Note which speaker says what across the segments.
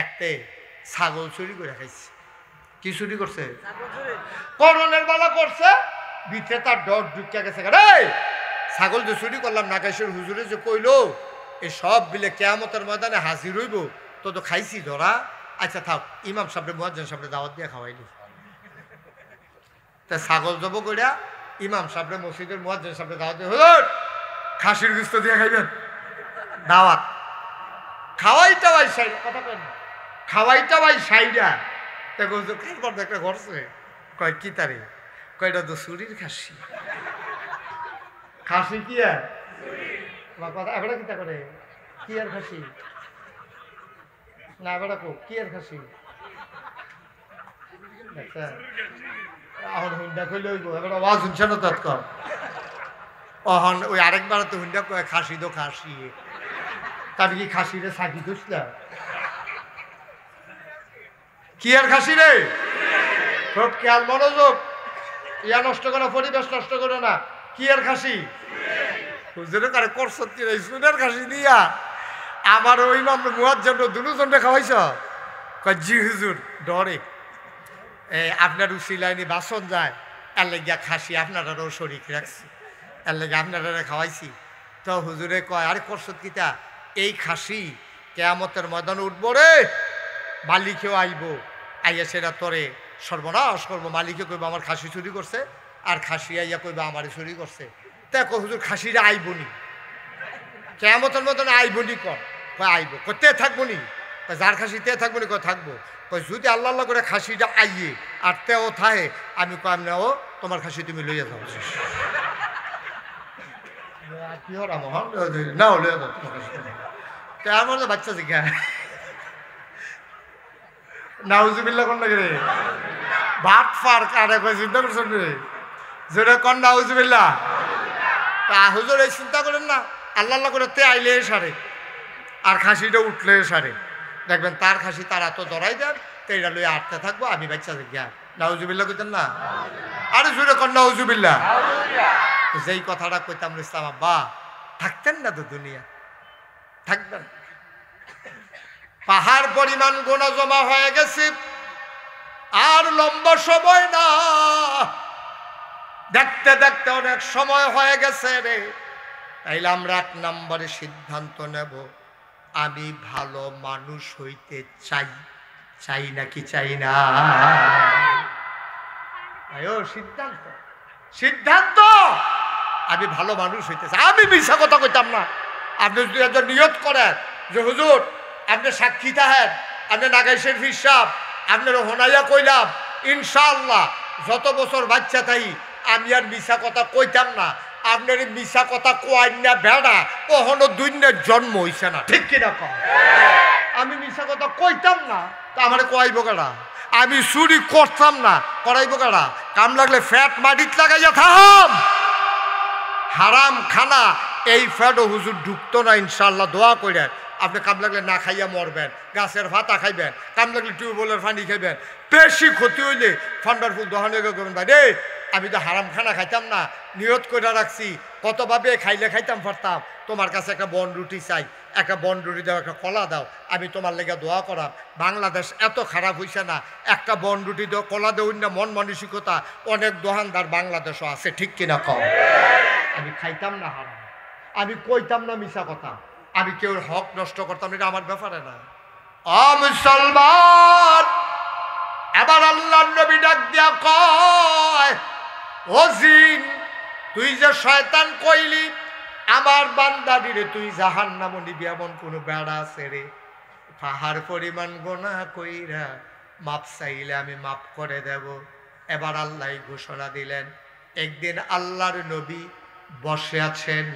Speaker 1: একতে ছাগল চুরি করে খাইছে। কি চুরি করছে? করণের বেলা করছে, ভিতরে তার ডর ঢুকিয়া গেছে। রে ছাগল যে চুরি করলাম নাগেশ্বর হুজুরে যে কইলো এই সব বিলে কেয়ামতের ময়দানে হাজির হইব, তো তো খাইছি ধরা। আচ্ছা থাক, ইমাম সাহেব মুয়াজ্জিন সাহেব দাওয়াত দিয়ে খাওয়াইলি। তা ছাগল জব করিয়া ইমাম সাহেব মসজিদের মুয়াজ্জিন সাহেব দাওয়াত দিয়ে, হুজুর খাসির গোশত দিয়ে খাইবেন দাওয়াত। খাওয়াইটা ভাই সাই কথা কেন, খাওয়াইটা ভাই সাইডা। দেখো হুজুর খাইবার একটা ঘরছে, কয় কি তারে, কয়টা তো চুরির খাসি। খাসি কি আর কথা এবারে কিতা করে, কি আর খাসি না এবারে কো কি আর খাসি। এখন হুন্ডা কইলে হইব, এবার আওয়াজ শুনছে না তৎকাল। অহন ওই আরেকবার তো হুন্ডা কয় খাসি তো খাসি, তার কি খাসি রে সাকি দোষলা কি আর খাসি রে। খুব খেয়াল মনোযোগ, ইয়া নষ্ট করো, পরিবেশ নষ্ট করো না। কি আর খাসি হুজুরে কারে করছতি রে সুনের খাসি দিয়া আমার ওই ইমাম মুয়াজ্জিন দুজনকে খাওয়াইছ। কয় জি হুজুর ডরে আপনার উসিলাইনি বাসন যায়, এর লেগিয়া খাসি আপনারাও শরীক রাখছি, এর লেগে আপনারা খাওয়াইছি। তো হুজুরে কয় আরে করছত কিতা, এই খাসি কেয়ামতের ময়দানে উঠবো রে, মালিকেও আইব, আইয়া সেটা তোরে সর্বনাশ করবো। মালিকে কইব আমার খাসি চুরি করছে, আর খাসি আইয়া কইবা আমারে চুরি করছে। দেখো হুজুর খাসিরা আইবনি, কেয়ামতের ময়দানে আইবনি। কয় আইব, তে থাকবো নি, যার খাসি তে থাকবো নি, কয় থাকবো। কয় যদি আল্লাহ আল্লাহ করে খাসিটা আইয়ে আর তেও থাহে, আমি কয় নেও তোমার খাসি তুমি লইয়া যাও। কি হরা মহান না লইয়া যাও তোমার খাসি। আমার তো বাচ্চা জিজ্ঞা নাউজুবিল্লাহ কোন লাগে রে, ভাত ফার কারে কয় চিন্তা করছেন রে, যেটা কন নাউজুবিল্লাহ। তা হুজুর এই চিন্তা করেন না, আল্লাহ আল্লাহ করে তে আইলে সারে আর খাসিটা উঠলে সারে, দেখবেন তার খাসি তারা তো ধরাই দেন, তো এটা লইয়া আটতে থাকবো, আমি বাচ্চা জিজ্ঞা নাউজুবিল্লাহ কইতেন না। আরে জোরে কন নাউজুবিল্লাহ। যেই কথাটা কইতাম ইসলাম আব্বা থাকতেন না তো দুনিয়া, থাকবেন। পাহাড় পরিমাণ গোনা জমা হয়ে গেছে, আর লম্বা সময় না, দেখতে দেখতে অনেক সময় হয়ে গেছে রে। তাইলে আমরা 1 নম্বরে সিদ্ধান্ত নেব, আমি ভালো মানুষ হইতে চাই, চাই নাকি চাই না। সিদ্ধান্ত, সিদ্ধান্ত আমি ভালো মানুষ হইতে চাই। আমি মিছা কথা কইতাম না। আপনি যদি একজন নিয়ত করেন যে হুজুর আপনি সাক্ষী থাকেন, আপনি নাগাইশের ফিরসাব আপনার হোনাইয়া কইলাম, ইনশাআল্লাহ যত বছর বাচ্চা তাই আমি আর মিছা কথা কইতাম না। আপনার মিছা কথা কোয়াই না বেড়া, কখনো দুইনের জন্ম হইছে না, ঠিক কিনা কম। আমি মিছা কথা কইতাম না, তা আমার কোয়াইব কেডা। আমি চুরি করতাম না, করাইব কেডা। কাম লাগলে ফ্যাট মাটিত লাগাইয়া থাম। হারাম খানা এই ফ্যাটও হুজুর ঢুকতো না ইনশাআল্লাহ, দোয়া করে। আপনি কাম লাগলে না খাইয়া মরবেন, গাছের ভাতা খাইবেন, কাম লাগলে টিউবওয়েলের পানি খাইবেন। বেশি ক্ষতি হইলে ফান্ডারফুল দোকানে করবেন, ভাই রে আমি তো হারাম খানা খাইতাম না, নিয়ত করে রাখছি কতভাবে খাইলে খাইতাম পারতাম। তোমার কাছে একটা বন রুটি চাই, একটা বন রুটি দাও, একটা কলা দাও, আমি তোমার লেগে দোয়া করাম। বাংলাদেশ এত খারাপ হইছে না, একটা বন রুটি দাও, কলা দেও না, মন মানসিকতা অনেক দোকানদার বাংলাদেশও আছে, ঠিক কিনা কম। আমি খাইতাম না হারাম, আমি কইতাম না মিছা কথা, আমি কেউর হক নষ্ট করতাম, এটা আমার ব্যাপারে না। মুসলমান, এবার আল্লাহর নবী ডাক দিয়া কয়, ও জিন তুই যে শয়তান কইলি আমার বান্দাদিরে তুই জাহান্নামে নিবি, এমন কোনো বেড়া আছে রে? পাহাড় পরিমাণ গোনা কইরা মাপ চাইলে আমি মাপ করে দেব। এবার আল্লাহ ঘোষণা দিলেন, একদিন আল্লাহর নবী বসে আছেন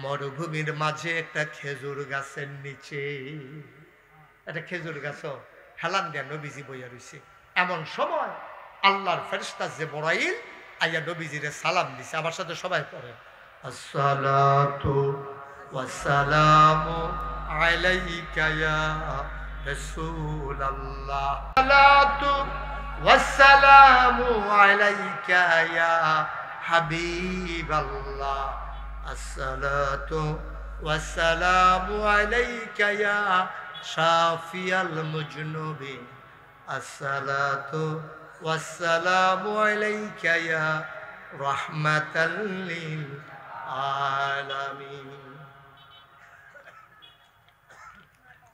Speaker 1: মরুভূমির মাঝে একটা খেজুর গাছের নিচে। একটা খেজুর গাছ হেলান দিয়া নবীজি বইয়া রইছে। এমন সময় আল্লাহর ফেরেশতা জিবরাইল আইয়া নবীজিরে সালাম দিছে। আমার সাথে সবাই পড়েন, আসসালাতু ওয়াসসালামু আলাইকা ইয়া রাসূলুল্লাহ, আসসালাতু ওয়াসসালামু আলাইকা ইয়া হাবিবাল্লাহ, আসসালাতু ওয়াসসালামু আলাইকা ইয়া শাফিয়াল মুজনুবিন আসসালাতু ওয়াসসালামু আলাইকা ইয়া রাহমাতাল লিল আলামিন।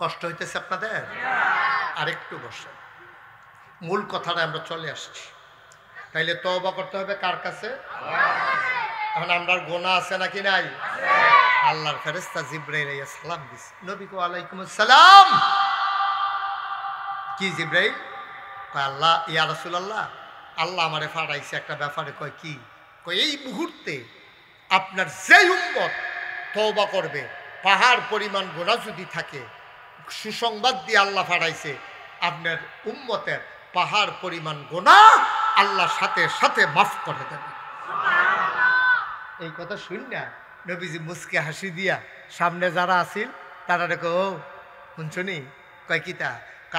Speaker 1: কষ্ট হইতেছে আপনাদের? আরেকটু বসেন, মূল কথাটা আমরা চলে আসছি। তাইলে তওবা করতে হবে কার কাছে? এখন আমরার গুনাহ আছে নাকি নাই? আল্লাহর ফেরেশতা জিবরাইল আলাইহিস সালাম দিছে নবী কো আলাইকুম আসসালাম। কি জিবরাইল? কয় আল্লাহ, ইয়া রাসূলুল্লাহ, আল্লাহ আমারে পাঠাইছে একটা ব্যাপারে। কয় কি? কয় এই মুহূর্তে আপনার যেই উম্মত তওবা করবে, পাহাড় পরিমাণ গুনাহ যদি থাকে, সুসংবাদ দিয়ে আল্লাহ পাঠাইছে আপনার উম্মতের পাহাড় পরিমাণ গুনাহ আল্লাহ সাথে সাথে মাফ করে দেবে। এই কথা শুন না নবীজি মুস্কে হাসি দিয়া সামনে যারা আছিল তারা দেখো, ও শুনছনি? কয় কিতা?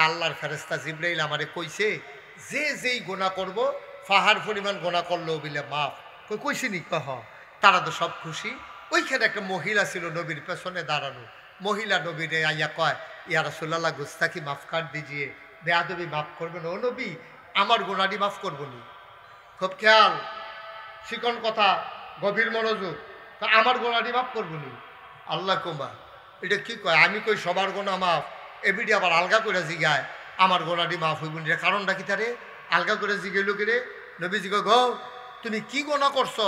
Speaker 1: আল্লাহর ফেরেশতা জিবরাইল আমারে কইছে যে যেই গুনাহ করব পাহাড় পরিমাণ গুনাহ করলেও বিলে মাফ। কইছি নি? কহ। তারা তো সব খুশি। ওইখানে একটা মহিলা ছিল নবীর পেছনে দাঁড়ানো। মহিলা নবীরে আইয়া কয়, ইয়া রাসূলুল্লাহ গুস্তাকি মাফ কাট দিজিয়ে, বেয়াদবি মাফ করবেন। ও নবী, আমার গুনাহটি মাফ করবো নি? খুব খেয়াল, শিকন কথা, গভীর মনোযোগ। তা আমার গুনাহটি মাফ করবো নি? আল্লাহ কুমা এটা কি কয়? আমি কই সবার গুনাহ মাফ, এবিডি আবার আলগা করে জিগায় আমার গোনাটি মাফ হইব নি। কারণটা কি তারে আলগা করে জিগাইল কি রে? নবীজি কয়, গো তুমি কি গোনা করছো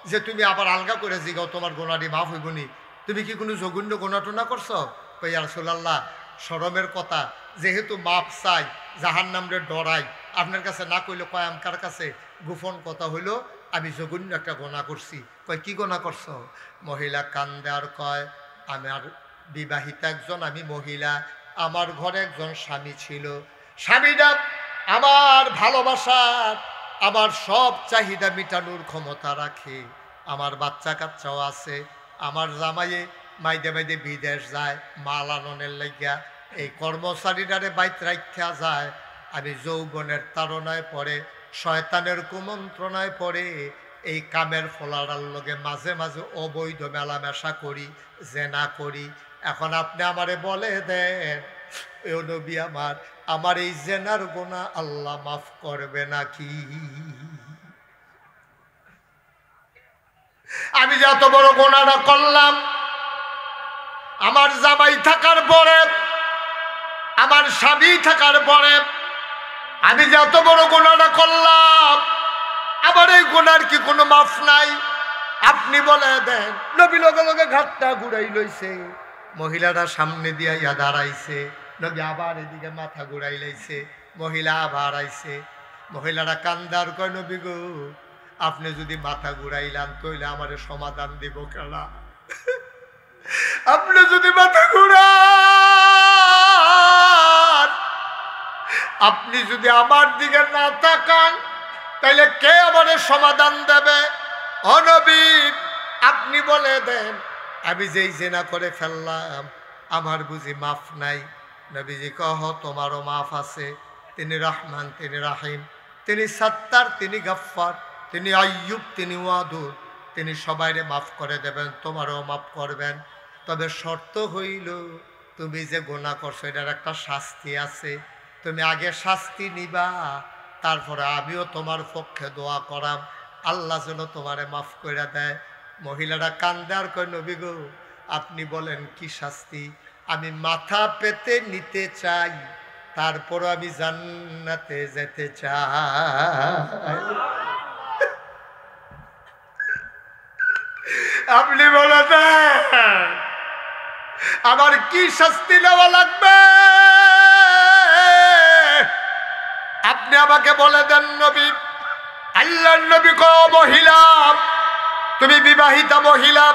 Speaker 1: যে তুমি আবার আলগা করে জিগাও তোমার গোনাটি মাফ হইব নি? তুমি কি কোনো জঘন্য গোনা টোনা করছো? কই ইয়া রাসূলুল্লাহ, শরমের কথা, যেহেতু মাফ চাই, জাহান্নামরে ডরাই, আপনার কাছে না কইলে কয় আমকার কাছে গোপন কথা হইল আমি জঘন্য একটা গোনা করছি। কয় কি গোনা করছো? মহিলা কান্দে আর কয়, আমার বিবাহিতা একজন আমি মহিলা, আমার ঘরে একজন স্বামী ছিল, স্বামীটা আমার ভালোবাসার, আমার সব চাহিদা মেটানোর ক্ষমতা রাখে, আমার বাচ্চা কাচ্চাও আছে, আমার জামাইয়ে মাইদে মাইদে বিদেশ যায় মাল আননের লাগিয়া, এই কর্মচারীরারে বাইত রাখা যায়। আমি যৌবনের তাড়নায় পড়ে, শয়তানের কুমন্ত্রণায় পড়ে এই কামের ফলার লগে মাঝে মাঝে অবৈধ মেলামেশা করি, জেনা করি। এখন আপনি আমারে বলে দেন, ও নবী আমার এই জেনার গুনাহ আল্লাহ মাফ করবে নাকি? আমি যত বড় গুনাহটা করলাম, আমার জামাই থাকার পরে, আমার স্বামী থাকার পরে আমি যত বড় গুনাহটা করলাম, আমার এই গুনার কি কোনো মাফ নাই? আপনি বলে দেন। নবী লগে লগে ঘাটটা ঘুরাই লইছে, মহিলাটা সামনে দিয়া ইয়া দাঁড়াইছে, নবী আবার এদিকে মাথা ঘুরাই লাইছে, মহিলা আবার আইছে। মহিলাটা কান্দার কয়, নবী গো আপনি যদি মাথা ঘুরাইলাম তইলে আমারে সমাধান দিব কেনা? আপনি যদি মাথা ঘুরান, আপনি যদি আমার দিকে না তাকান, তাইলে কে আমারে সমাধান দেবে? ও নবী আপনি বলে দেন, আমি যেই জেনা করে ফেললাম আমার বুঝি মাফ নাই? নবীজি কহ, তোমারও মাফ আছে। তিনি রহমান, তিনি রাহিম, তিনি সত্তার, তিনি গফফার, তিনি আইয়ুব, তিনি ওয়াদুদ, তিনি সবাইরে মাফ করে দেবেন, তোমারও মাফ করবেন। তবে শর্ত হইল তুমি যে গুনাহ করছো এটার একটা শাস্তি আছে, তুমি আগে শাস্তি নিবা, তারপরে আমিও তোমার পক্ষে দোয়া করাম আল্লাহ যেন তোমারে মাফ করে দেয়। মহিলাটা কান্দে আর কয়, নবী গো আপনি বলেন কি শাস্তি? আমি মাথা পেতে নিতে চাই, তারপরও আমি জান্নাতে যেতে চাই। আপনি বলে দেন আমার কি শাস্তি নেওয়া লাগবে? আপনি আমাকে বলে দেন নবী। আল্লাহর নবী কও, মহিলা তুমি বিবাহিতা মহিলা,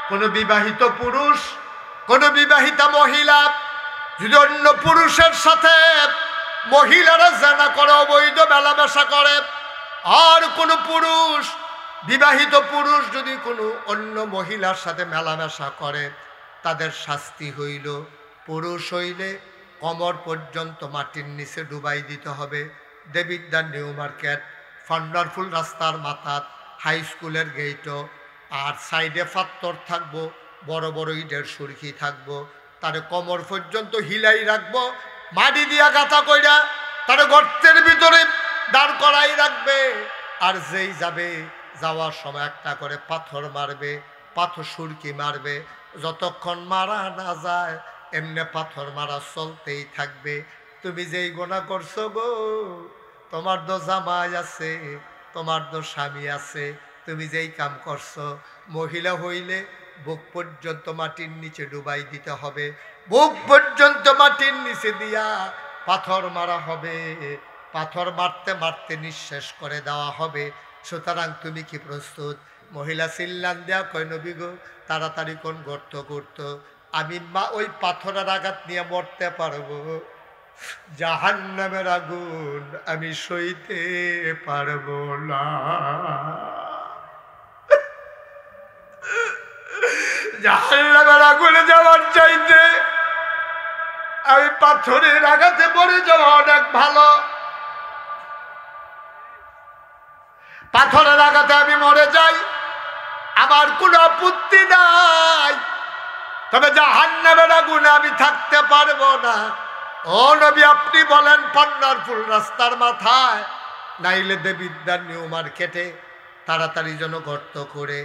Speaker 1: কোন বিবাহিত পুরুষ, কোন বিবাহিতা মহিলা যদি অন্য পুরুষের সাথে মহিলারা জেনা করে, অবৈধ মেলামেশা করে, আর কোন পুরুষ, বিবাহিত পুরুষ যদি কোনো অন্য মহিলার সাথে মেলামেশা করে, তাদের শাস্তি হইল পুরুষ হইলে কমর পর্যন্ত মাটির নিচে ডুবাই দিতে হবে। দেবিদ্যা নিউ মার্কেট, ফান্ডারফুল রাস্তার মাথাত, হাই স্কুলের গেইটও, আর সাইডে পাত্তর থাকবো, বড় বড় ইটের সুরকি থাকবো, তারে কোমর পর্যন্ত হিলাই রাখবো, মাটি দিয়া গাঁথা কইরা তারে গর্তের ভিতরে দাঁড় করাই রাখবে। আর যেই যাবে যাওয়ার সময় একটা করে পাথর মারবে, পাথর সুরকি মারবে, যতক্ষণ মারা না যায় এমনি পাথর মারা চলতেই থাকবে। তুমি যেই গোনা করছো গো, তোমার তো জামাই আছে, তোমার তো স্বামী আছে, তুমি যেই কাম করছো, মহিলা হইলে বুক পর্যন্ত মাটির নিচে ডুবাই দিতে হবে, বুক পর্যন্ত মাটির নিচে দিয়া পাথর মারা হবে, পাথর মারতে মারতে নিঃশেষ করে দেওয়া হবে। সুতরাং তুমি কি প্রস্তুত? মহিলা চিল্লান দেয়া কয়, নবী গো তাড়াতাড়ি কোন গর্ত করত, আমি মা ওই পাথরের আঘাত নিয়ে মরতে পারবো, জাহান্নামের আগুন আমি সইতে পারবো না। জাহান্নামের আগুনে যাওয়ার চাইতে আমি পাথরের আঘাতে মরে যাওয়া অনেক ভালো। পাথরের আঘাতে আমি মরে যাই, আমার কোনো আপত্তি নাই, তবে জাহান্নামের আগুনে আমি থাকতে পারবো না। ও নবী, আপনি বলেন পান্নারপুর রাস্তার মাথায় নাইলে দেবিদ্যার নিউ মার্কেটে তাড়াতাড়ি যেন গর্ত করে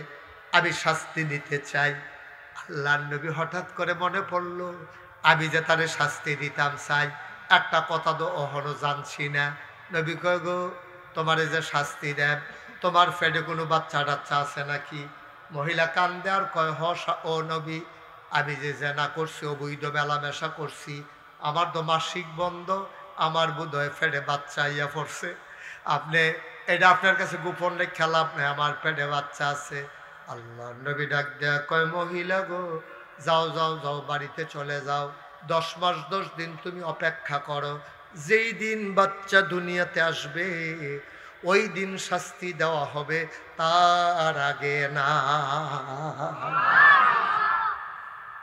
Speaker 1: আমি শাস্তি নিতে চাই। আল্লাহর নবী হঠাৎ করে মনে পড়ল, আমি যে তারে শাস্তি দিতাম চাই, একটা কথা তো অহনো জানছি না। নবী কয়, গো তোমারে যে শাস্তি দেন, তোমার পেটে কোনো বাচ্চা টাচ্চা আছে নাকি? মহিলা কান্দে আর কয়, ও নবী, আমি যে জেনা করছি, অবৈধ মেলামেশা করছি, আমার তো মাসিক বন্ধ, আমার বোধ হয় পেটে বাচ্চা ইয়া পড়ছে, আপনি এটা আপনার কাছে গোপন খেলা, আপনি আমার পেটে বাচ্চা আছে। আল্লাহ নবী ডাক দেয়া কয়, মহিলা গো যাও যাও যাও, বাড়িতে চলে যাও, 10 মাস 10 দিন তুমি অপেক্ষা করো, যেই দিন বাচ্চা দুনিয়াতে আসবে ওই দিন শাস্তি দেওয়া হবে, তার আগে না।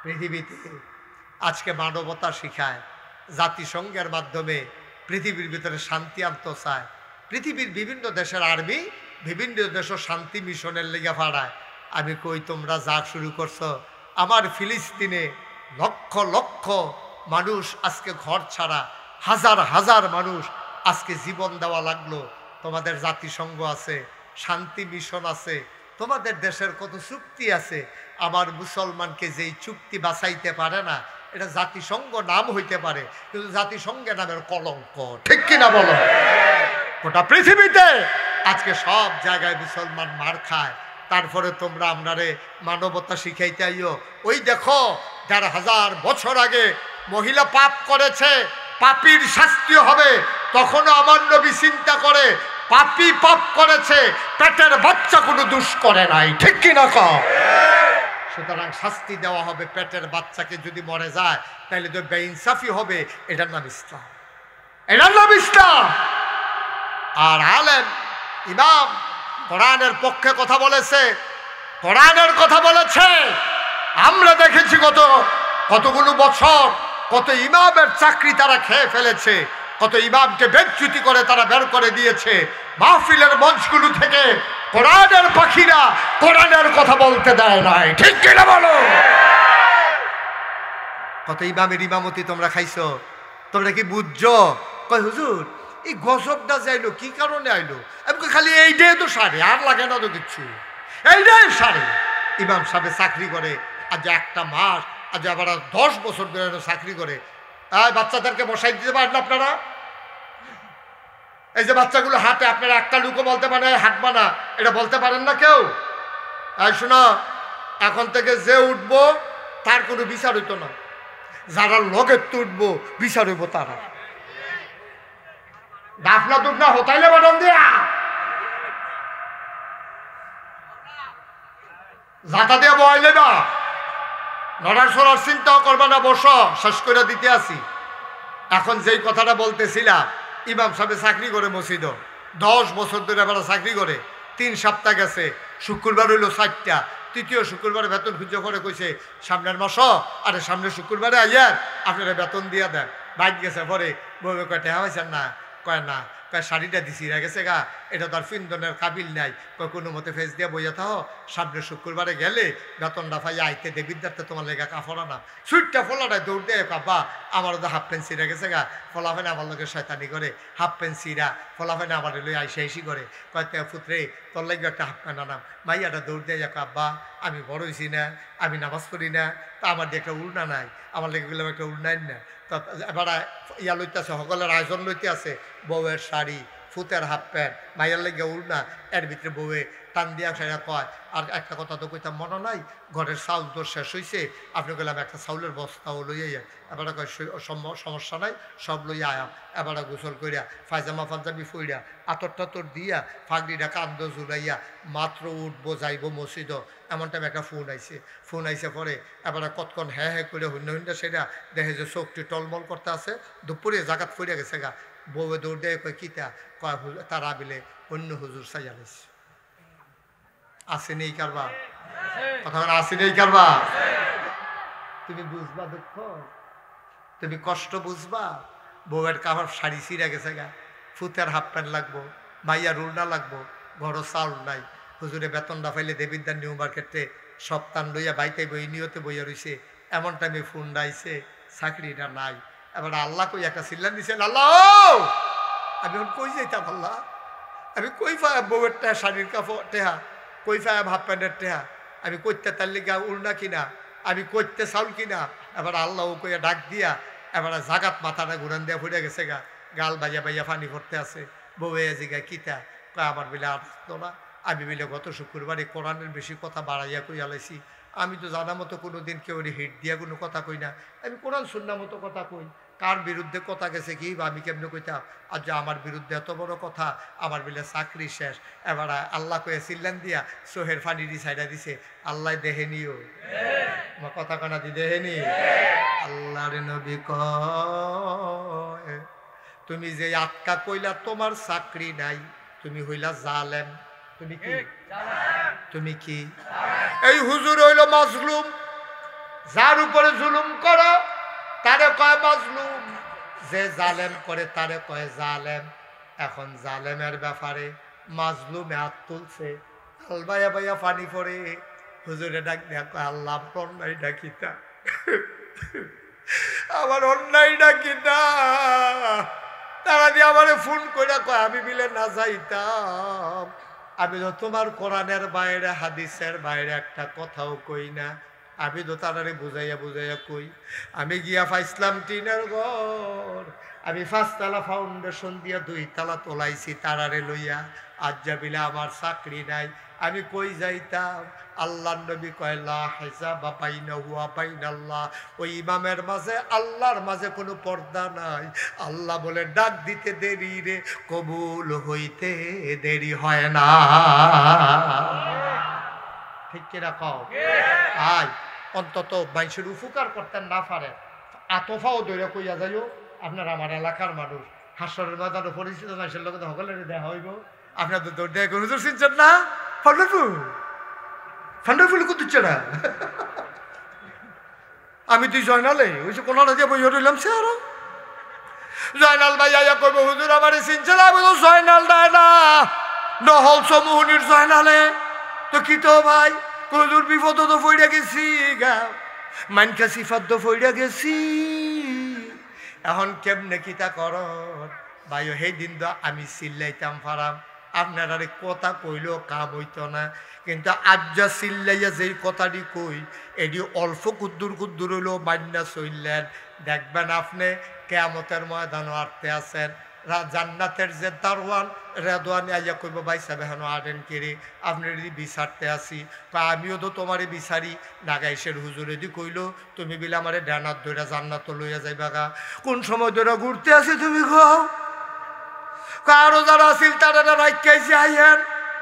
Speaker 1: পৃথিবীতে আজকে মানবতা শিখায়, জাতিসংঘের মাধ্যমে পৃথিবীর ভিতরে শান্তি আনতে চায়। পৃথিবীর বিভিন্ন দেশের আর্মি বিভিন্ন দেশের শান্তি মিশনের লেগে ফাড়ায়। আমি কই, তোমরা যা শুরু করছো, আমার ফিলিস্তিনে লক্ষ লক্ষ মানুষ আজকে ঘর ছাড়া, হাজার হাজার মানুষ আজকে জীবন দেওয়া লাগলো। তোমাদের জাতিসংঘ আছে, শান্তি মিশন আছে, তোমাদের দেশের কত চুক্তি আছে, আমার মুসলমানকে যেই চুক্তি বাঁচাইতে পারে না, এটা জাতিসংঘ নাম হইতে পারে, কিন্তু জাতিসংঘ নামের কলঙ্ক, ঠিক কিনা বলো? গোটা পৃথিবীতে আজকে সব জায়গায় মুসলমান মার খায়, তারপরে তোমরা আমরারে মানবতা শিখাইতে আইও। ওই দেখো ১,৫০০ বছর আগে মহিলা পাপ করেছে, পাপীর শাস্তি হবে, তখনও আমার নবী চিন্তা করে পাপী পাপ করেছে, পেটের বাচ্চা কোনো দোষ করে নাই, ঠিক কিনা কও? সুতরাং শাস্তি দেওয়া হবে। পেটের বাচ্চাকে যদি মরে যায় তাহলে তো বেইনসাফি হবে, এটার নাম ইসলাম, এটার নাম ইসলাম। আর আলেম ইমাম কোরআনের পক্ষে কথা বলেছে, কোরআনের কথা বলেছে। আমরা দেখেছি কতগুলো বছর কত ইমামের চাকরি তারা খেয়ে ফেলেছে, কত ইমামকে বেজ্জুতি করে তারা বের করে দিয়েছে মাহফিলের মঞ্চগুলো থেকে। কোরআনের পাখিরা কোরআনের কথা বলতে দেয় নাই, ঠিক কিনা বলো? কত ইমামের ইমামতি তোমরা খাইছো, তোমরা কি বুঝছো? কয় হুজুর এই গজবটা যাইলো কি কারণে আইলো? আমি খালি এইটাই তো সারে, আর লাগে না তো কিচ্ছু, এইটাই সারে। ইমাম সাহেব চাকরি করে আজ একটা মাস, আজ আবার 10 বছর ধরে চাকরি করে। বাচ্চাদেরকে বসাই দিতে পারেন না আপনারা? এই যে বাচ্চাগুলো হাতে, আপনারা একটা লুকো বলতে পারে হাঁটবা না, এটা বলতে পারেন না কেউ? শোনো, এখন থেকে যে উঠবো তার কোনো বিচার হইতো না, যারা লগের তুটবো বিচার হইব তারা। দাফনা দুফনা হোতাইলে বাটন দিয়া জাতা দিয়ে বয়াইলে না, নড়ার সরার চিন্তাও করবা না, বসো, শেষ করে দিতে আসি। এখন যেই কথাটা বলতেছিলাম, ইমাম সাহেব চাকরি করে মসজিদ 10 বছর ধরে এবার চাকরি করে, 3 সপ্তাহ গেছে, শুক্রবার হইলো 4টা, তৃতীয় শুক্রবারে বেতন খুঁজে করে কইছে সামনের মাস, আরে সামনের শুক্রবারে আইয়ার আপনারা বেতন দিয়ে দেন। বাইক গেছে পরে বলবে কয় টাকা হয়েছেন না? কয় না। কয় শাড়িটা দিছি গেছে গা, এটা তার ফিন্দনের কাবিল নাই। কয় কোনো মতে ফেস দিয়ে বইয়া থাও, সামনে শুক্রবারে গেলে বেতনটা পাইয়া আইতে দেবিদ্যার্থে তোমার লেগা কাপড় আনাম। সুইটটা ফোলাটায় দৌড় দেয় কাব্বা, আমারও তো হাফ প্যান্ট ছিঁড়ে গেছে গা, ফলাফেনে আমার লোকের শয়তানি করে, হাফ প্যান্ট ছিঁড়া ফলাফেনে আমার লই আইসি করে। কয় তে পুত্রে তোর লাগে একটা হাফ প্যান্ট আনাম। মাইয়াটা দৌড় দেয় কাব্বা, আমি বড় হয়েছি না, আমি নামাজ পড়ি না, তা আমার দিয়ে একটা উড়না নাই, আমার লেগে গেলাম একটা উড়নাই না। তা এবার ইয়া লইতে আছে, সকলের আয়োজন লইতে আছে, বউয়ের শাড়ি, ফুতের হাফ প্যান্ট, মাইয়ার লেগে উড়না, এর ভিতরে বউয়ে টান দিয়া সেটা কয়। আর একটা কথা তো কইতাম মনে নাই, ঘরের চাউল তো শেষ হয়েছে, আপনি গেলাম একটা চাউলের বস্তাও লইয়া যান। এবার কয় সমস্যা নাই, সব লইয়া আয়াম। এবার গোসল করিয়া পায়জামা পাঞ্জাবি ফইরা আতর টাতর দিয়া ফাগড়িটা কান্দ জুড়াইয়া মাত্র উঠবো যাইবো মসজিদ, এমন টাইম একটা ফোন আইসে পরে এবার কতক্ষণ হ্যাঁ হ্যাঁ করে হইন্য হইন্য সেটা দেখে যে চোখটি টলমল করতে আছে, দুপুরে জাগাত ফইরা গেছে গা। বউয়ে দৌড় দেয় কয় কিতা, কয় তারা বিলে অন্য হুজুর চাইয়া নিছে। আসেনি এই কারবা, কথা আসেনি এই কারবা। তুমি বুঝবা দুঃখ, তুমি কষ্ট বুঝবা। বউয়ের কাপড় শাড়ি ছিঁড়ে গেছে গা, ফুতের হাফ প্যান্ট লাগবো, মাইয়ার উড়না লাগবো, ঘরও চাউল নাই। হুজুরে বেতনটা পাইলে দেবিদ্যার নিউ মার্কেটে সপ্তাহ লইয়া বাইতে বই নিয়তে বইয়া রইছে। এমন টাইমে ফোন ডাইছে, চাকরিটা নাই। এবার আল্লাহ কই একটা চিল্লান দিছেন, আল্লাহ আমি এখন কই যাইতাম, আল্লাহ আমি কই পাই বউয়ের টেহা, শাড়ির কাপড় টেহা, কই পাই হাফ প্যান্টের টেহা, আমি করতে তার লিগা উড়না কিনা, আমি করতে চাউল কিনা। এবার আল্লাহ ও কইয়া ডাক দিয়া এবার জাগাত মাথাটা ঘুরান দিয়া ফুটে গেছে গা, গাল বাইয়া বাইয়া পানি পড়তে আছে। বউয়ে জিগা কিতা, কয় আমার বিলে আসতো না, আমি বিলে গত শুক্রবারে কোরআনের বেশি কথা বাড়াইয়া কইয়া লাইছি। আমি তো জানা মতো কোনো দিন কেউ হিট দিয়া কোনো কথা কই না, আমি কোরআন শুননা মতো কথা কই। কার বিরুদ্ধে কথা গেছে কি বা আমি কেমনে কইতাম, আর যে আমার বিরুদ্ধে এত বড় কথা, আমার বিলে চাকরি শেষ। এবার আল্লাহ কয়ে চিল্লান দিয়া সোহের ফানিটি সাইডা দিছে, আল্লাহ দেহেনিও আমার কথা কানা দি দেহেনি। আল্লাহর নবী কয় তুমি যে আটকা কইলা তোমার চাকরি নাই, তুমি হইলা জালেম। তুমি কি? তুমি কি? এই হুজুর হইল মাজলুম, যার উপরে জুলুম করো তারে কয় মাজলুম, যে জালেম করে তারে কয় জালেম। এখন জালেমের ব্যাপারে মাজলুমে হাত তুলছে, আল বাইয়া বাইয়া পানি পড়ে। হুজুরে ডাক দেয়া কয় আল্লাহ আমার অন্যায় ডাকিতা, আমার অন্যায় ডাকিতা। তারা দিয়ে আমারে ফোন করে কয় আমি বিলে না যাইতাম, আমি তো তোমার কোরআনের বাইরে হাদিসের বাইরে একটা কথাও কই না। আমি তো তারারে বুঝাইয়া বুঝাইয়া কই, আমি গিয়া পাইছিলাম টিনের ঘর, আমি 5 তলা ফাউন্ডেশন দিয়া 2 তলা তোলাইছি তারারে লইয়া। আজ যাবিলে আমার চাকরি নাই, আমি কই যাইতাম? আল্লাহর নবী কয় লা হিসাবা বাইনাহু ওয়া বাইনাল্লাহ, ওই ইমামের মাঝে আল্লাহর মাঝে কোনো পর্দা নাই। আল্লাহ বলে ডাক দিতে দেরি রে, কবুল হইতে দেরি হয় না। ঠিক কিনা কও? আয় অন্তত মানুষের উপকার করতেন না পারে, আতফাও দৈরা কইয়া যাইও আপনার আমার এলাকার মানুষ, হাসরের ময়দানে পরিচিত মানুষের লোক সকলের দেখা হইব। আপনার তো দৌড় দেয় হুজুর চিনছেন না? ফান্ডারফুল ফান্ডারফুল কুতুচ্ছে না। আমি তুই জয়নালে ওই যে কোনটা দিয়ে বই রইলাম সে আরো জয়নাল ভাই আয়া কইব হুজুর আমারে চিনছে না? আমি তো জয়নাল দেয় না, নহল সমূহনির জয়নালে। তো কি তো ভাই হুজুর বিপদ তো ফইরা গেছি গা, মানকা সিফাত তো ফইরা গেছি, এখন কেমনে কিতা কর ভাই? সেই দিন তো আমি চিল্লাইতাম ফারাম, আপনার আরে কথা কইলেও কাম হইতো না, কিন্তু আজ যা চিল্লাইয়া যেই কথাটি কই এটি অল্প কুদ্দুর কুদ্দুর হইলেও মান্না চললেন। দেখবেন আপনি কেয়ামতের ময়দানও আটতে আছেন, জান্নাতের যে দারওয়ান রেদওয়ান আইয়া কইব ভাই সাহেব হেন আটেন কেড়ে আপনি যদি বিচারতে আসি, আমিও তো তোমারই বিচারি। নাগাইশের হুজুর যদি কইল তুমি বিলে আমারে ডানার ধরে জান্নাত লইয়া যাইবা গা, কোন সময় ধরে ঘুরতে আসি তুমি গো? কারো যারা আসিল তারা রাইখাইছে আইয়েন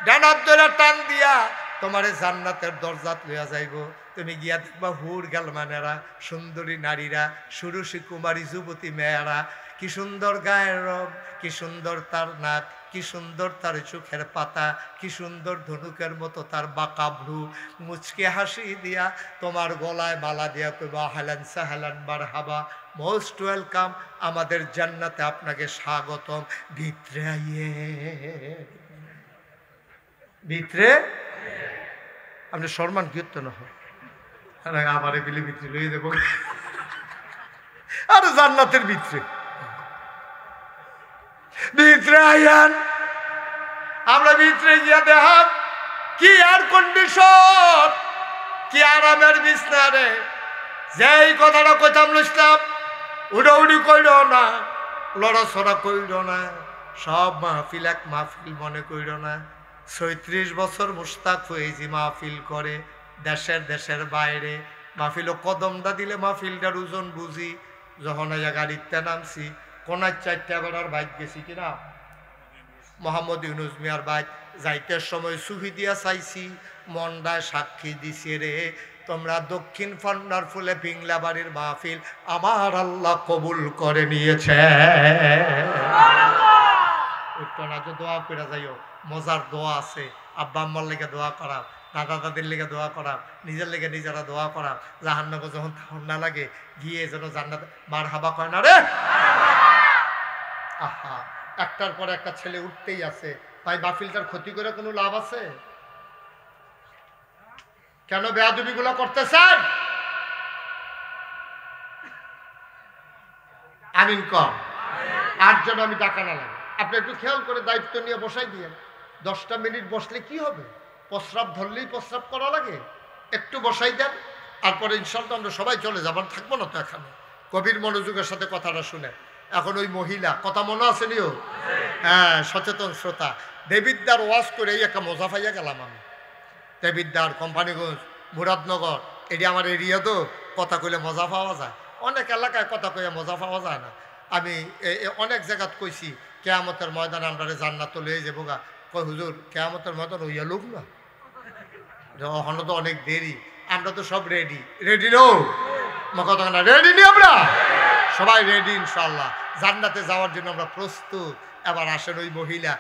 Speaker 1: ডানার ধরে টান দিয়া তোমারে জান্নাতের দরজাত লইয়া যাইব। তুমি গিয়া দেখবা হুর গালমানেরা, সুন্দরী নারীরা, সুরসী কুমারী যুবতী মেয়েরা, কি সুন্দর গায়ের রং, কি সুন্দর তার নাক, কি সুন্দর তার চোখের পাতা, কি সুন্দর ধনুকের মতো তার বাঁকা ভ্রু, মুচকে হাসি দিয়া তোমার গলায় মালা দিয়া কইবা হালান সাহালান মারহাবা, মোস্ট ওয়েলকাম, আমাদের জান্নাতে আপনাকে স্বাগতম। ভিতরে আইয়ে, ভিতরে আপনি সম্মান কীর্তন হয় আমার এগুলি ভিতরে লইয়ে দেবো। আর জান্নাতের ভিতরে ভিতরে আইয়ান, আমরা ভিতরে গিয়া দেখাম কি আর কন্ডিশন, কি আরামের বিছনা রে। যেই কথাটা কইতাম ইসলাম, উড়াউড়ি কইল না, লড়াছড়া কইল না, সব মাহফিল এক মাহফিল মনে কইল না। ৩৬ বছর মুস্তাক ফয়েজি মাহফিল করে দেশের বাইরে। মাহফিলও কদমটা দিলে মাহফিলটার ওজন বুঝি। যখন গাড়িতে নামছি, কোনার ৪টা বেড়ার বাইক গেছি কিনা, মোহাম্মদ ইউনুস মিয়ার বাইক যাইতে সময় সুফি দিয়া চাইছি, মন্ডায় সাক্ষী দিছে রে, তোমরা দক্ষিণ ফান্ডার ফুলে পিংলা বাড়ির মাহফিল আমার আল্লাহ কবুল করে নিয়েছে। দোয়া করে যাইও, মজার দোয়া আছে। আব্বা আম্মার লেগে দোয়া করা, দাদা দাদির লেগে দোয়া করা, নিজের লেগে নিজেরা দোয়া করা। জাহান্নামে যখন ঠান্ডা লাগে গিয়ে যেন জান্নাত মার হাবা কয় না রে। আহা, একটার পর একটা ছেলে উঠতেই আছে। তাই মাহফিলটার ক্ষতি করে কোনো লাভ আছে? কেন বেয়াদবি গুলো করতেছেন? আমিন কম আর যেন আমি টাকা না লাগে। আপনি একটু খেয়াল করে দায়িত্ব নিয়ে বসাই দিয়েন। 10টা মিনিট বসলে কি হবে? প্রস্রাব ধরলেই প্রস্রাব করা লাগে, একটু বসাই দেন। তারপরে ইনশাল্লাহ আমরা সবাই চলে যাবার, থাকবো না তো এখানে। কবির মনোযোগের সাথে কথাটা শুনে। এখন ওই মহিলা কথা মনে আছে নিও? হ্যাঁ, সচেতন শ্রোতা। দেবিদ্দার ওয়াজ করে এই একটা মজা পাইয়া গেলাম আমি। দেবিদ্দার, কোম্পানিগঞ্জ, মুরাদনগর, এটি আমার এরিয়া তো, কথা কইলে মজা পাওয়া যায়। অনেক এলাকায় কথা কইয়া মজা পাওয়া যায় না। আমি অনেক জায়গাত কইছি কেয়ামতের ময়দানে আমরা জান্নাত লয়ে যাবো গা। কই হুজুর, কেয়ামতের ময়দান হইয়া লোক না, ওখানে তো অনেক দেরি। আমরা তো সব রেডি। রেডি নো কথা না, রেডি নি আমরা সবাই রেডি ইনশাল্লাহ। জান্নাতে যাওয়ার জন্য আমরা প্রস্তুত। এবার আসেন ওই মহিলা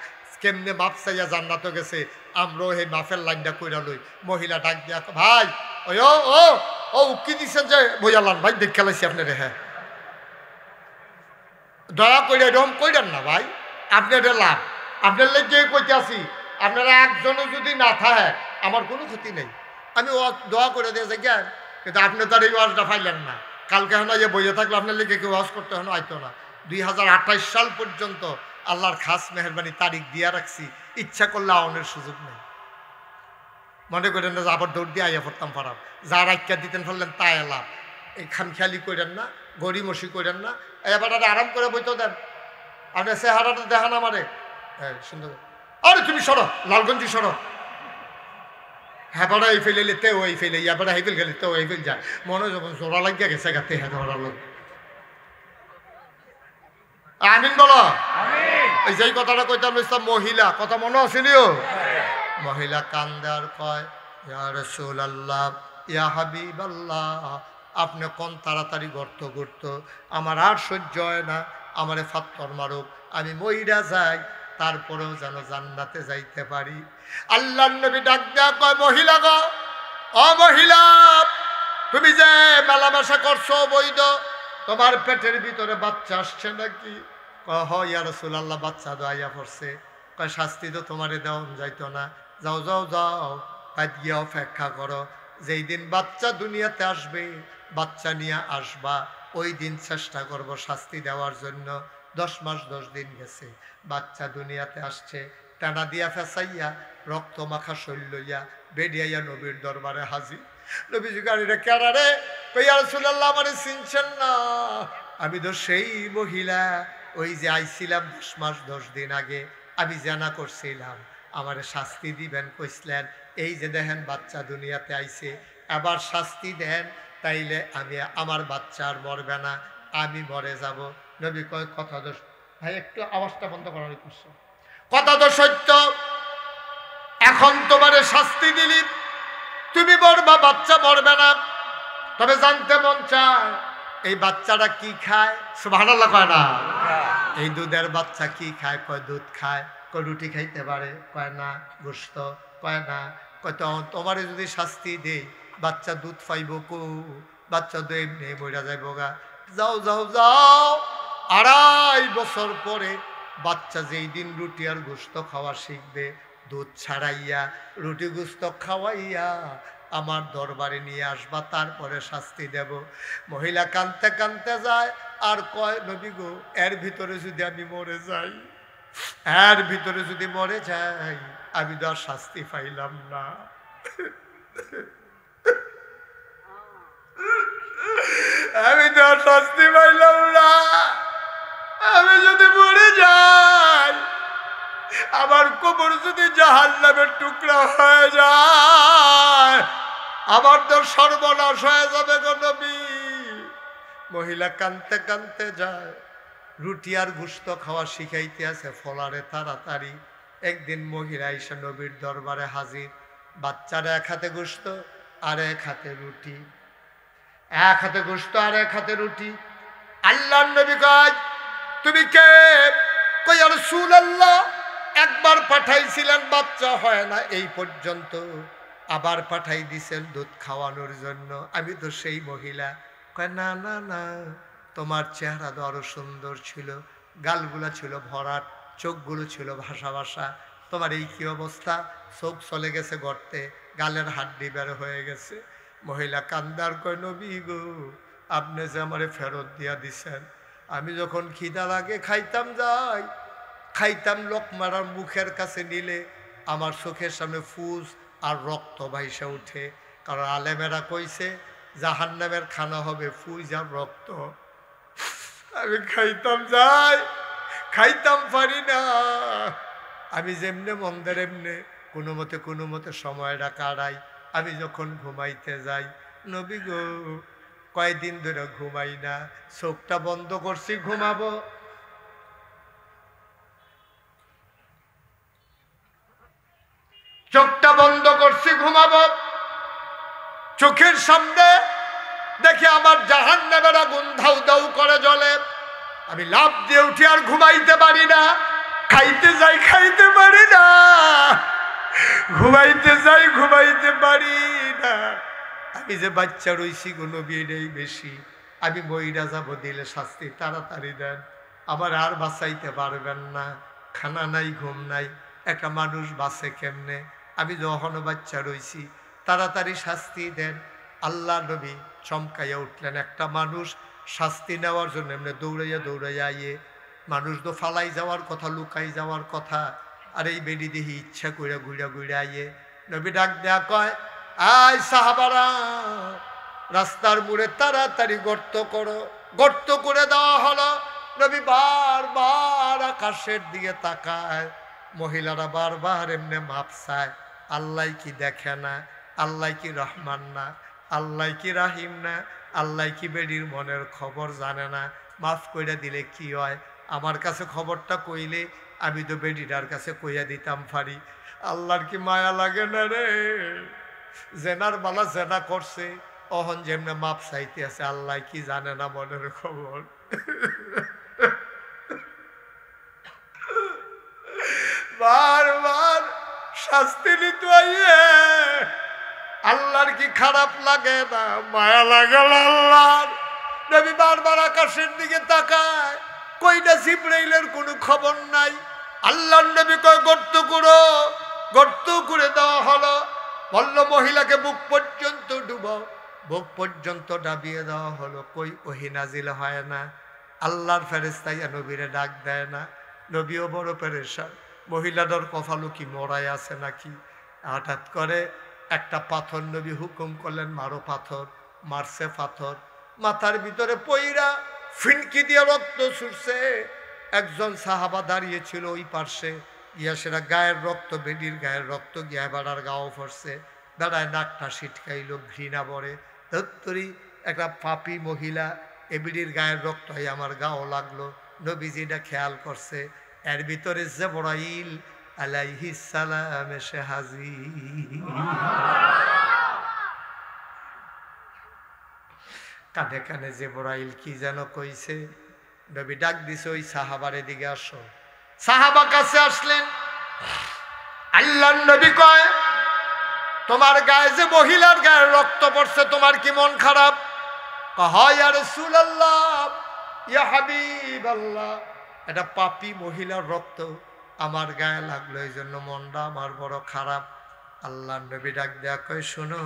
Speaker 1: কেমনে মাপ চাইয়া জান্নাতে গেছে, আমরাও এই মাফের লাইনটা কইরা লই। মহিলা ডাক দিয়া, ভাই ওই ও ও ও কি দিচ্ছেন যে বইয়ালান ভাই, দেখ খেলাইছি আপনার। হ্যাঁ, দয়া করে এরকম কইলেন না ভাই, আপনার লাভ। আপনার লেগে কইতে আসি, আপনারা একজনও যদি না থাকে আমার কোনো ক্ষতি নেই। আমি দোয়া করে দিয়েছি জ্ঞান, কিন্তু আপনি তার এই ওয়াজটা পাইলেন না। কালকে হলো যে বইয়ে থাকলে আপনার লেগে কেউ ওয়াজ করতে হলো আইতো না। 2028 সাল পর্যন্ত আল্লাহর খাস মেহরবানি তারিখ দিয়া রাখছি, ইচ্ছা করলে আওনের সুযোগ নেই। মনে করেন না যে আবার দৌড় দিয়ে আইয়া পড়তাম পারাম। যার আজ্ঞা দিতেন ফেললেন তাই এলাম। এই খামখেয়ালি করেন না, গড়িমসি করেন না। এবার আরাম করে বইতো দেন। আপনার চেহারাটা দেখান আমারে। হ্যাঁ, সুন্দর। আরে তুমি সরো, লালগঞ্জি সরো। হ্যাঁ, বড় এই ফেলে তেও এই ফেলে, ইয়া বড় হেফেল গেলে তেও এই ফেল যায়। মনে যখন জোড়া লাগিয়া গেছে গাতে, হ্যাঁ ধরালো। আমিন বলো। এই যেই কথাটা কইতাম ইসলাম, মহিলা কথা মনে আসেনিও? মহিলা কান্দার কয়, ইয়া রাসূলুল্লাহ, ইয়া হাবিবাল্লাহ, আপনি কোন তাড়াতাড়ি গর্ত করত, আমার আর সহ্য হয় না, আমারে ফাত্তর মারুক, আমি মইরা যাই, তারপরেও যেন জান্নাতে যাইতে পারি। আল্লাহর নবী ডাক দেয়া কয়, মহিলা গো, ও মহিলা, তুমি যে মেলামেশা করছো বৈধ, তোমার পেটের ভিতরে বাচ্চা আসছে নাকি? হ ইয়া রাসূলুল্লাহ, বাচ্চা দোয়া পড়ছে। কয় শাস্তি তো তোমারে দেওয়া যাইতো না, যাও যাও যাও, বাদ গিয়ে অপেক্ষা করো, যেই দিন বাচ্চা দুনিয়াতে আসবে, বাচ্চা নিয়ে আসবা, ওই দিন চেষ্টা করব শাস্তি দেওয়ার জন্য। 10 মাস 10 দিন গেছে, বাচ্চা দুনিয়াতে আসছে, টানা দিয়া ফেসাইয়া রক্ত মাখা শৈল লইয়া বেরিয়াইয়া নবীর দরবারে হাজির। নবীজি গাড়িটা কেনা রে, ইয়া রাসূলুল্লাহ, আমারে চিনছেন না? আমি তো সেই মহিলা, ওই যে আইছিলাম 10 মাস 10 দিন আগে, আমি জানা করছিলাম, আমারে শাস্তি দিবেন কইছিলেন, এই যে দেখেন বাচ্চা দুনিয়াতে আইছে, এবার শাস্তি দেন, তাইলে আমি আমার বাচ্চা আর মরবে না, আমি মরে যাব। নবী কয়, কথা তো ভাই, একটু আওয়াজটা বন্ধ করার করছে, কথা তো সত্য, এখন তোমারে শাস্তি দিলি, তুমি মরবা, বাচ্চা মরবে না। তবে জানতে মন চায় এই বাচ্চাটা কি খায়? সুবহানাল্লাহ কয় না? এই দুধের বাচ্চা কি খায়? কয় দুধ খায়। কয় রুটি খাইতে পারে? কয় না। গোশত? কয় না। কয় তো তোমারে যদি শাস্তি দেই, বাচ্চা দুধ পাইব কো? বাচ্চা তো এমনি মইরা যাইব গা। যাও যাও যাও। 2.5 বছর পরে বাচ্চা যেই দিন রুটি আর গোস্ত খাওয়া শিখবে, দুধ ছাড়াইয়া রুটি গোস্ত খাওয়াইয়া আমার দরবারে নিয়ে আসবা, তারপরে শাস্তি দেব। মহিলা কাঁদতে কাঁদতে যায় আর কয়, নবী গো, এর ভিতরে যদি আমি মরে যাই, এর ভিতরে যদি মরে যাই, আমি তো আর শাস্তি পাইলাম না। আমি তো আর শাস্তি পাইলাম না। আমি যদি মরে যাই, আমার কবর যদি জাহান্নামের টুকরা হয়ে যায়, আমার তো সর্বনাশ হয়ে যাবে গো নবী। মহিলা কাঁদতে কাঁদতে যায়, রুটি আর গোশত খাওয়া শিখাইতে আছে ফলারে তাড়াতাড়ি। একদিন মহিলা এসে নবীর দরবারে হাজির, বাচ্চার এক হাতে গোশত আর এক হাতে রুটি, এক হাতে গোশত আর এক হাতে রুটি। আল্লাহর নবী কয়, তুমি কে? কই, ইয়া রাসূলুল্লাহ, একবার পাঠাইছিলেন বাচ্চা হয় না এই পর্যন্ত, আবার পাঠাই দিছেন দুধ খাওয়ানোর জন্য, আমি তো সেই মহিলা। কয়, না না না, তোমার চেহারা তো আরো সুন্দর ছিল, গালগুলা ছিল ভরাট, চোখগুলো ছিল ভাসা ভাসা, তোমার এই কি অবস্থা? চোখ চলে গেছে গর্তে, গালের হাড্ডি বের হয়ে গেছে। মহিলা কান্দার কয়, নবী গো, আপনি যে আমারে ফেরত দিয়া দিছেন, আমি যখন খিদা লাগে খাইতাম যাই, খাইতাম, লোকমার মুখের কাছে নিলে আমার চোখের সামনে ফুস আর রক্ত ভাইসা উঠে, কারণ আলেমেরা কইছে জাহান্নামের খানা হবে ফুস আর রক্ত। আমি খাইতাম যাই, খাইতাম পারি না, আমি যেমনে মন্দের এমনে কোনো মতে সময়টা কাটাই। আমি যখন ঘুমাইতে যাই, নবী গো, কয়দিন ধরে ঘুমাই না, চোখটা বন্ধ করছি ঘুমাবো, চোখটা বন্ধ করছি ঘুমাবো, চোখের সামনে দেখে আমার জাহান্নামের আগুন ধাউ ধাউ করে জ্বলে, আমি লাফ দিয়ে উঠি আর ঘুমাইতে পারি না, খাইতে যাই খাইতে পারি না, ঘুমাইতে যাই ঘুমাইতে পারি না। আমি যে বাচ্চা রইছি গো নবী, এটাই বেশি, আমি মইরা যাব, দিলে শাস্তি তাড়াতাড়ি দেন, আবার আর বাঁচাইতে পারবেন না, খানা নাই ঘুম নাই, একটা মানুষ বাঁচে কেমনে? আমি যখন বাচ্চা রইছি, তাড়াতাড়ি শাস্তি দেন। আল্লাহ নবী চমকাইয়া উঠলেন। একটা মানুষ শাস্তি নেওয়ার জন্য এমনি দৌড়াইয়া দৌড়াইয়া আইয়ে, মানুষ তো ফালাই যাওয়ার কথা, লুকাই যাওয়ার কথা, আর এই বেডি দেখি ইচ্ছা করে ঘুরে ঘুরে আইয়ে। নবী ডাক দেয়া কয়, আয় সাহাবারা, রাস্তার মোড়ে তাড়াতাড়ি গর্ত করো। গর্ত করে দেওয়া হলো। নবী বারবার আকাশের দিকে তাকায়, মহিলারা বারবার এমনি মাপ চায়। আল্লাহ কি দেখে না? আল্লাহ কি রহমান না? আল্লাহ কি রাহিম না? আল্লাহ কি বেডির মনের খবর জানে না? মাফ কইরা দিলে কি হয়? আমার কাছে খবরটা কইলে আমি তো বেডিটার কাছে কইয়া দিতাম পারি। আল্লাহর কি মায়া লাগে না রে? জেনার বালা জেনা করছে, অহন যেমনে মাপ চাইতে আছে, আল্লাহ কি জানে না মনের খবর? বারবার শাস্তি নিতে আইয়ে আল্লাহর কি খারাপ লাগে না? মায়া লাগে আল্লাহর। নবী বারবার আকাশের দিকে তাকায়, কইটা জিবরাইলের কোনো খবর নাই। আল্লাহর নবী কয়, গর্ত করো। গর্ত করে দেওয়া হলো। বলল মহিলাকে বুক পর্যন্ত ডুবাও। বুক পর্যন্ত ডাবিয়ে দেওয়া হলো। কই ওহী নাজিল হয় না। আল্লাহর ফেরেশতা নবীরে ডাক দেয় না। নবীও বড় পেরেশান, মহিলাটার কপালও কি মরাই আছে নাকি? হঠাৎ করে একটা পাথর নবী হুকুম করলেন, মারো পাথর। মারছে পাথর, মাথার ভিতরে পইরা ফিনকি দিয়ে রক্ত ছুটছে। একজন সাহাবা দাঁড়িয়েছিল ওই পার্শ্বে, গিয়া সেটা গায়ের রক্ত, বেডির গায়ের রক্ত গিয়া বেড়ার গাও পড়ছে। বেড়ায় নাকটা ছিটকাইল, ঘৃণা বড়ে, ধত্তরি একটা পাপী মহিলা, এবিডির গায়ের রক্ত হয়ে আমার গাও লাগলো। নবীজিটা খেয়াল করছে, এর ভিতরে জিবরাইল আলাইহিস সালাম এসে হাজির। কানে কানে জিবরাইল কি যেন কইছে। নবী ডাক দিছে, ওই সাহাবার দিকে আসো। সাহাবা কাছে আসলেন। আল্লাহর নবী কয়, তোমার গায়ে যে মহিলার গায়ে রক্ত পড়ছে, তোমার কি মন খারাপ? কাহা ইয়া রাসূলুল্লাহ ইয়া হাবিবাল্লাহ, এটা পাপী মহিলার রক্ত আমার গায়ে লাগলো, এই জন্য মনটা আমার বড় খারাপ। আল্লাহ নবী ডাক দেয়া কয়, শোনো,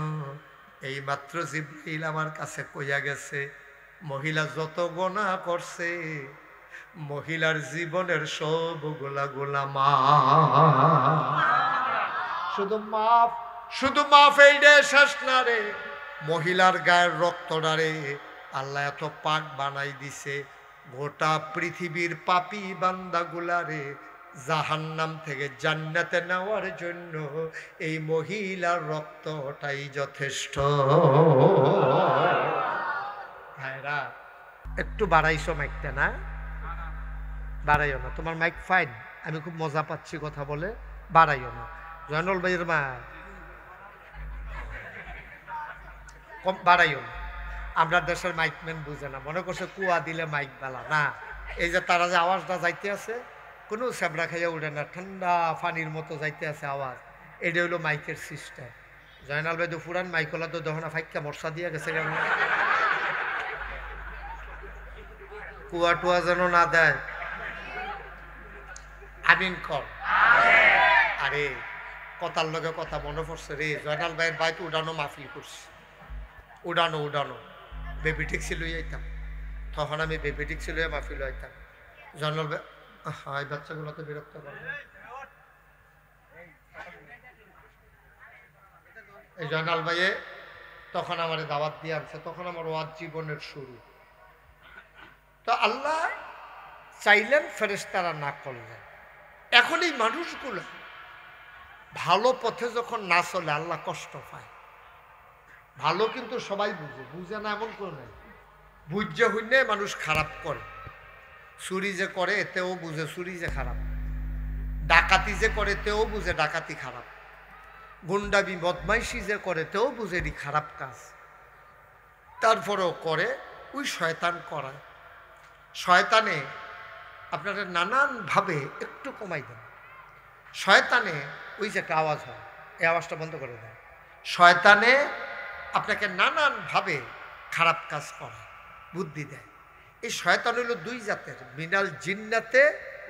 Speaker 1: এই মাত্র জিবরাইল আমার কাছে কইয়া গেছে মহিলা যত গুনাহ করছে মহিলার জীবনের সবগুলা গুনাহ মাফ। শুধু মাফ এইডে শেষ না রে, মহিলার গায়ের রক্তটা রে আল্লাহ এত পাক বানাই দিছে, গোটা পৃথিবীর পাপী বান্দাগুলা রে জাহান্নাম থেকে জান্নাতে নেওয়ার জন্য এই মহিলার রক্তটাই যথেষ্ট। ভাইরা একটু বাড়াইছো মাইকটা, না বাড়াইও না, তোমার মাইক ফাইন, আমি খুব মজা পাচ্ছি কথা বলে, বাড়াইও না। জয়নুল ভাইয়ের মা কম বাড়াইও না, আমরা দেশের মাইকম্যান বুঝে না, মনে করছে কুয়া দিলে মাইক বেলা না। এই যে তারা যে আওয়াজটা যাইতে আছে কোনো স্যাবরা খাইয়া উঠে না, ঠান্ডা পানির মতো যাইতে আছে আওয়াজ, এটা হলো মাইকের সিস্টেম। জয়নাল ভাই তো ফুরান মাইকলা তো দহনা ফাইকা মশা দিয়ে গেছে কেন, কুয়া টুয়া যেন না দেয়। আমিন কর। আরে কথার লগে কথা মনে পড়ছে রে, জয়নাল ভাইয়ের বাইতে উড়ানো মাহফিল করছে, উড়ানো বেবি ট্যাক্সি লই আইতাম, তখন আমি বেবি ট্যাক্সি লইয়া মাহফিল আইতাম। জয়নাল ভাই এই বাচ্চাগুলো তো বিরক্ত করবে। এই জয়নাল ভাইয়ে তখন আমার দাওয়াত দিয়ে আনছে, তখন আমার ওয়াজ জীবনের শুরু। তো আল্লাহ চাইলেন, ফেরেশতারা না করলেন। এখন এই মানুষগুলো ভালো পথে যখন না চলে আল্লাহ কষ্ট পায়। ভালো কিন্তু সবাই বুঝে না এমন করে নাই, বুঝে হইলে মানুষ খারাপ করে। চুরি যে করে এতেও বুঝে চুরি যে খারাপ, ডাকাতি যে করে তেও বুঝে ডাকাতি খারাপ, গুন্ডামি বদমাইশি যে করে তেও বুঝে এটি খারাপ কাজ, তারপরেও করে। ওই শয়তান করায়। শয়তানে আপনারা নানানভাবে একটু কমাই দেন। শয়তানে ওই যে একটা আওয়াজ হয়, এই আওয়াজটা বন্ধ করে দেন। শয়তানে আপনাকে নানানভাবে খারাপ কাজ করায়, বুদ্ধি দেয়। এই শয়তান হইল দুই জাতের, মিনাল জিন্নাতে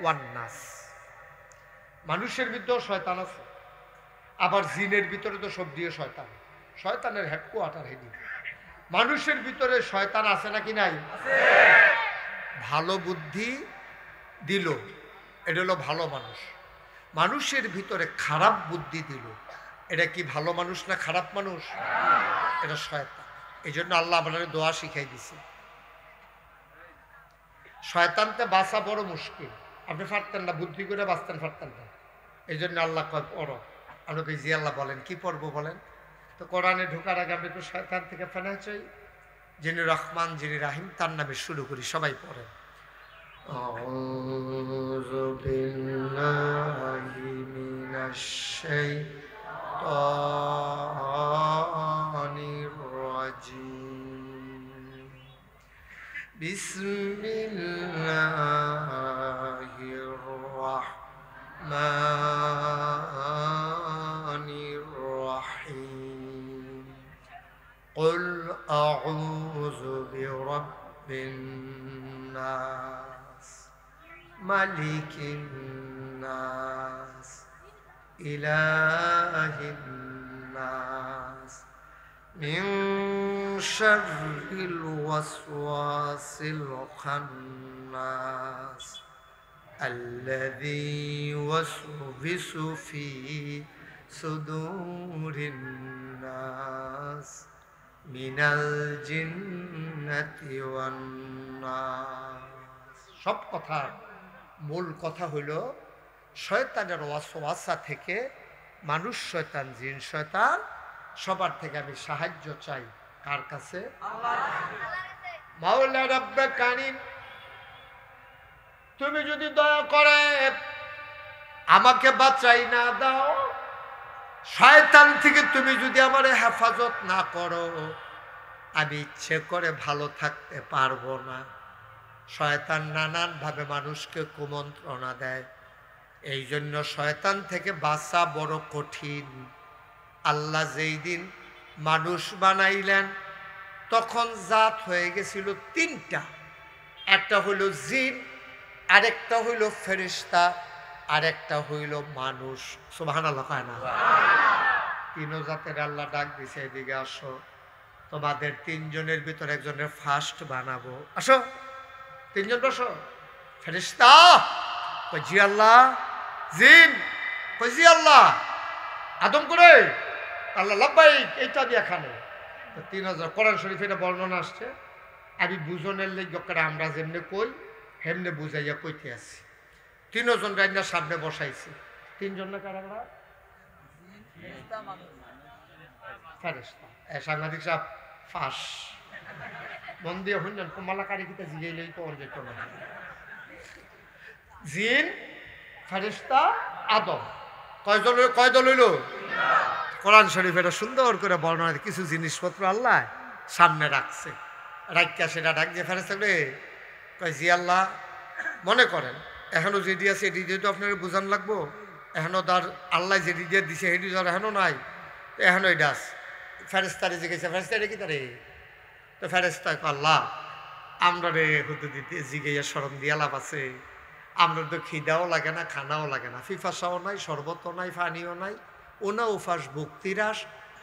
Speaker 1: ওয়ান নাস। মানুষের ভিতরেও শয়তান আছে, আবার জিনের ভিতরে তো সব দিয়ে শয়তান। শয়তানের হেডকোয়ার্টার হেডি। মানুষের ভিতরে শয়তান আছে নাকি নাই? ভালো বুদ্ধি দিল, এটা হলো ভালো মানুষ। মানুষের ভিতরে খারাপ বুদ্ধি দিল, এটা কি ভালো মানুষ না খারাপ মানুষ? এটা শয়তান। এই জন্য আল্লাহ আপনাকে দোয়া শিখাই দিছে। শয়তানতে বাঁচা বড় মুশকিল, আপনি পারতেন না, বুদ্ধি করে বাঁচতেন পারতেন না। এই জন্য আল্লাহ কয় পড়ো। আপনাকে জি আল্লাহ বলেন, কি পড়বো বলেন? তো কোরআনে ঢোকার আগে আমি একটু শয়তান থেকে ফেনা চাই। যিনি রহমান, যিনি রাহিম, তার নামে শুরু করি। সবাই পড়েন। আউযু বিল্লাহি মিনাশ শাইতানির রাজিম। বিসমিল্লাহির রাহমানির রাহিম। কুল আউযু বিরাব্বিন নাস মালিকিন নাস ইলাহিন নাস মিন শাররিল ওয়াসওয়াসিল খান্নাস আল্লাযী ইউওয়াসবিসু ফী সুদুরিন নাস মিনাল জিন্নাতি ওয়ান নাস। সব কথা মূল কথা হইল শয়তানের ওয়াসওয়াসা থেকে মানুষ শয়তান, জিন শয়তান, সবার থেকে আমি সাহায্য চাই। কার কাছে? মাওলা রব্বে কারীম, তুমি যদি দয়া করে আমাকে বাঁচাই না দাও, শয়তান থেকে তুমি যদি আমার হেফাজত না করো, আমি ইচ্ছে করে ভালো থাকতে পারবো না। শয়তান নানানভাবে মানুষকে কুমন্ত্রণা দেয়, এই জন্য শয়তান থেকে বাঁচা বড় কঠিন। আল্লাহ যেই দিন মানুষ বানাইলেন, তখন জাত হয়ে গেছিল তিনটা, একটা হইল জিন, আরেকটা হইল ফেরেশতা, আরেকটা হইল মানুষ। সুবহানাল্লাহ কয় না? তিন জাতের আল্লাহ ডাক দিছে, এদিকে আসো, তোমাদের তিনজনের ভিতরে একজনের ফার্স্ট বানাবো, আসো তিনজন বসো। ফেরেশতা কই জি আল্লাহ। জিন কই জি আল্লাহ। আদম করে আল্লাহ লাব্বাইক, এইটা দিয়ে খানে। তো 3000 কোরআন শরীফে এটা বর্ণনা আসছে। আমি বুঝনের লেগে আমরা যেমনি কই হেমনে বুঝাইয়া কইতে আছি। 3 জন রাইনার সামনে বসাইছি। 3 জন না কারা? ফেরেশতা। সাংবাদিক সাহেব ফাঁস মন দিয়ে শুনলেন, কমালাকারী কিতা জিগাইলেই তো যেত না। জিন, ফেরেশতা, আদম, কয় দল হইল? কোরআন শরীফ এটা সুন্দর করে বর্ণনা, কিছু জিনিসপত্র আল্লাহ সামনে রাখছে। রাখিয়া সেটা ডাক দিয়ে ফেরেশতা রে কয় জি আল্লাহ, মনে করেন এখনো যেটি আছে এটি দিয়ে তো আপনার বোঝান লাগবো। এখনো তার আল্লাহ যেটি দিয়ে দিছে সেটি তো এখনো নাই, তো এখনো এটা আছে। ফেরেশতারে জিজ্ঞেস, ফেরেশতা এটা কি তারে? তো ফেরেশতা আল্লাহ আমরা রে হতে দিতে জিগাইয়া শরম দিয়া লাভ আছে। আমরা তো খিদাও লাগে না, খানাও লাগে না, ফিফাসাও নাই, শরবতও নাই, পানিও নাই, ওনা উফাস ভক্তিরাস,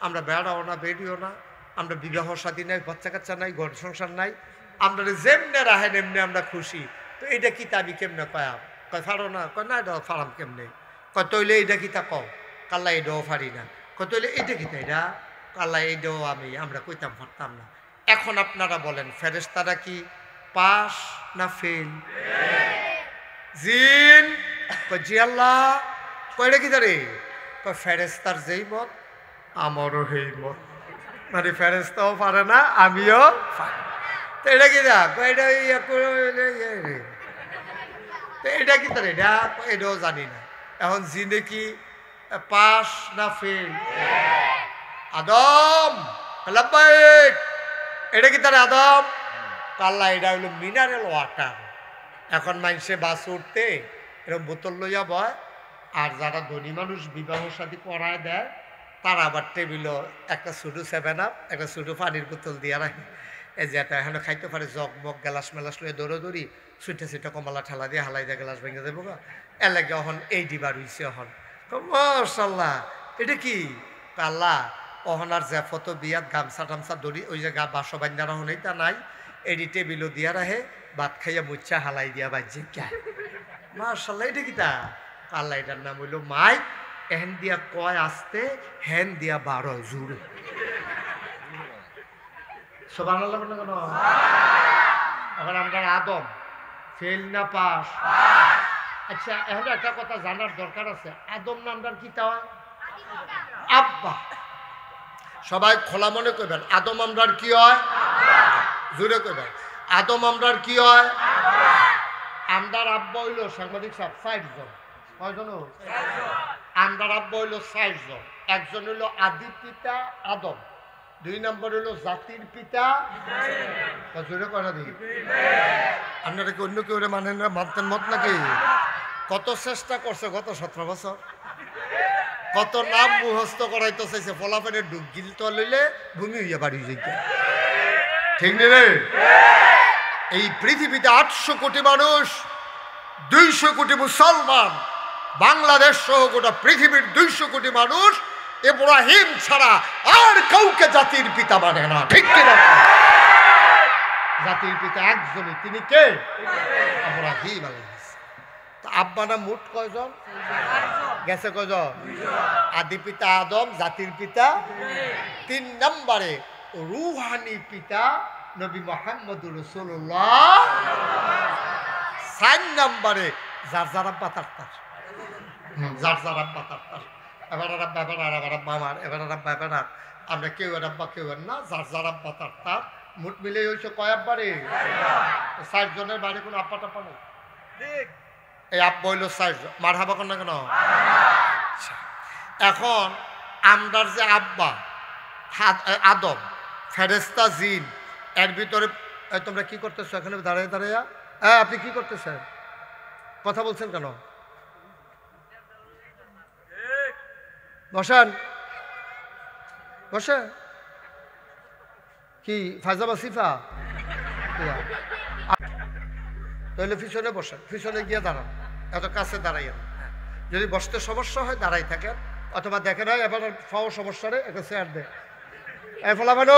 Speaker 1: আমরা বেড়াও না, বেরিও না, আমরা বিবাহ সাদী নাই, বাচ্চা কাচ্চা নাই, ঘর সংসার নাই, আমরা যেমনে রাহেন এমনি আমরা খুশি। তো এটা কি তা আমি কেমনে কয়াম? কয় ফাড়ো না? কয় না এটা ফাড়াম কেমনে? কয় তৈলে এটা কি তা কও? কাল্লা এটাও ফাড়ি না। কয় তৈলে এটা কি তা? এটা কাল্লা এটাও আমরা কইতাম পারতাম না। এখন আপনারা বলেন ফেরেশতারা কি পাস না ফেল? জিন কয় জি আল্লাহ। কয় এটা কি তারে? কয় ফেরেশতার যেই মত আমারও সেই মত, মানে ফেরেশতাও পারে না, আমিও পারি। তো এটা কি দা? কয় এটা তো এটা কি তারে? এটা এটাও জানি না। এখন জিনে কি পাস না ফেল? আদম লাব্বাইক, এটা কি তারে আদম? আল্লাহ এটা হইল মিনারেল ওয়াটার। এখন মানুষে বাস উঠতে এরকম বোতল লইয়া বয়, আর যারা ধনী মানুষ বিবাহ সাথী করায় দেয় তারা আবার টেবিলও একটা ছোটো 7 আপ, একটা ছোটো পানির বোতল দিয়ে রাখে। এই যে এটা এখনো খাইতে পারে, জগমগ গ্লাস মেলাস লইয়া দৌড়ি ছুটে কমলা ঠেলা দিয়ে হালাই দিয়ে গ্লাস ভেঙে দেবো গা। এর লাগে এখন এই ডিবার হইছে। এখন মাশাআল্লাহ এটা কি? আল্লাহ অহনার যে ফটো বিয়াত গামছা টামছা দড়ি ওই যে গা বাসো বান্ধারা হনেই তা নাই, এডি টেবিলও দিয়া রাখে, ভাত খাইয়া মুচ্ছা হালাই দিয়া বাজছে কে। মাশাআল্লাহ এটা কি তা? আল্লাহ এটার নাম হইল মাইক। এহেন দিয়া কয় আসতে, হেন দিয়া 12 জুড়ে। সুবহানাল্লাহ বলেন কেন? এখন আমরা আদম ফেল না পাস? আচ্ছা এখন একটা কথা জানার দরকার আছে, আদম নামটার কি তা? আব্বা। সবাই খোলা মনে করবেন, আদম আমরার কি হয়? জুড়ে করবেন, আদম আমরার কি হয়? আমরার আব্বা হইল সাংবাদিক সাহেব 60 জন। কয়জন? আমরার আব্বা হইল 60 জন। একজন হইল আদি পিতা আদম, 2 নম্বর হইল জাতির পিতা। জোরে করা দিই, আপনারা কি অন্য কেউ মানেন না? মানতেন মত নাকি? কত চেষ্টা করছে গত 17 বছর, কত নাম মুখস্থ করাইতে চাইছে, ফলাফের ডুব গিল তো লইলে ভূমি হইয়া বাড়ি যাইতে। ঠিক নেই রে? এই পৃথিবীতে 800 কোটি মানুষ, 200 কোটি মুসলমান, বাংলাদেশ সহ গোটা পৃথিবীর 200 কোটি মানুষ ইব্রাহিম ছাড়া আর কাউকে জাতির পিতা মানে না। ঠিক কিনা? জাতির পিতা একজনই, তিনি কে? ইব্রাহিম আলাইহিস। তো আব্বা না মোট কয়জন গেছে? কয়জন? আদি পিতা আদম, জাতির পিতা 3 নম্বরে রুহানি পিতা নবী মুহাম্মদুর রাসূলুল্লাহ। 4 নম্বরে যার যার আব্বা তার তার, যার যার আব্বা তার তার। এবার আব্বা এবার আর আব্বা আমার, এবার আব্বা এবার আর আমরা কেউ এর আব্বা কেউ এর না, যার যার আব্বা তার তার। মোট মিলে হয়েছে কয় আব্বা রে? 60 জনের বাইরে কোনো আব্বা টাপ্পা নেই। এই আব্বা হইল 60 জন। মারহাবা কর না কেন? এখন আমরার যে আব্বা আদম, ফেরেশতা, জিন, এর ভিতরে তোমরা কি করতেছো এখানে দাঁড়িয়ে দাঁড়িয়ে? হ্যাঁ আপনি কি করতেছেন? কথা বলছেন কেন? বসেন, বসে কি ফায়জামা সিফা তাহলে পিছনে বসেন, পিছনে গিয়ে দাঁড়ান, এত কাছে দাঁড়াইয়েন। যদি বসতে সমস্যা হয় দাঁড়াই থাকেন, অথবা দেখেন হয় এবার ফাও সমস্যা রে একটা চেয়ার দেয় এই ফলাফল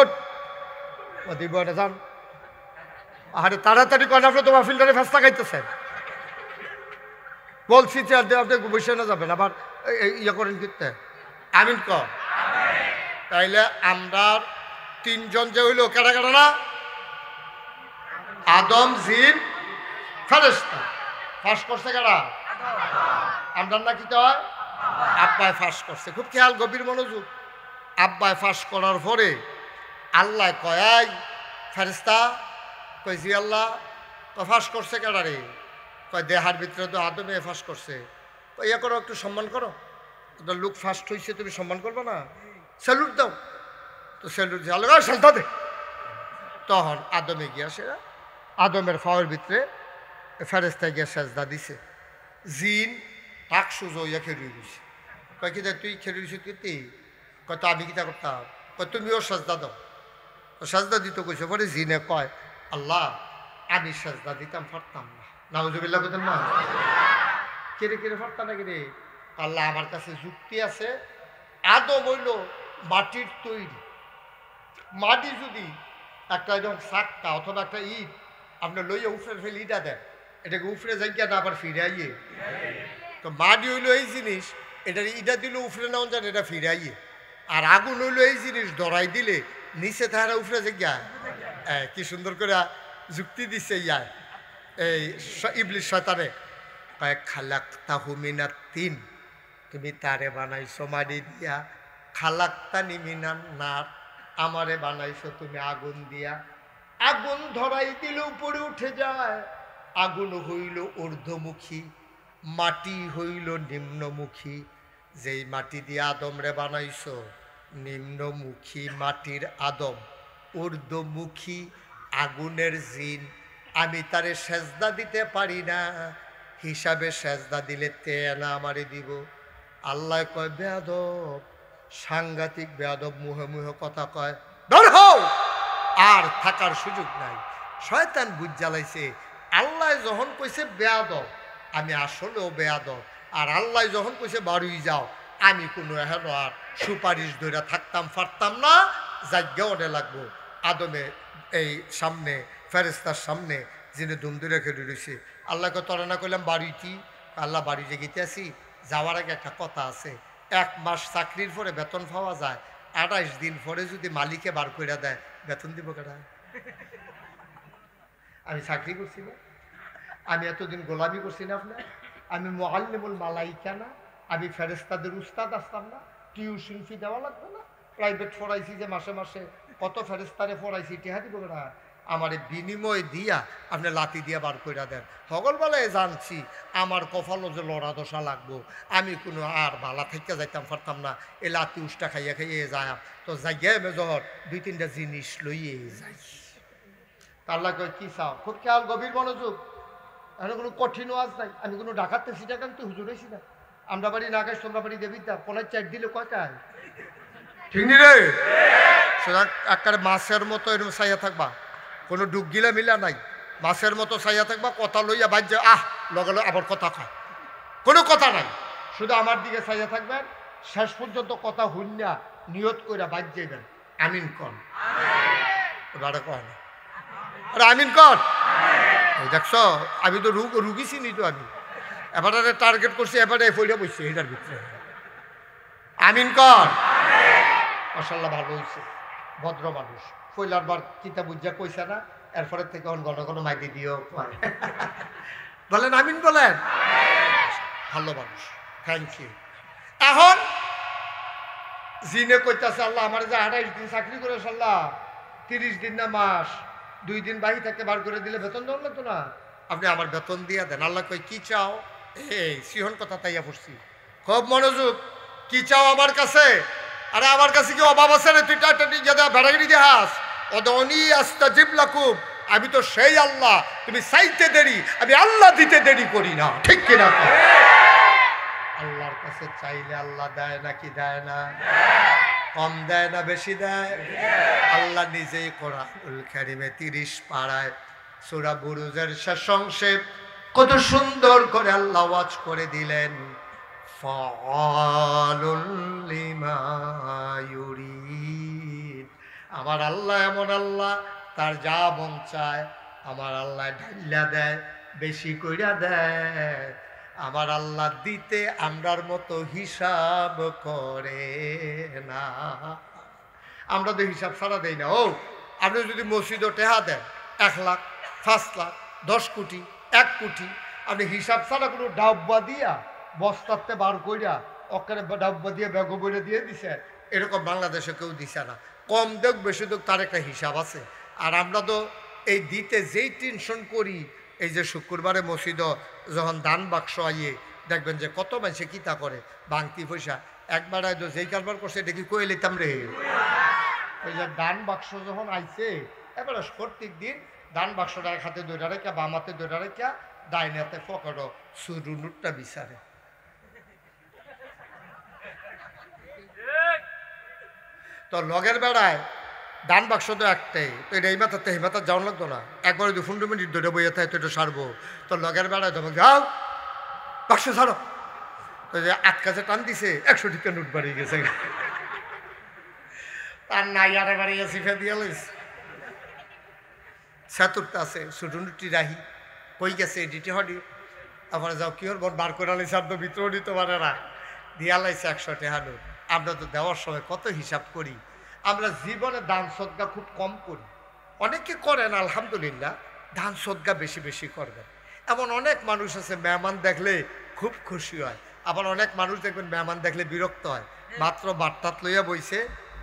Speaker 1: ও দিব এটা যান। আরে তাড়াতাড়ি করেন, আপনি তোমার ফিল্টারে ফেস্তা খাইতেছেন। বলছি চেয়ার দিয়ে আপনি বসে না যাবেন, আবার ইয়ে করেন কিনতে আমিন কর। তাইলে আমরা তিনজন যে হইল কেটা কেটা না, আদম জিন ফেরেশতা। ফাঁস করছে কারা? আমরা না কি হয় আব্বায় ফাঁস করছে। খুব খেয়াল, গভীর মনোযোগ। আব্বায় ফাঁস করার পরে আল্লাহ কয় ফেরেশতা, কই জি আল্লাহ, তো ফাঁস করছে কারা রে? কয় দেহার ভিতরে তো আদমে ফাঁস করছে। ইয়া করো, একটু সম্মান করো, ওটা লোক ফার্স্ট হয়েছে, তুমি সম্মান করবে না? স্যালুট দাও। তো স্যালুট যে আল্লাহ সালতা দে। তখন আদমে গিয়া সে আদমের ফাওয়ার ভিতরে ফেরেশতায় গিয়া সেজদা দিছে। জিন টাক সুজো ইয়া খেয়ে দিছে। কয় কি তুই খেয়ে দিছিস কি? কয় তো আমি কিতা করতাম? কয় তুমিও সেজদা দাও। তো সেজদা দিতে কইছে। পরে জিনে কয় আল্লাহ আমি সেজদা দিতাম পারতাম না। নাউজুবিল্লাহ বলতেন না, কেড়ে কেড়ে পারতাম না কেড়ে। আল্লাহ আমার কাছে যুক্তি আছে, আদম হইল মাটির তৈরি। মাটি যদি একটা একদম সাক্কা অথবা একটা ইট আপনার লইয়া উফরে ফেলে ইটা দেন, এটাকে উফরে যাইয়া না আবার ফিরে আইয়ে। তো মাটি হইলো এই জিনিস, এটা ইটা দিলে উফরে নেওয়া যান, এটা ফিরে আইয়ে। আর আগুন হইলো এই জিনিস, ধরাই দিলে নিচে তাহারা উফরে যাইয়া। কি সুন্দর করে যুক্তি দিচ্ছে ইয়া এই ইবলিস শয়তানে। কয়েক খালাক্তা হুমিনাত তিন, তুমি তারে বানাইছো মাটি দিয়া। খালাক্তা নিমিনান নার, আমারে বানাইছো তুমি আগুন দিয়া। আগুন ধরাই দিলে উপরে উঠে যায়। আগুন হইল ঊর্ধ্বমুখী, মাটি হইল নিম্নমুখী। যেই মাটি দিয়ে আদমরে বানাইছো, নিম্নমুখী মাটির আদম, ঊর্ধ্বমুখী আগুনের জিন। আমি তারে সেজদা দিতে পারি না, হিসাবে সেজদা দিলে তেনা আমারে দিব। আল্লাহ কয় বেয়াদব, সাংঘাতিক বেয়াদব, মুহে মুহে কথা কয়, বের হও, আর থাকার সুযোগ নাই। শয়তান বুঝ জ্বালাইছে, আল্লাহ যখন কইছে বেয়াদব, আমি আসলেও বেয়াদব। আর আল্লাহ যখন কইছে বাড়ুই যাও, আমি কোনো এখন আর সুপারিশ ধরে থাকতাম পারতাম না, যাজ্ঞা ওনে লাগবো। আদমে এই সামনে ফেরেশতার সামনে যিনি দুমদু রেখে রয়েছে। আল্লাহকে তরনা করলাম বাড়িটি, আল্লাহ বাড়ি যে গেতে আসি, যাওয়ার আগে একটা কথা আছে, 1 মাস চাকরির পরে বেতন পাওয়া যায়, 28 দিন পরে যদি মালিকে বার করে দেয়, বেতন দিব কেটা? আমি চাকরি করছি না, আমি এতদিন গোলামি করছি না আপনার, আমি মুআল্লিমুল মালাইকা না, আমি ফেরেশতাদের উস্তাদ আসতাম না, টিউশন ফি দেওয়া লাগবে না, প্রাইভেট পড়াইছি যে মাসে মাসে কত ফেরেশতারে পড়াইছি, টিহা দিব না, আমার বিনিময় দিয়া আপনি লাতি দিয়া বার করে দেন। সকলবেলায় জানছি আমার কপালও যে লড়া দশা লাগবো, আমি কোনো আর বালা থেকে যাইতাম পারতাম না, এই লাতি উষ্টা খাইয়া খাইয়ে যায়। তো যাইয়া মেজর 2-3টা জিনিস লইয়ে যাই। আল্লাহ কয় কি চাও? খুব খেয়াল, গভীর মনোযোগ। এখন কোনো কঠিন ওয়াজ নাই, আমি কোনো ডাকাতে সিটাকান তো হুজুর হয়েছি না। আমরা বাড়ি নাগাস, তোমরা বাড়ি দেবিতা, 5 দিলে কয়টায়? ঠিক নি রে? সেটা একটা মাছের মতো এরকম চাইয়া থাকবা, কোনো ডুব গিলা মিলা নাই, মাছের মতো চাইয়া থাকবা, কথা লইয়া বাজ্য আহ লগে লগে আবার কথা কয়, কোনো কথা নাই, শুধু আমার দিকে চাইয়া থাকবেন। শেষ পর্যন্ত কথা হুন্যা নিয়ত করে বাদ যাইবেন, আমিন কন। ওটা কয় না, আরে আমিন কর। দেখছ আমি তো রুগী চিনি তো, আমি এবারে টার্গেট করছি, এবারে ফইরা বসছি এটার ভিতরে। আমিন কর। মাশাআল্লাহ ভালো হয়েছে, ভদ্র মানুষ। পয়লার বার কিতা বুঝা কইছে না, এরপরে থেকে ঘন ঘন মাইদি দিও বলেন আমিন, বলেন ভালো মানুষ, থ্যাংক ইউ। এখন জিনে কইতাছে আল্লাহ আমার যে 28 দিন চাকরি করে আল্লাহ 30 দিন না মাস 2 দিন বাহি থেকে বার করে দিলে বেতন দেওয়া লাগতো না, আপনি আমার বেতন দিয়া দেন। আল্লাহ কই কি চাও? এই সিহন কথা তাইয়া পড়ছি, খুব মনোযোগ। কি চাও আমার কাছে? আরে আমার কাছে কি অভাব আছে রে? তুই বেড়াগিরি দেহাস অদনি আস্তাজিব লাকুম, আমি তো সেই আল্লাহ, তুমি চাইতে দেরি, আমি আল্লাহ দিতে দেরি করি না, ঠিক কিনা? আল্লাহর কাছে চাইলে আল্লাহ দেয় নাকি দেয় না? কম দেয় না বেশি দেয়? আল্লাহ নিজেই কোরআনুল কারীমে 30 পারায় সূরা বুরুজের শেষ অংশে কত সুন্দর করে আল্লাহ ওয়াজ করে দিলেন, ফাআলুল লিমা ইউরিদ। আমার আল্লাহ এমন আল্লাহ, তার যা মন চায় আমার আল্লাহ ঢাইলা দেয়, বেশি কইরা দেয়। আমার আল্লাহ দিতে আমরার মতো হিসাব করে না। আমরা তো হিসাব ছাড়া দেই না। ও আপনি যদি মসজিদও টেহা দেন 1 লাখ, 5 লাখ, 10 কোটি, 1 কোটি, আপনি হিসাব ছাড়া কোনো ডাব্বা দিয়া বস্তাতে বার কইরা অকারে ডাব্বা দিয়ে ব্যাগ বইরে দিয়ে দিছে, এরকম বাংলাদেশে কেউ দিছে না। কম দেখ বেশি দেখ তার একটা হিসাব আছে। আর আমরা তো এই দিতে যেই টেনশন করি, এই যে শুক্রবারে মসজিদ যখন দান বাক্স আইয়ে দেখবেন যে কত মানুষে কিতা করে বাংতি পয়সা একবার আয় যেই কারবার করছে এটা কি কয়ে লিতাম রে। ওই যে দান বাক্স যখন আইছে এবারে প্রত্যেক দিন দান বাক্সটা এক হাতে দৈরা রেখা, বাম হাতে দৈরা রেখা, ডাইনে হাতে পকেটও সুরুনুরটা বিচারে। তো লগের বেড়ায় দান বাক্স তো একটাই, তো এটা এই মাথাতে এই মাথা যাওয়া লাগতো না। একবার 15 মিনিট ধরে বইয়ে থাকে তো এটা সারবো। তো লগের বেড়ায় তখন যাও বাক্স ছাড়ো, তো যে 8 কাছে টান দিছে 100 টাকা নোট বাড়িয়ে গেছে। তার নাই আরে বাড়িয়ে সিফে দিয়ে লইছে সাতুরটা আছে সুটুনুটি রাহি কই গেছে এডিটি হডি আপনারা যাও কি হল বার করে আলি শব্দ ভিতরে দিতে পারে না, দিয়া লাইছে 100 টাকা নোট। আমরা তো দেওয়ার সময় কত হিসাব করি। আমরা জীবনে দান সদকা খুব কম করি। অনেকে করেন আলহামদুলিল্লাহ, দান সদকা বেশি বেশি করবেন। এমন অনেক মানুষ আছে মেহমান দেখলে খুব খুশি হয়, আবার অনেক মানুষ দেখবেন মেহমান দেখলে বিরক্ত হয়। মাত্র বাট্টাত লইয়া বইছে,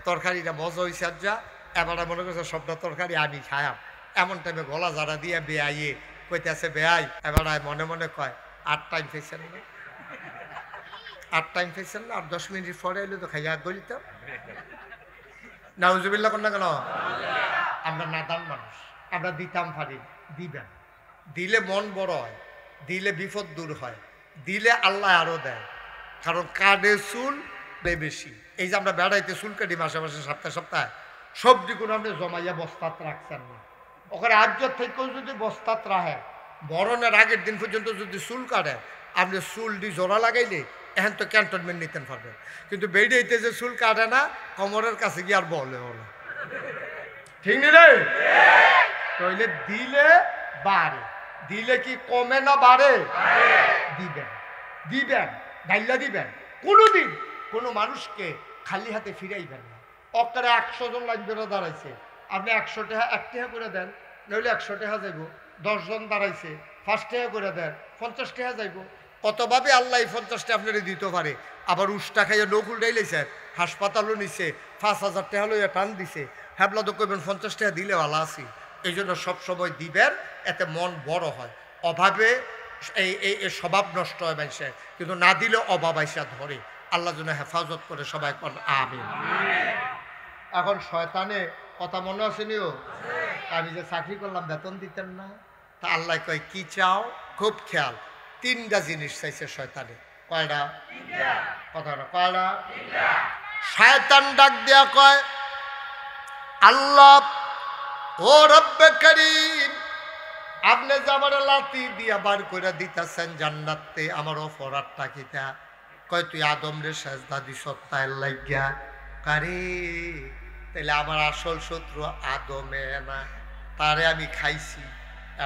Speaker 1: তরকারিটা মজা হয়েছে আর যা, এবার মনে করছে সবটা তরকারি আমি খায়াম। এমন টাইমে গলা জারা দিয়ে বেআইয়ে কইতে আছে বেআই, এবার মনে মনে কয় 8 টাইম ফেসেন না, 8 টাইম ফেসেন না, আর 10 মিনিট পরে এলে তো খাইয়া গলিতাম। নাউজুবিল্লাহ কর না কেন? আমরা নাদান মানুষ, আমরা দিতাম পারি। দিবেন, দিলে মন বড় হয়, দিলে বিপদ দূর হয়, দিলে আল্লাহ আরো দেয়। কারণ কাঠে চুল বেশি। এই যে আমরা বেড়াইতে চুল কাটি মাসে মাসে সপ্তাহে সপ্তাহে, সবজি কোনো আপনি জমাইয়া বস্তাত রাখছেন না। ওখানে আজ্জত থেকেও যদি বস্তাত রাখে, মরণের আগের দিন পর্যন্ত যদি চুল কাটে, আপনি চুল দিয়ে জোড়া লাগাইলে এখন তো ক্যান্টনমেন্ট নিতে পারবেন। কিন্তু বেড়াইতে যে চুল কাটে না, কোমরের কাছে গিয়ে আর বলে হলো ঠিক নি রে। তাইলে দিলে বাড়ে, দিলে কি কমে না বাড়ে? দিবেন, দিবেন, ডাইলা দিবেন। কোনোদিন কোনো মানুষকে খালি হাতে ফিরাইবেন না। অকারে 100 জন লাইন ধরে দাঁড়াইছে, আপনি 100 টাকা 1 টাকা করে দেন, নইলে 100 টাকা যাইব। 10 জন দাঁড়াইছে 5 টাকা করে দেন, 50 টাকা যাইব। কতভাবে আল্লাহ 50 টাকা আপনারা দিতে পারে। আবার উষ্টা খাইয়া নৌকুল ডাইলেছে, হাসপাতালও নিছে, 5000 টাকা লইয়া টান দিছে, হ্যাবলা তো কইবেন 50 টাকা দিলে ভালো আছি। এই জন্য সবসময় দিবেন, এতে মন বড় হয়। অভাবে এই স্বভাব নষ্ট হয় মানুষের, কিন্তু না দিলে অভাব আইসা ধরে। আল্লাহ যেন হেফাজত করে সবাই করেন আমিন। এখন শয়তানে কথা মনে আসেনিও, আমি যে চাকরি করলাম বেতন দিতেন না, তা আল্লাহ কয় কি চাও? খুব খেয়াল, 3টা জিনিস চাইছে শয়তানে। কয়টা? কথা না কয়টা? শয়তান ডাক দিয়া কয়, আল্লাহ ও রব্বে করিম, আপনি যে আমার লাতি দিয়া বার করে দিতেছেন জান্নাতে, আমার অপরাধটা কিতা? কয় তুই আদম রে সেজদা দিস তাই লাগিয়া। কারে তাইলে আমার আসল শত্রু আদমে না, তারে আমি খাইছি।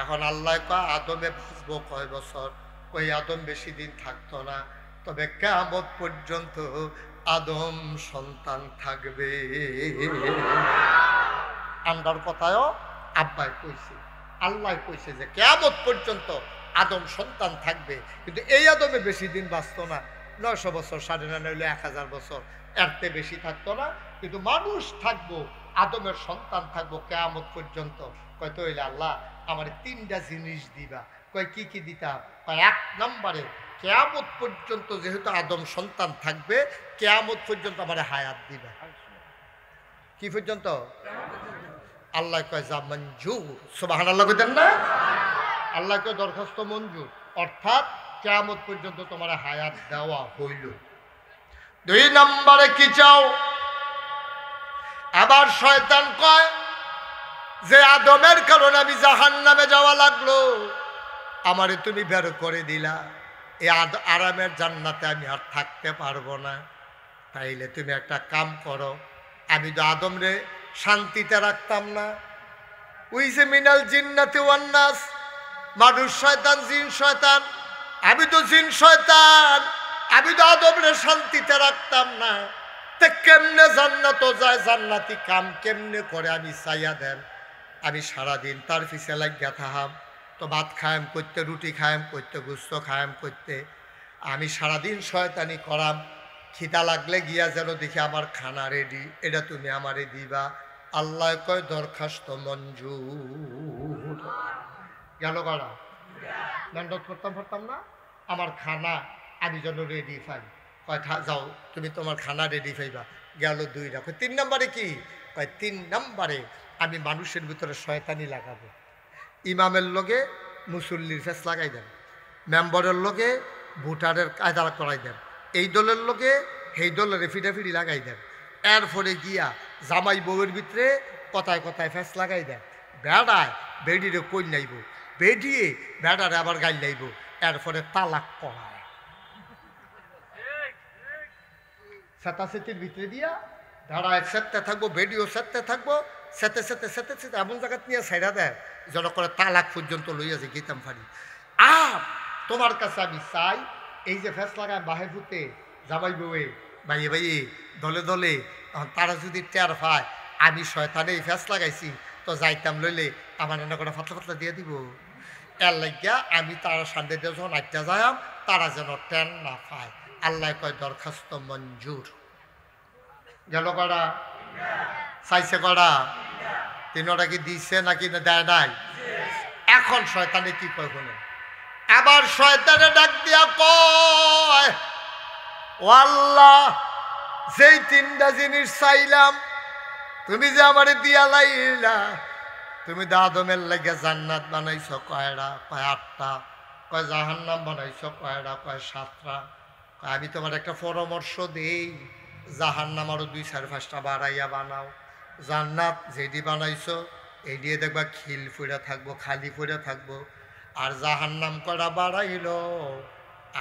Speaker 1: এখন আল্লাহ কয় আদমে বাঁচবো কয় বছর? কই আদম বেশি দিন থাকতো না, তবে কিয়ামত পর্যন্ত আদম সন্তান থাকবে। আমরার কথায়ও আব্বাই কইছে, আল্লাহ কইছে যে কিয়ামত পর্যন্ত আদম সন্তান থাকবে। কিন্তু এই আদমে বেশি দিন বাঁচতো না, 900 বছর, 9.5 হইলে 1000 বছর, এরতে বেশি থাকতো না। কিন্তু মানুষ থাকবো, আদমের সন্তান থাকবো কিয়ামত পর্যন্ত। কয় তো হইলে আল্লাহ আমার 3টা জিনিস দিবা। কয় কি কি দিতা? কয় 1 নম্বরে কিয়ামত পর্যন্ত যেহেতু আদম সন্তান থাকবে, কিয়ামত পর্যন্ত আমার হায়াত দিবা। কি পর্যন্ত? আল্লাহ কয় যা মঞ্জুর। সুবহানাল্লাহ কইতেন না? আল্লাহ কয় দরখাস্ত মঞ্জুর, অর্থাৎ কিয়ামত পর্যন্ত তোমার হায়াত দেওয়া হইল। 2 নম্বরে কি চাও? আবার শয়তান কয় যে আদমের কারণে আমি জাহান্নামে যাওয়া লাগলো, আমারে তুমি বের করে দিলা, এই আরামের জান্নাতে আমি আর থাকতে পারবো না। তাইলে তুমি একটা কাম করো, আমি তো আদমরে শান্তিতে রাখতাম না। ওই যে মিনাল জিন্নাতি ওয়ান নাস, মানুষ শয়তান জিন শয়তান, আমি তো জিন শয়তান, আমি তো আদমরে শান্তিতে রাখতাম না। তে কেমনে জান্নাত যায়, জান্নাতি কাম কেমনে করে আমি চাইয়া দেন। আমি সারাদিন তার পিছে লাগিয়া থাহাম, তো ভাত খায়াম করতে, রুটি খায়াম করতে, গুস্ত খায়াম করতে, আমি সারাদিন শয়তানি করাম। খিদা লাগলে গিয়া যেন দেখি আমার খানা রেডি, এটা তুমি আমারে দিবা। আল্লাহ কয় দরখাস্ত মঞ্জুর। গেল কারা মেন্ডত করতাম না, আমার খানা আমি যেন রেডি পাই। কয় যাও তুমি তোমার খানা রেডি পাইবা। গেল 2 রাখো। 3 নম্বরে কি কয়? 3 নম্বরে আমি মানুষের ভিতরে শয়তানি লাগাবো। ইমামের লগে মুসল্লির ফেস লাগাই দেন, মেম্বরের লগে ভোটারের কায়দা করাই দেন, এই দলের লগে সেই দলের ফিটাফিটি লাগাই দেন। এরপরে গিয়া জামাই বউয়ের ভিতরে কথায় কথায় ফেস লাগাই দেন। বেড়ায় বেডিরে কই নাইব, বেডিয়ে বেড়ারে আবার গাইল নাইব। এরপরে তালাক করায় সেতাসেতির ভিতরে দিয়া বেড়ায় সেতে থাকবো, বেডিও সেতে থাকবো, সেতে সেতে সেতে সেতে এমন জায়গাত নিয়ে সাইডা দেয় যেন করে তালাক পর্যন্ত লইয়া যে গীতাম ফারি। আর তোমার কাছে আমি চাই, এই যে ফেস লাগায় বাহে ফুতে জামাই বউয়ে ভাইয়ে ভাইয়ে দলে দলে, তারা যদি টের পায় আমি শয়তানে এই ফেস লাগাইছি, তো যাইতাম লইলে আমার এনে করে ফাতলা ফাতলা দিয়ে দিব। এর লাগিয়া আমি তারা সামনে দিয়ে যখন আটটা যাইম, তারা যেন টেন না পায়। আল্লাহ কয় দরখাস্ত মঞ্জুর। গেল কড়া চাইছে কড়া, 3টা কি দিছে নাকি দেয় নাই? এখন শয়তানে কি কয় বলে? আবার শয়তানে ডাক দিয়া কয়, ও আল্লাহ, যেই 3টা জিনিস চাইলাম তুমি যে আমারে দিয়া লাইলা, তুমি তো আদমের লাগে জান্নাত বানাইছো কয়টা? কয় 8টা। কয় জাহান্নাম বানাইছো কয়টা? কয় 7টা। আমি তোমার একটা পরামর্শ দেই, জাহান্নাম আরো 2-4-5টা বাড়াইয়া বানাও। জান্নাত যেটি বানাইছো এই দিয়ে দেখবা খিল ফুড়া থাকবো, খালি ফুড়া থাকবো। আর জাহান্নাম করা বাড়াইল,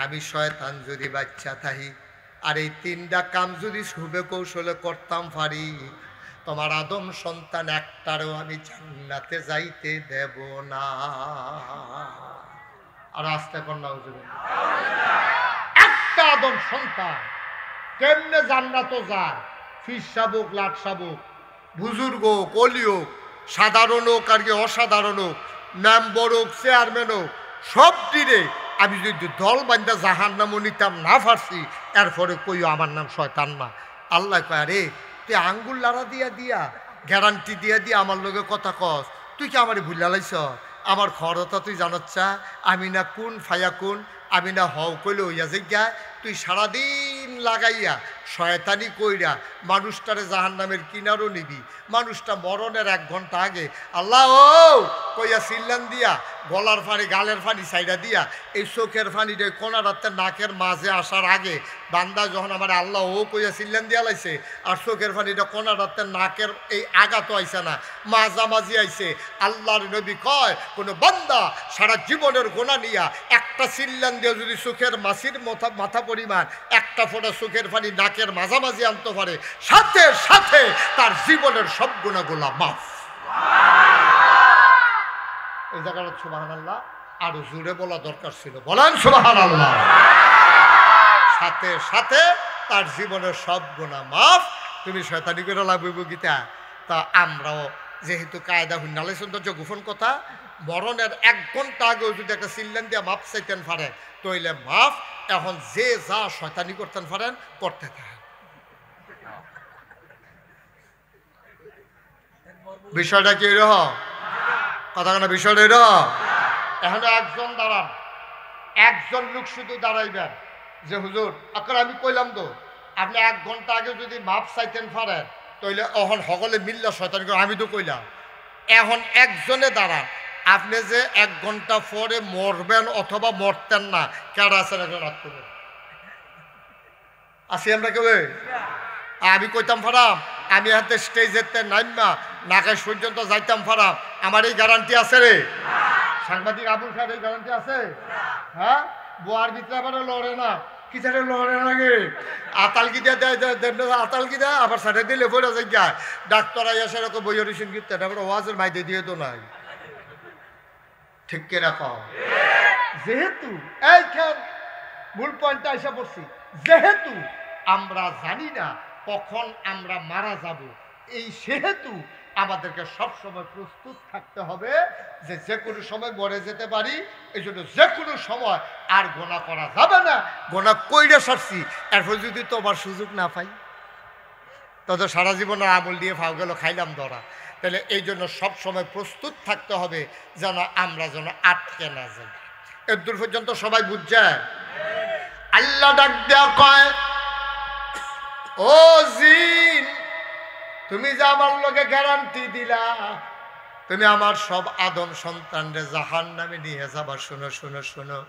Speaker 1: আমি শয়তান যদি বাচ্চা থাকি, আর এই 3টা কাম যদি শুভে কৌশলে করতাম পারি, তোমার আদম সন্তান একটারও আমি জান্নাতে যাইতে দেব না। আর আস্তে কন্যা একটা আদম সন্তান কেমনে জান্নাত যায়? ফিস শাবুক, লাট শাবুক, বুজুর্গ হোক, অলি হোক, সাধারণ হোক আর কি অসাধারণ হোক, মেম্বর হোক, চেয়ারম্যান হোক, সব দিনে আমি যদি দল বান্ধা জাহান্নামও নিতাম না পারছি, এরপরে কইও আমার নাম শয়তান না। আল্লাহ কয়, আরে তুই আঙ্গুল লাড়া দিয়া দিয়া গ্যারান্টি দিয়া দিয়া আমার লগে কথা কস, তুই কি আমারে ভুলা লাইছ? আমার খরতা তুই জানাচ্ছা, আমি না কোন ফায়া কোন, আমি না হও কইলে হইয়া যাইয়া। তুই সারাদিন লাগাইয়া শয়তানি কইরা মানুষটারে জাহান্নামের কিনারও নিবি। মানুষটা মরণের 1 ঘন্টা আগে আল্লাহ ও কইয়া সিল্লান দিয়া গলার ফানি গালের ফানি সাইডা দিয়া এই চোখের ফানিটা কোনা রাতের নাকের মাঝে আসার আগে বান্দা যখন আমার আল্লাহ ও কইয়া সিল্লান দিয়া লাইছে, আর চোখের ফানিটা কোনা রাতের নাকের এই আগা তো আইসে না, মাঝামাঝি আইছে। আল্লাহর নবী কয়, কোনো বান্দা সারা জীবনের গোনা নিয়া একটা সিল্লান দিয়ে যদি চোখের মাছির মাথা পরিমাণ একটা ফোঁটা চোখের ফানি নাকের মাঝামাঝি আনতে পারে, সাথে সাথে তার জীবনের সব গুণাগুলা মাফ। এই জায়গাটা সুবহানাল্লাহ আরো জোরে বলা দরকার ছিল, বলেন সুবহানাল্লাহ। সাথে সাথে তার জীবনের সব গুণা মাফ। তুমি শয়তানি করে লাগবে গীতা। তা আমরাও যেহেতু কায়দা হুন্নালে সৌন্দর্য গোপন কথা, মরণের 1 ঘন্টা আগেও যদি একটা সিল্লান দিয়ে মাফ চাইতেন পারেন তইলে মাফ। এখন যে যা শয়তানি করতেন পারেন করতে থাকেন। বিষয়টা কি এরকম? কথা কেন বিষয়টা এরকম? এখন একজন দাঁড়ান, একজন লোক শুধু দাঁড়াইবেন যে হুজুর আপনার আমি কইলাম তো আপনি 1 ঘন্টা আগে যদি মাপ চাইতেন পারেন তাইলে এখন সকলে মিললে শয়তানি করে, আমি তো কইলাম। এখন একজনে দাঁড়ান, আপনি যে 1 ঘন্টা পরে মরবেন অথবা মরতেন না, কেডা আছেন একজন হাত তুলে? আছি আমরা কেউ? আমি কইতাম ফারাম আমি হাতে স্টেজেতে নাইমা নাকে পর্যন্ত যাইতাম ফারাম, আমার এই গ্যারান্টি আছে রে? সাংবাদিক আবুল খায়ের এই গ্যারান্টি আছে? হ্যাঁ, বোয়ার ভিতরে আবার লড়ে না, কি ছাড়ে লড়ে লাগে, আতালকি দেয় আতালকি দেয়, আবার সাথে দিলে পড়ে যাই গায় ডাক্তার আইয়া সেরকম বই অডিশন করতে, তারপরে ওয়াজের মাইতে দিয়ে তো নাই। ঠিক কে রাখো? যেহেতু এই খেল মূল পয়েন্টটা এসে পড়ছি, যেহেতু আমরা জানি না কখন আমরা মারা যাব, এই সেহেতু আমাদেরকে সবসময় প্রস্তুত থাকতে হবে যে যে কোনো সময় মরে যেতে পারি। এই জন্য যে কোনো সময় আর গোনা করা যাবে না। গোনা কইরে সারছি, এরপর যদি তোমার সুযোগ না পাই তত সারা জীবনের আমল দিয়ে ফাও গেল খাইলাম ধরা। তাহলে এই জন্য সবসময় প্রস্তুত থাকতে হবে যেন আমরা যেন আটকে না যাই। এর দূর পর্যন্ত সবাই বুঝছে? আল্লাহ ডাক দেয়া কয়, ও জিন, তুমি যে আমার লোকে গ্যারান্টি দিলা তুমি আমার সব আদম সন্তানরে জাহান্নামে নিয়ে যাবা। শোনো শোনো শোনো,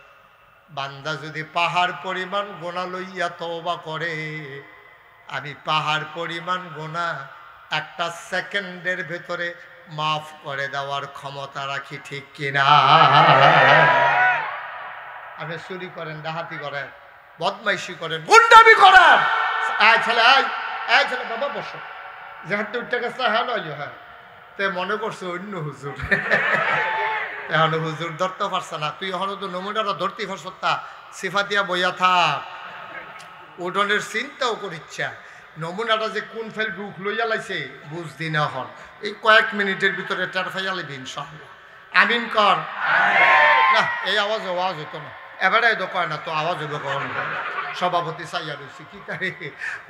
Speaker 1: বান্দা যদি পাহাড় পরিমাণ গোনা লইয়া তওবা করে, আমি পাহাড় পরিমাণ গোনা একটা সেকেন্ডের ভেতরে মাফ করে দেওয়ার ক্ষমতা রাখি। ঠিক কিনা? আপনি চুরি করেন, ডাহাতি করেন, বদমাইশি করেন, গুন্ডামি করেন, ছেলে ছেলে বাবা বসো, যেহাতে উঠে গেছে হ্যাঁ নয়, হ্যাঁ তে মনে করছো অন্য হুজুর, এখন হুজুর ধরতে পারছে না, তুই এখন তো নমুনাটা ধরতে পারছ, তা সিফা দিয়া বইয়া থাক, উঠনের চিন্তাও করিচ্ছা। নমুনাটা যে কোন ফেল রুখ লইয়া লাইছে বুঝদি না, হন এই কয়েক মিনিটের ভিতরে টের ফাইয়া লাইবি ইনশাআল্লাহ। আমিন কর না, এই আওয়াজ হতো না, এবারে তো কয় না তো আওয়াজ হইব কখন? সভাপতি চাইয়া রয়েছে কি তারে,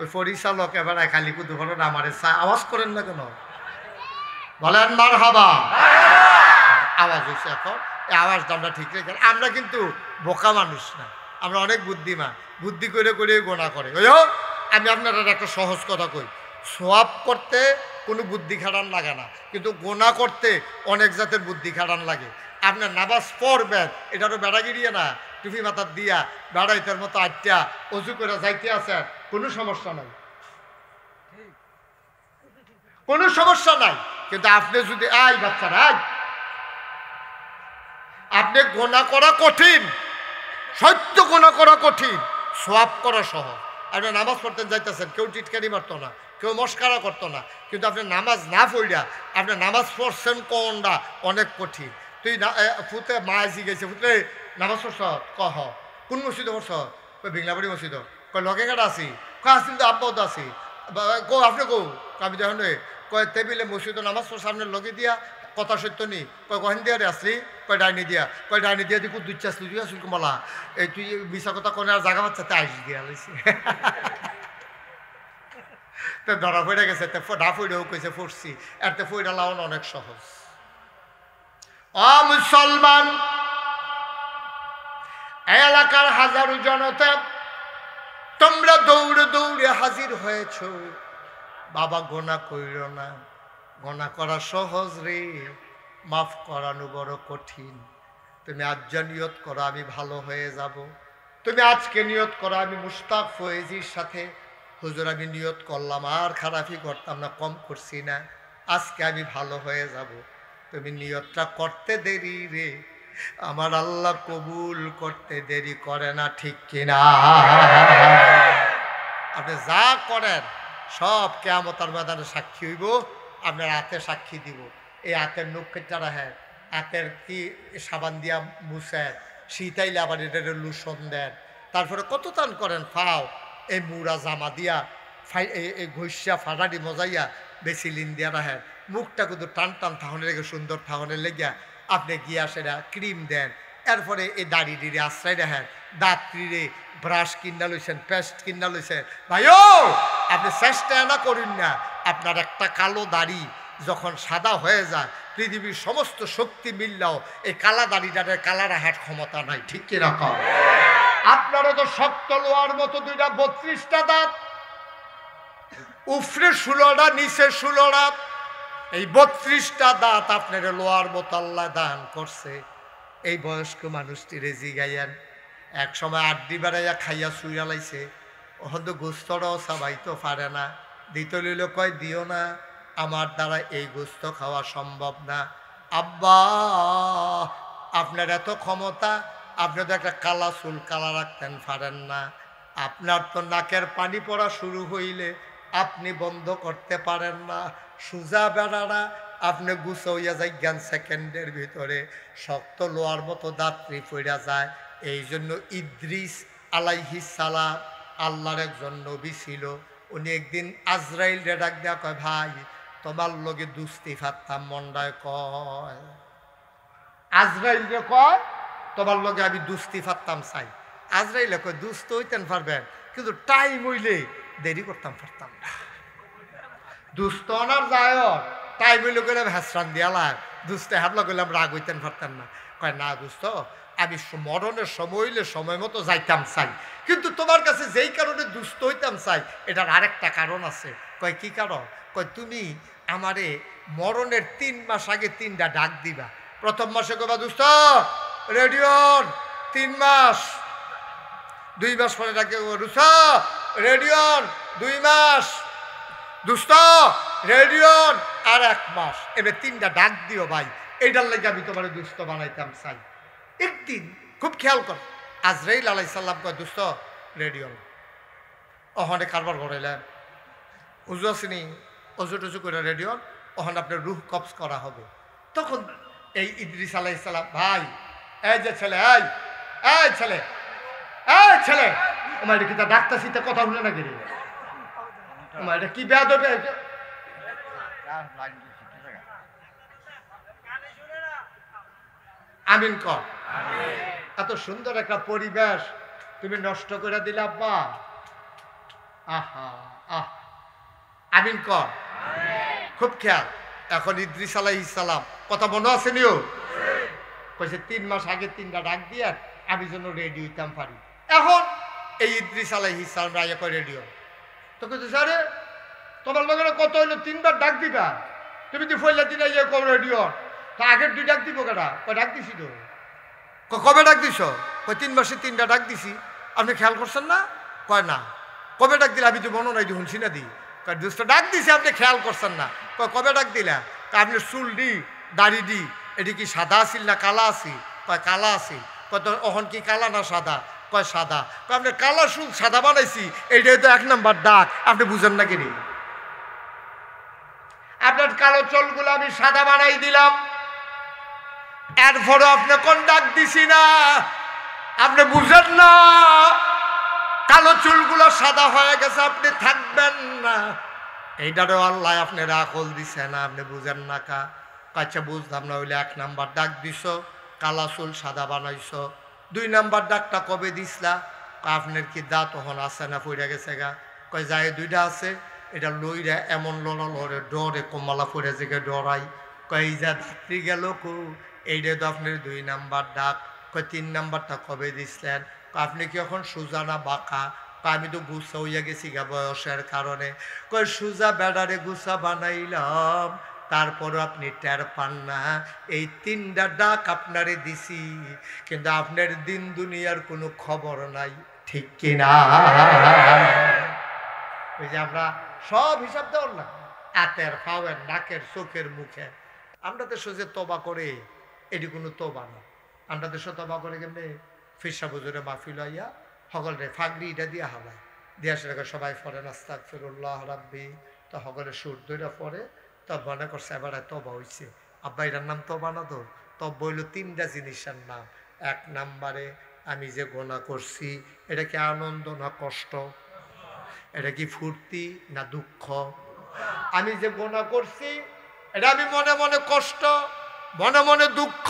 Speaker 1: ওই পরিচালক এবারে খালি কুদু করেন আমারে আওয়াজ করেন না কেন? বলেন মার হাবা। আওয়াজ হয়েছে এখন, এই আওয়াজটা আমরা ঠিক রেখে, আমরা কিন্তু বোকা মানুষ না, আমরা অনেক বুদ্ধিমান, বুদ্ধি করে করে গোনা করে। ওই আমি আপনার একটা সহজ কথা কই, সোয়াব করতে কোনো বুদ্ধি খাটান লাগে না, কিন্তু গোনা করতে অনেক জাতের বুদ্ধি খাটান লাগে। আপনার নামাজ পড়বেন, এটারও বেড়া গিরিয়ে না, টুপি মাথার দিয়া বেড়াইতের মতো আটটা অজু করে যাইতে আছেন, কোনো সমস্যা নাই, কোনো সমস্যা নাই। কিন্তু আপনি যদি বাচ্চারা আপনি গোনা করা কঠিন, সত্য গোনা করা কঠিন, সোয়াব করা সহজ। আপনি নামাজ পড়তেন যাইতেছেন, কেউ টিটকারি মারতো না, কেউ মস্কারা করতো না, কিন্তু আপনি নামাজ না পড়িয়া আপনি নামাজ পড়ছেন কোনটা অনেক কঠিন। তুই ফুতে মায় জিগেছে, ফুটে নামাজ পড়ছ কহ কোন মসজিদে পড়ছ? কই ভিংলাবাড়ি মসজিদ। কয় লগে কাটা আছি, কয় আসছিল তো আব্বাও তো আছি, কো আপনি কো আমি দেখুন কয় টেবিলে মসজিদে নামাজ পড়ছে সামনে লগে দিয়া, কথা সত্য নি, কয় কহেন দিয়া রে আসলি, কয় ডাইনি দিয়া, কয় ডাইনি দিয়া তুই দুচ্ছা আসলি, তুই আসল কমালা, এই তুই মিশা কথা কনে আর জায়গা পাচ্ছে তাই আইস দিয়া লাইছে। তো ধরা পড়ে গেছে, না ফইরেও কইছে পড়ছি, এতে ফইরা লাউন অনেক সহজ। মুসলমান, এলাকার হাজারো জনতা তোমরা দৌড়ে দৌড়ে হাজির হয়েছ, বাবা গোনা কইর না, গোনা করা সহজ রে, মাফ করানো বড় কঠিন। তুমি আজ নিয়ত করো আমি ভালো হয়ে যাব, তুমি আজকে নিয়ত করো আমি মুশতাক ফয়েজির সাথে, হুজুর আমি নিয়ত করলাম আর খারাপই করতাম না, কম করছি না, আজকে আমি ভালো হয়ে যাব। তুমি নিয়তটা করতে দেরি রে, আমার আল্লাহ কবুল করতে দেরি করে না। ঠিক কিনা? আপনি যা করেন সব কিয়ামতের ময়দানে সাক্ষী হইব, আপনার হাতে সাক্ষী দিব। এই হাতের নখ কেটে রাখেন, হাতের কি সাবান দিয়া মুছেন, শীতাইলে আবার এটা লুসন দেন, তারপরে কত টান করেন ফাও, এই মুড়া জামা দিয়া এই ঘষিয়া ফাটাটি মজাইয়া বেসিলিন দিয়া রাখেন, মুখটা কিন্তু টান টান থাহনে লেগে সুন্দর থাহনে লেগিয়া আপনি গিয়া সেটা ক্রিম দেন, এরপরে এই দাড়ি ডিড়ি আশ্রয় রাখেন, দাঁতরিরে ব্রাশ কিনা লইছেন, পেস্ট কিনা লইছেন। ভাইও আপনি চেষ্টা না করুন না, আপনার একটা কালো দাড়ি যখন সাদা হয়ে যায়, পৃথিবীর সমস্ত শক্তি মিললেও এই কালা দাড়িটার কালা রাখার ক্ষমতা নাই। ঠিক কিরকম? আপনারও তো শক্ত লোহার মতো দুইটা 32টা দাঁত, উপরে 16টা নিচে 16টা, এই 32টা দাঁত আপনার লোহার মতো আল্লাহ দান করছে। এই বয়স্ক মানুষটিরে জিগাইয়েন, এক সময় আড্ডি বেড়াইয়া খাইয়া শুইয়া লাইছে, ওখান তো গোস্তরাও সবাই তো পারে না, দিতে লইল, কয় দিও না, আমার দ্বারা এই গোস্ত খাওয়া সম্ভব না। আব্বা, আপনার এত ক্ষমতা, আপনি তো একটা কালা চুল কালা রাখতেন পারেন না, আপনার তো নাকের পানি পড়া শুরু হইলে আপনি বন্ধ করতে পারেন না, সুজা বেড়ারা আপনি গুছো হইয়া যাই জ্ঞান সেকেন্ডের ভিতরে, শক্ত লোয়ার মতো দাঁতরি পড়া যায়। এই জন্য ইদ্রিস আলাইহিস সালাম আল্লাহর একজন নবী ছিল। উনি একদিন আজরাইল রে ডাক দেয়া কয়, ভাই তোমার লগে দুস্তি ফাত্তাম মন্ডায়, কয় আজরাইল রে কয় তোমার লগে আমি দুস্তি ফাত্তাম চাই। আজরাইলে কয় দুস্ত হইতেন পারবেন, কিন্তু টাইম হইলে দেরি করতাম পারতাম না। দুস্ত অনার যায় টাইম হইলে গেলাম হ্যাসরান দিয়ালাম, দুস্তে হাবলা গেলাম রাগ হইতেন পারতাম না। কয় না দুস্ত, আমি মরণের সময় হইলে সময় মতো যাইতাম চাই, কিন্তু তোমার কাছে যেই কারণে দুস্থ হইতাম চাই এটার আরেকটা কারণ আছে। কয় কি কারণ? কয় তুমি আমারে মরণের 3 মাস আগে 3টা ডাক দিবা। প্রথম মাসে কবা দুস্থ রেডিওন 3 মাস, 2 মাস পরে ডাকে রুস রেডিওন 2 মাস, দুস্থ রেডিওন আর 1 মাস, এবার 3টা ডাক দিও ভাই, এইটার লাগে আমি তোমার দুস্থ বানাইতাম চাই। একদিন খুব খেয়াল কর, আজরাইল আলাইহিস সালাম কয় দুস্থ রেডিওন, ওখানে কারবার করাইলেন, উজু আসেনি, অজু টজু করে রেডিওন, ওখানে আপনার রুহ কবজ করা হবে। তখন এই ইদ্রিস আলাইহিস সালাম, ভাই এই যে ছেলে, এই ছেলে, এই ছেলে, আমার এটা কি তা ডাক্তার সিতে কথা শুনে না গেলে, আমার এটা কি বেয়াদ হবে? আমিন কর। এত সুন্দর একটা পরিবেশ তুমি নষ্ট করে দিলে আব্বা, আহা আহ, আমিন কর। খুব খেয়াল। এখন ইদ্রিস আলাইহিস সালাম কথা মনে আছে নিও, কইছে 3 মাস আগে 3টা ডাক দিয়ে আমি যেন রেডি হইতাম পারি। এখন এই ইদ্রিস আলাইহিস সালাম রাইয়া কয় রেডিও, তো কইছে আরে তোমার লগে কত হইলো 3বার ডাক দিবা, তুমি তো ফইলা দিন ইয়ে কও রেডিও, তো আগের 2 ডাক দিব কেডা? কয় ডাক দিছি তো। কবে ডাক দিছ? কয় 3 মাসে 3টা ডাক দিছি, আপনি খেয়াল করছেন না? কয় না। কবে ডাক দিলে? আমি তো মনে নাই শুনছি না দি। কয় দুষ্ট ডাক দিছি, আপনি খেয়াল করছেন না। কয় কবে ডাক দিলা? আপনি চুল দি দাড়ি দি এটি কি সাদা আসিল না কালা আসি? কয় কালা আসিল। কয় তো অহন কি কালা না সাদা? কয় সাদা। কয় আপনি কালা চুল সাদা বানাইছি, এইটাই তো 1 নাম্বার ডাক, আপনি বুঝেন না কিনি? আপনার কালো চুলগুলো আমি সাদা বানাই দিলাম, এরপরও আপনি কোন ডাক দিছি না, আপনি বুঝেন না? কালো চুলগুলো সাদা হয়ে গেছে, আপনি থাকবেন না, এইটারও আল্লাহ আপনার আকল দিছে না, আপনি বুঝেন না কা? আচ্ছা বুঝলাম না, হইলে 1 নাম্বার ডাক দিছ, কালা চুল সাদা বানাইছ। 2 নাম্বার ডাকটা কবে দিসলা? আপনার কি দাঁত তখন আছে না পড়ে গেছে গা? কয় যায় 2টা আছে, এটা লইরা এমন লড়ে ডরে কমলা পড়ে যে ডরাই। কয় এই যা ধাত্রী গেল কো, এইটা তো আপনার 2 নাম্বার ডাক। কয় 3 নাম্বারটা কবে দিছিলেন? আপনি কি এখন সোজা না বাঁকা? আমি তো গুছা হইয়া গেছি গা বয়সের কারণে। কয় সোজা বেড়ারে গুছা বানাইলাম, তারপরও আপনি টের পান না। এই 3টা ডাক আপনারে দিছি, কিন্তু আপনার দিন দুনিয়ার কোনো খবর নাই, ঠিক কিনা? ওই যে আমরা সব হিসাব দেওয়ার না, হাতের পাওয়ের নাকের চোখের মুখে, আমরা দেশে যে তবা করে এটি কোনো তবা না। আমরা দেশে তবা করে কেমনে? ফিরসা বুজুরে মাহফিল হইয়া সকলে ফাগরি এটা দিয়া হালায় দিয়া, সেটাকে সবাই পড়েন আস্তাগফিরুল্লাহ রাব্বি, তো সকলে সুর দইরা পড়ে, তব মনে করছে এবার তবা হইছে। আব্বা এটার নাম তবা না, তো তব হইল 3টা জিনিসের নাম। 1 নাম্বারে আমি যে গোনা করছি, এটা কি আনন্দ না কষ্ট? এটা কি ফুর্তি না দুঃখ? আমি যে গোনা করছি এটা আমি মনে মনে কষ্ট, মনে মনে দুঃখ,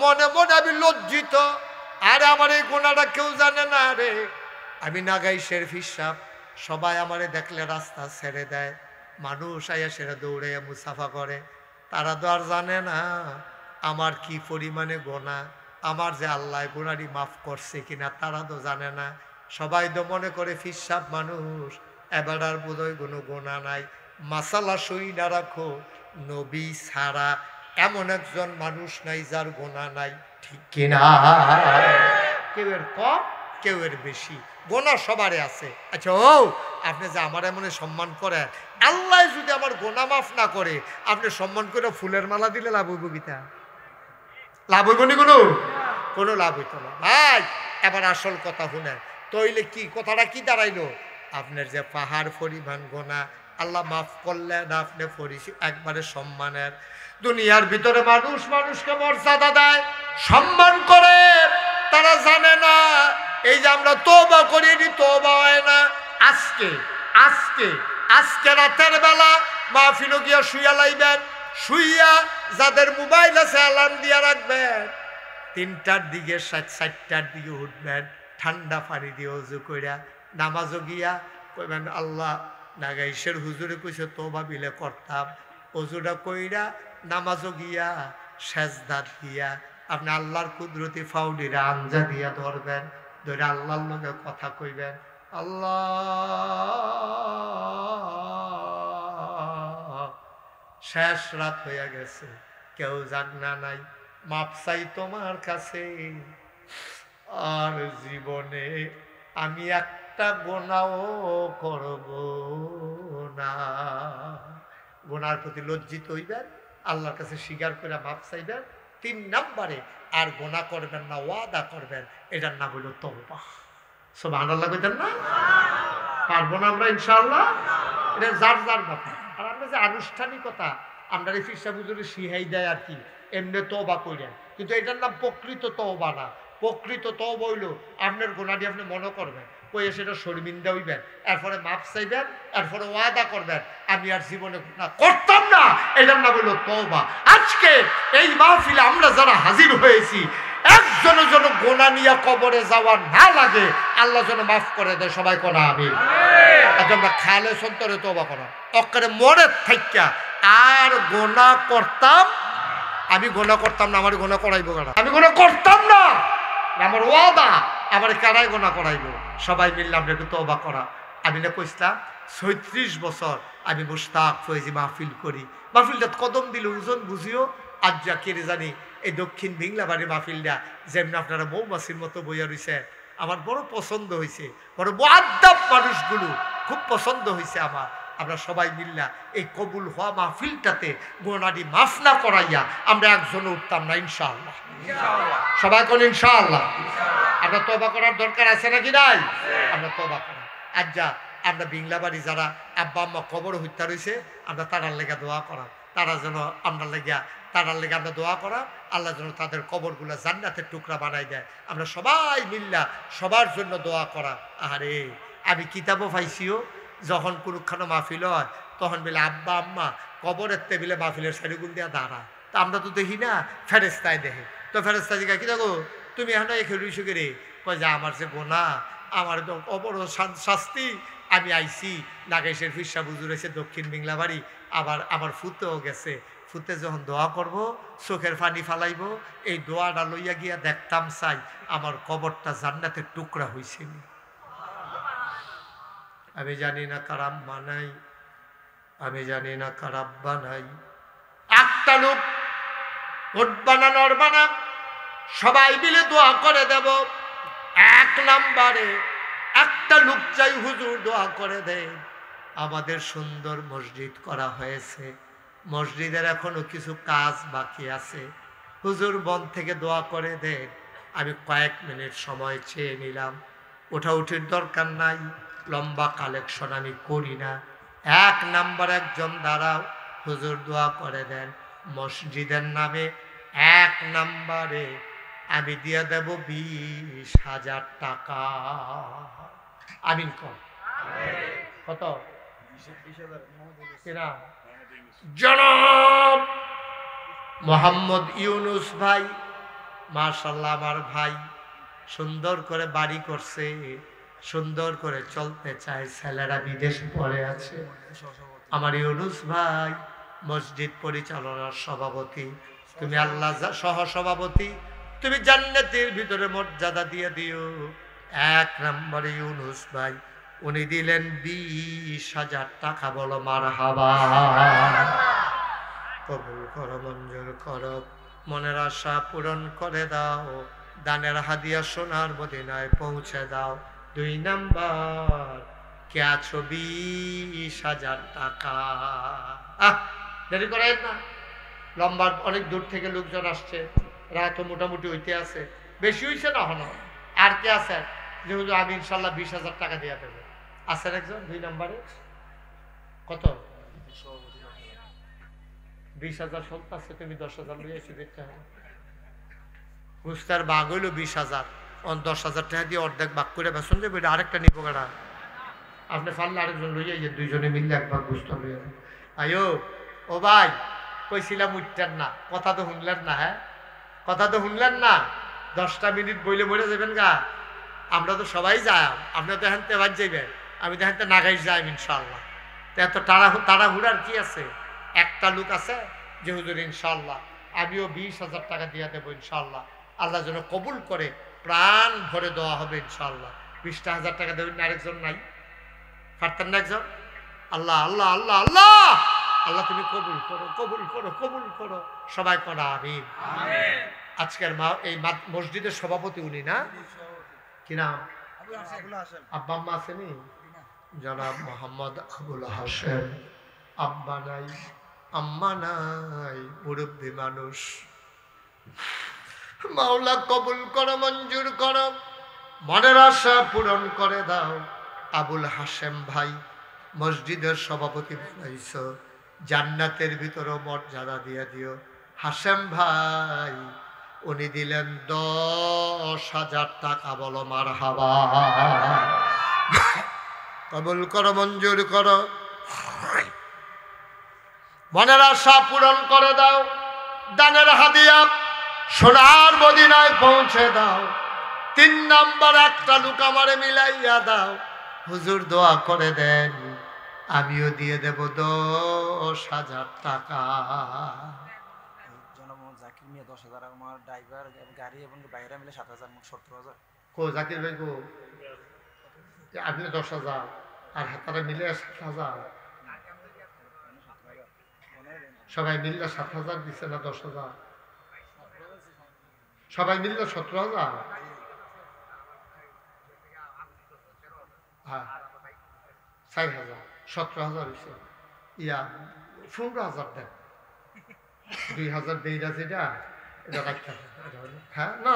Speaker 1: মনে মনে আমি লজ্জিত। আরে আমার এই গোনাটা কেউ জানে না রে, আমি নাগাই শেরফি সাহেব, সবাই আমারে দেখলে রাস্তা ছেড়ে দেয়, মানুষ আইয়া সেটা দৌড়ে মুসাফা করে। তারা তো আর জানে না আমার কি পরিমাণে গোনা, আমার যে আল্লাহ গোনারি মাফ করছে কিনা তারা তো জানে না। সবাই তো মনে করে ফিসাব মানুষ, এবার আর বোধহয় কোনো গোনা নাই। মাসালা সই না রাখো, নবী ছাড়া এমন একজন মানুষ নাই যার গোনা নাই, ঠিক কিনা? কেউ এর কম কেউ এর বেশি, গোনা সবারে আছে। আচ্ছা ও আপনি যে আমার এমনে সম্মান করেন, আল্লাহ যদি আমার গোনা মাফ না করে আপনি সম্মান করে ফুলের মালা দিলে লাভ হইব গীতা? লাভ হইব নি? কোনো লাভ হইতো না ভাই। এবার আসল কথা শুনেন, তইলে কি কথাটা কি দাঁড়াইলো? আপনার যে পাহাড় পরিমাণ গোনা আল্লাহ মাফ করলেন, আপনি পরিচয় একবারে সম্মানের। দুনিয়ার ভিতরে মানুষ মানুষকে মর্যাদা দেয়, সম্মান করে, তারা জানে না এই যে আমরা তওবা করি, তওবা হয় না। আজকে আজকে আজকে রাতের বেলা মাহফিল গিয়া শুইয়া লাইবেন, শুইয়া যাদের মোবাইল আছে অ্যালার্ম দিয়া রাখবেন, 3টার দিকে 4টার দিকে উঠবেন, ঠান্ডা পানি দিয়ে অজু কইরা নামাজও গিয়া কইবেন আল্লাহ নাগাইশের হুজুরে কইছে তওবা বিলে করতাম, অজুটা কইরা নামাজও গিয়া সেজদা দিয়া আপনি আল্লাহর কুদরতি ফাউডিরা আঞ্জা দিয়া ধরবেন, ধরে আল্লাহর লগে কথা কইবেন, আল্লাহ শেষ রাত হইয়া গেছে, কেউ জাগনা নাই, মাপ চাই তোমার কাছে, আর জীবনে আমি একটা গোনাও করব না। গোনার প্রতি লজ্জিত হইবেন, আল্লাহর কাছে স্বীকার করে মাপ চাইবেন। 3 নম্বরে আর গোনা করবেন না, ওয়াদা করবেন, এটার নাম হলো তওবা। সুবহানাল্লাহ কইতেন না? পারবো না আমরা ইনশাআল্লাহ? এটা যার যার ব্যাপার। আর আমরা যে আনুষ্ঠানিকতা আমরা ফিরসা হুজুরে শিখাই দেয় আর কি, এমনি তওবা কইরেন, কিন্তু এটার নাম প্রকৃত তওবা না। প্রকৃত তওবা হইল আপনার গোনাটি আপনি মনে করবেন, কইয়ে সেটা শর্মিন্দা হইবেন, এরপরে মাপ চাইবেন, এরপরে ওয়াদা করবেন আমি আর জীবনে গুনাহ করতাম না, এটার নাম হলো তওবা। আজকে এই মাহফিলে আমরা যারা হাজির হয়েছি, একজনের জন্য গোনা নিয়ে কবরে যাওয়া না লাগে, আল্লাহ যেন মাফ করে দেয়। সবাই কোনা আমি আজ আমরা খালে সন্তরে তওবা করা অক্কারে মরে থাইকা আর গোনা করতাম, আমি গোনা করতাম না, আমার গোনা করাইবো কারা? আমি গোনা করতাম না, আমার ওয়াদা, আমার কারাই গোনা করাইবো। সবাই মিললাম একটু তওবা করা। আমি না কইছিলাম 36 বছর আমি মুশতাক ফয়েজি মাহফিল করি, মাহফিলটা কদম দিল ওজন বুঝিও। আজ যা কেড়ে জানি এই দক্ষিণ ভিংলাবাড়ি মাহফিলটা যেমনি আপনারা মৌমাছির মতো বইয়া রয়েছে, আমার বড় পছন্দ হয়েছে, বড় মুআদ্দাব মানুষগুলো খুব পছন্দ হয়েছে আমার। আমরা সবাই মিল্লা এই কবুল হওয়া মাহফিলটাতে গোনাটি মাফ না করাইয়া আমরা একজনে উঠতাম না ইনশাআল্লাহ। সবাই কোন ইনশাআল্লাহ? আমরা তওবা করার দরকার আছে নাকি নাই? আমরা তওবা করা। আজ যা আমরা বিংলাবাড়ি যারা আব্বা আম্মা কবর হত্যা রয়েছে, আমরা তারার লেগে দোয়া করা, তারা যেন আমরা লেগিয়া তারার লেগে আমরা দোয়া করা, আল্লাহ যেন তাদের কবরগুলো জান্নাতের টুকরা বানাই দেয়। আমরা সবাই মিল্লা সবার জন্য দোয়া করা। আরে আমি কিতাবও পাইছিও, যখন কোনখানে মাহফিল হয় তখন বলে আব্বা আম্মা কবরের টেবিলে মাহফিলের সারিগুল দিয়া দাঁড়া, তা আমরা তো দেখি না, ফেরেস্তায় দেখে। তো ফেরেস্তায় জিজ্ঞাসা কি দেখো তুমি এখন এখানে রইছো কে রে? কয় যে আমার যে গোনা, আমার তো অপর শাস্তি, আমি আইছি নাগেশের ফিরসা বুজুর এসে দক্ষিণ বিংলাবাড়ি, আবার আমার ফুতেও গেছে, ফুতে যখন দোয়া করব চোখের পানি ফালাইব, এই দোয়াটা লইয়া গিয়া দেখতাম চাই আমার কবরটা জান্নাতের টুকরা হয়েছে। আমি জানি না কার আম্মা নাই, আমি জানি না কার আব্বা নাই, একটা লোক ভোট বানানোর বানা সবাই মিলে দোয়া করে দেব। 1 নম্বরে একটা লোক চাই হুজুর দোয়া করে দেয়। আমাদের সুন্দর মসজিদ করা হয়েছে, মসজিদের এখনো কিছু কাজ বাকি আছে, হুজুর মন থেকে দোয়া করে দেন। আমি কয়েক মিনিট সময় চেয়ে নিলাম, ওঠাউঠির দরকার নাই, লম্বা কালেকশন আমি করি না। 1 নম্বর একজন দাঁড়াও, হুজুর দোয়া করে দেন মসজিদের নামে। 1 নম্বরে আমি দিয়ে দেব 20,000 টাকা। আমিন কর। কত? জনাব মোহাম্মদ ইউনুস ভাই, মাশাআল্লাহ আমার ভাই, সুন্দর করে বাড়ি করছে, সুন্দর করে চলতে চায়, ছেলেরা বিদেশে পড়ে আছে। আমার ইউনুস ভাই মসজিদ পরিচালনার সভাপতি, তুমি আল্লাহ সহ সভাপতি, তুমি জান্নাতের ভিতরে মর্যাদা দিয়ে দিও। 1 নম্বরে ইউনুস ভাই, উনি দিলেন 20,000 টাকা। বলো মারহাবা। কবুল করো, মঞ্জুর করো, মনের আশা পূরণ করে দাও, দানের হাদিয়া সোনার মদিনায় পৌঁছে দাও। 2 নাম্বার কে আছো 20,000 টাকা। দেরি করেন না, লম্বা অনেক দূর থেকে লোকজন আসছে, রাত মোটামুটি হইতে আছে, বেশি হইছে না হলো। আর কে আছে যেহেতু আমি ইনশাল্লাহ 20,000 টাকা দিয়ে দেবো? আছেন একজন 2 নম্বরে? কত? 20,000 সত্য আছে, তুমি 10,000 লইয়া এসে দেখতে হবে। গুস্তার বাঘ হইল 20,000, 10,000 টাকা দিয়ে অর্ধেক বাঘ করে বেসন যাবে, এটা আরেকটা নিবো কেনা। আপনি পারলে আরেকজন লইয়া গিয়ে 2জনে মিললে এক ভাগ গুস্তা লইয়া। আয়ো ও ভাই, কইছিলাম উঠতেন না, কথা তো শুনলেন না। হ্যাঁ, কথা তো শুনলেন না। 10টা মিনিট বইলে মরে যাবেন গা। আমরা তো সবাই যাই, আপনি তো এখান থেকে বাদ যাইবেন, আমি তো এখান থেকে নাগাইশ যাই ইনশাল্লাহ। তো এত তাড়াহুড়ার কি আছে? একটা লোক আছে যে হুজুর ইনশাল্লাহ আমিও 20,000 টাকা দিয়ে দেবো ইনশাল্লাহ, আল্লাহ যেন কবুল করে, প্রাণ ভরে দেওয়া হবে ইনশাল্লাহ। 20,000 টাকা দেবেন না? আরেকজন নাই? পারতেন না একজন? আল্লাহ আল্লাহ আল্লাহ আল্লাহ আল্লাহ তুমি কবুল করো, কবুল করো, কবুল করো, সবাই করো আমিন। আজকের এই মসজিদের সভাপতি উনি না? কি নাম? আব্বা আম্মা আসেনি? জনাব মোহাম্মদ আবুল হাসেম। আব্বা নাই, আম্মা নাই, মুরব্বী মানুষ। মাওলা কবুল করো, মঞ্জুর করো, মনের আশা পূরণ করে দাও। আবুল হাসেম ভাই মসজিদের সভাপতি বানাইছ, জান্নাতের ভিতরে মর্যাদা দিয়ে দিও। হাসেম ভাই উনি দিলেন 10,000 টাকা, বলো মারহাবা। কবুল করো, মঞ্জুর করো, মনের আশা পূরণ করে দাও। দানের হাদিয়া সোনার মদিনায় পৌঁছে দাও। 3 নাম্বার একটা লোক আমারে মিলাইয়া দাও। হুজুর দোয়া করে দেন, আমিও দিয়ে দেব 10,000 টাকা।
Speaker 2: জাকির মিয়া 10,000, আমার ড্রাইভার গাড়ি এবং বাইরে মিলে 7,000, মোট 17,000।
Speaker 1: কো জাকির ভাই গো, আপনি 10,000 আর হাতারা মিলে 7,000, সবাই মিললে 7,000 দিচ্ছে না 10,000? সবাই মিললে 17,000। হ্যাঁ 4,000, 17,000 হয়েছে। ইয়া 15,000 দেন, 2,000 দেই আছে, এটা রাখতে হবে। হ্যাঁ না,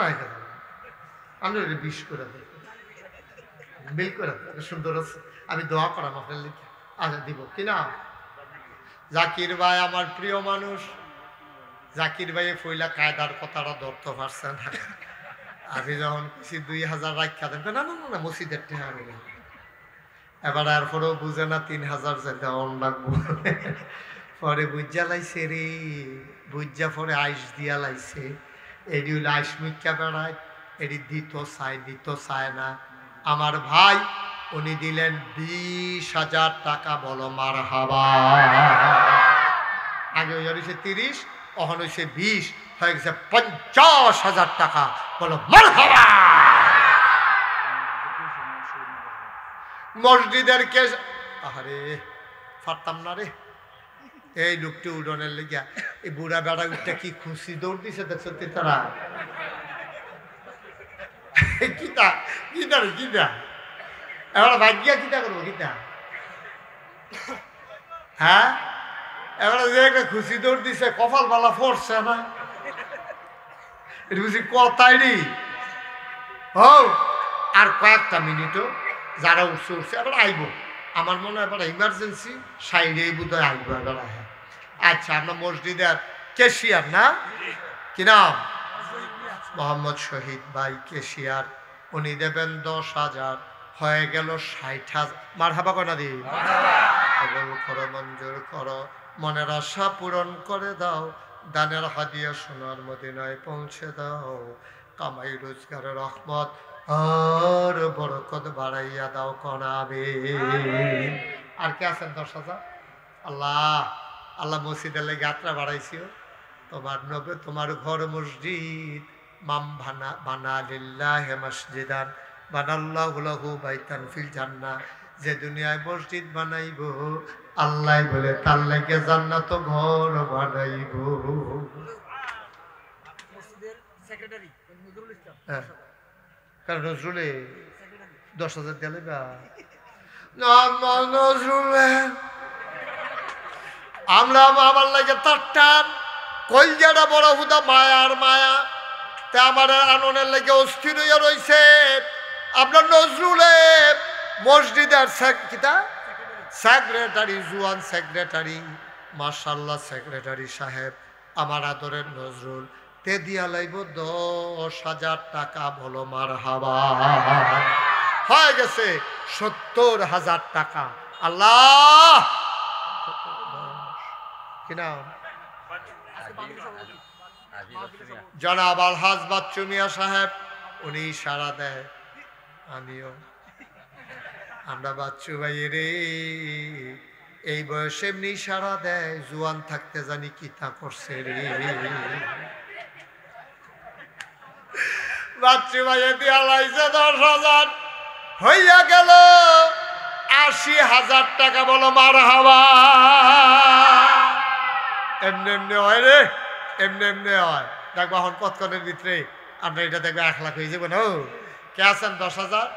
Speaker 1: আমি 20 করে দেই, বিল করে দেয়, সুন্দর আছে। আমি দোয়া করাম আপনার লিখে, আচ্ছা দিব কিনা। জাকির ভাই আমার প্রিয় মানুষ। জাকির ভাই ফইলা কায়দার কথাটা ধরতে পারছে না। আমি যখন কিছু 2,000 রাখা দেন, না না না মসজিদের টেহা আমি না। এবার এরপরেও বুঝে না 3,000 যেতে অন লাগবো। পরে বুঝা লাইছে রে, বুঝা পরে আইস দিয়া লাইছে। এটি হইলে আইস মিকা বেড়ায়, এটি দিত চায় না। আমার ভাই উনি দিলেন 20,000 টাকা, বলো মারহাবা। আগে হয়েছে 30, এখন হয়েছে 20, হয়ে গেছে 50,000 টাকা, বলো মারহাবা। মসজিদের কেস, আরে পারতাম না রে এই লোকটি উড়নের লেগিয়া। এই বুড়া বেড়া উঠটা কি খুশি দৌড় দিছে দেখছো তারা। কিতা কিতা রে কিতা, এবার ভাগ্যা কিতা করবো কিতা? হ্যাঁ এবার যে একটা খুশি দৌড় দিছে, কপাল বালা পড়ছে না, এটা বুঝি কথাই নি। ও আর কয়েকটা মিনিটও যারা উঠছে এবার আইব, আমার মনে হয় এবার ইমার্জেন্সি সাইডে বোধ হয় আইব এবার। আচ্ছা আমরা মসজিদের কেশিয়ার না, কি নাম? মোহাম্মদ শহীদ ভাই কেশিয়ার, উনি দেবেন 10,000, হয়ে গেল 60,000। মারহাবা কনা দি, কবুল করো, মঞ্জুর করো, মনের আশা পূরণ করে দাও। দানের হাদিয়া সোনার মদিনায় পৌঁছে দাও। কামাই রোজগারের রহমত আর বরকত বাড়াইয়া দাও কনাবে। আর কে আছেন 10,000? আল্লাহ আল্লাহ মসজিদের লেগে যাত্রা বাড়াইছিও। তোমার নবে তোমার ঘর মসজিদ, মাম বানা লিল্লাহি মসজিদান বানাল্লাহু লাহু বাইতান ফিল জান্নাহ। যে দুনিয়ায় মসজিদ বানাইব আল্লাহ বলে তার লাগে জান্নাত ঘর বানাইব।
Speaker 2: মসজিদের সেক্রেটারি নজরুল ইসলাম।
Speaker 1: হ্যাঁ কারণ নজরুলে 10,000 দিলে নজরুলে আমরা আমার লাগে তার টান কলজাটা বড় হুদা মায়ার মায়া তা আমার আননের লাগে অস্থির হইয়া রয়েছে আপনার নজরুলে মসজিদের কিতা সেক্রেটারি জুয়ান সেক্রেটারি মাশাআল্লাহ সেক্রেটারি সাহেব আমার আদরের নজরুল তে দিয়া লাইব 10,000 টাকা বলো মারহাবা হয়ে গেছে 70,000 টাকা আল্লাহ কি নাম জনাব আলহাজ বাচ্চু মিয়া সাহেব উনি ইশারা দেয় আমিও আমরা বাচ্চু ভাই রে এই বয়সে এমনি ইশারা দেয় জুয়ান থাকতে জানি কি তা করছে রে বাচ্চু ভাই দিয়া লাইছে 10,000 হইয়া গেল 80,000 টাকা বলো মারহাবা এমনি এমনি হয় রে এমনি এমনি হয় দেখবো এখন কতক্ষণের ভিতরে আমরা এটা দেখবো 1 লাখ হয়ে যাবো না কে আছেন 10,000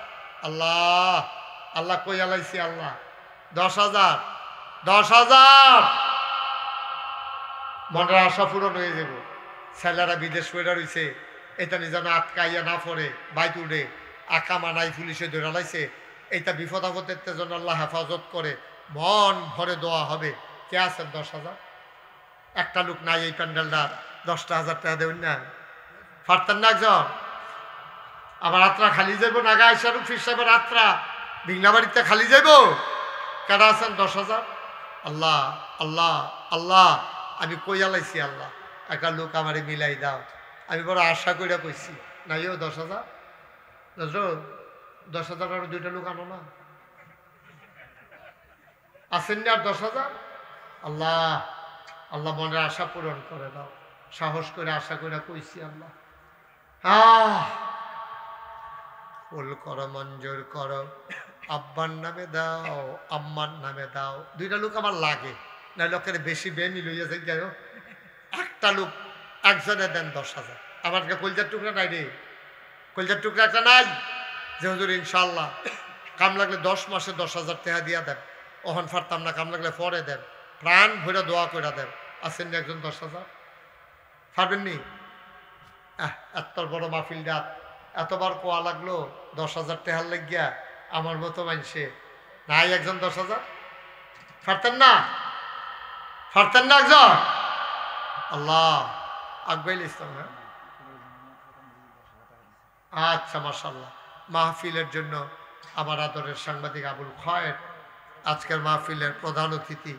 Speaker 1: আল্লাহ আল্লাহ কই আলাইছি আল্লাহ 10,000 মনের আশা পূরণ হয়ে যাব ছেলেরা বিদেশ করে রয়েছে এটা যেন আটকাইয়া না পড়ে বাইত উঠে আঁকা মানাই পুলিশে ধরে লাইছে এইটা বিপদ আপদের জন্য আল্লাহ হেফাজত করে মন ভরে দোয়া হবে কে আছেন 10,000 একটা লোক নাই এই প্যান্ডেলটা 10,000 টাকা দেবেন না পারতেন না একজন আবার রাত্রা খালি যাইব নাগা আইসারু ফির সাহেবের রাত্রা বিংলা বাড়িতে খালি যাইব কেডা আছেন 10,000 আল্লাহ আল্লাহ আল্লাহ আমি কইয়া লাইছি আল্লাহ একটা লোক আমারে মিলাই দাও আমি বড় আশা কইরা কইছি নাইও 10,000 নজরুল 10,000 আর 2টা লোক আনো না আসেন না আর 10,000 আল্লাহ আল্লাহ মনের আশা পূরণ করে দাও সাহস করে আশা করে কইছি আল্লাহ ফুল করো মঞ্জুর করো আব্বার নামে দাও আম্মার নামে দাও 2টা লোক আমার লাগে না লোকের বেশি বেমি লইয়া যাই যাই একটা লোক একজনে দেন 10,000 আমার কলজার টুকরা নাই রে কলজার টুকরা একটা নাই যে হুজুর ইনশাল্লাহ কাম লাগলে 10 মাসে 10,000 টাকা দিয়া দেন ওহন ফারতাম না কাম লাগলে পরে দেন প্রাণ ভরে দোয়া করে দেন আছেন না একজন 10,000 পারবেননি এত বড় মাহফিল রাত এতবার কোয়া লাগলো 10,000 টাকার লাগিয়া আমার মতো মানছে নাই একজন 10,000 পারতেন না একজন আল্লাহ আকবাইল ইসলাম আচ্ছা মাশাআল্লাহ মাহফিলের জন্য আমার আদরের সাংবাদিক আবুল খয়ের আজকের মাহফিলের প্রধান অতিথি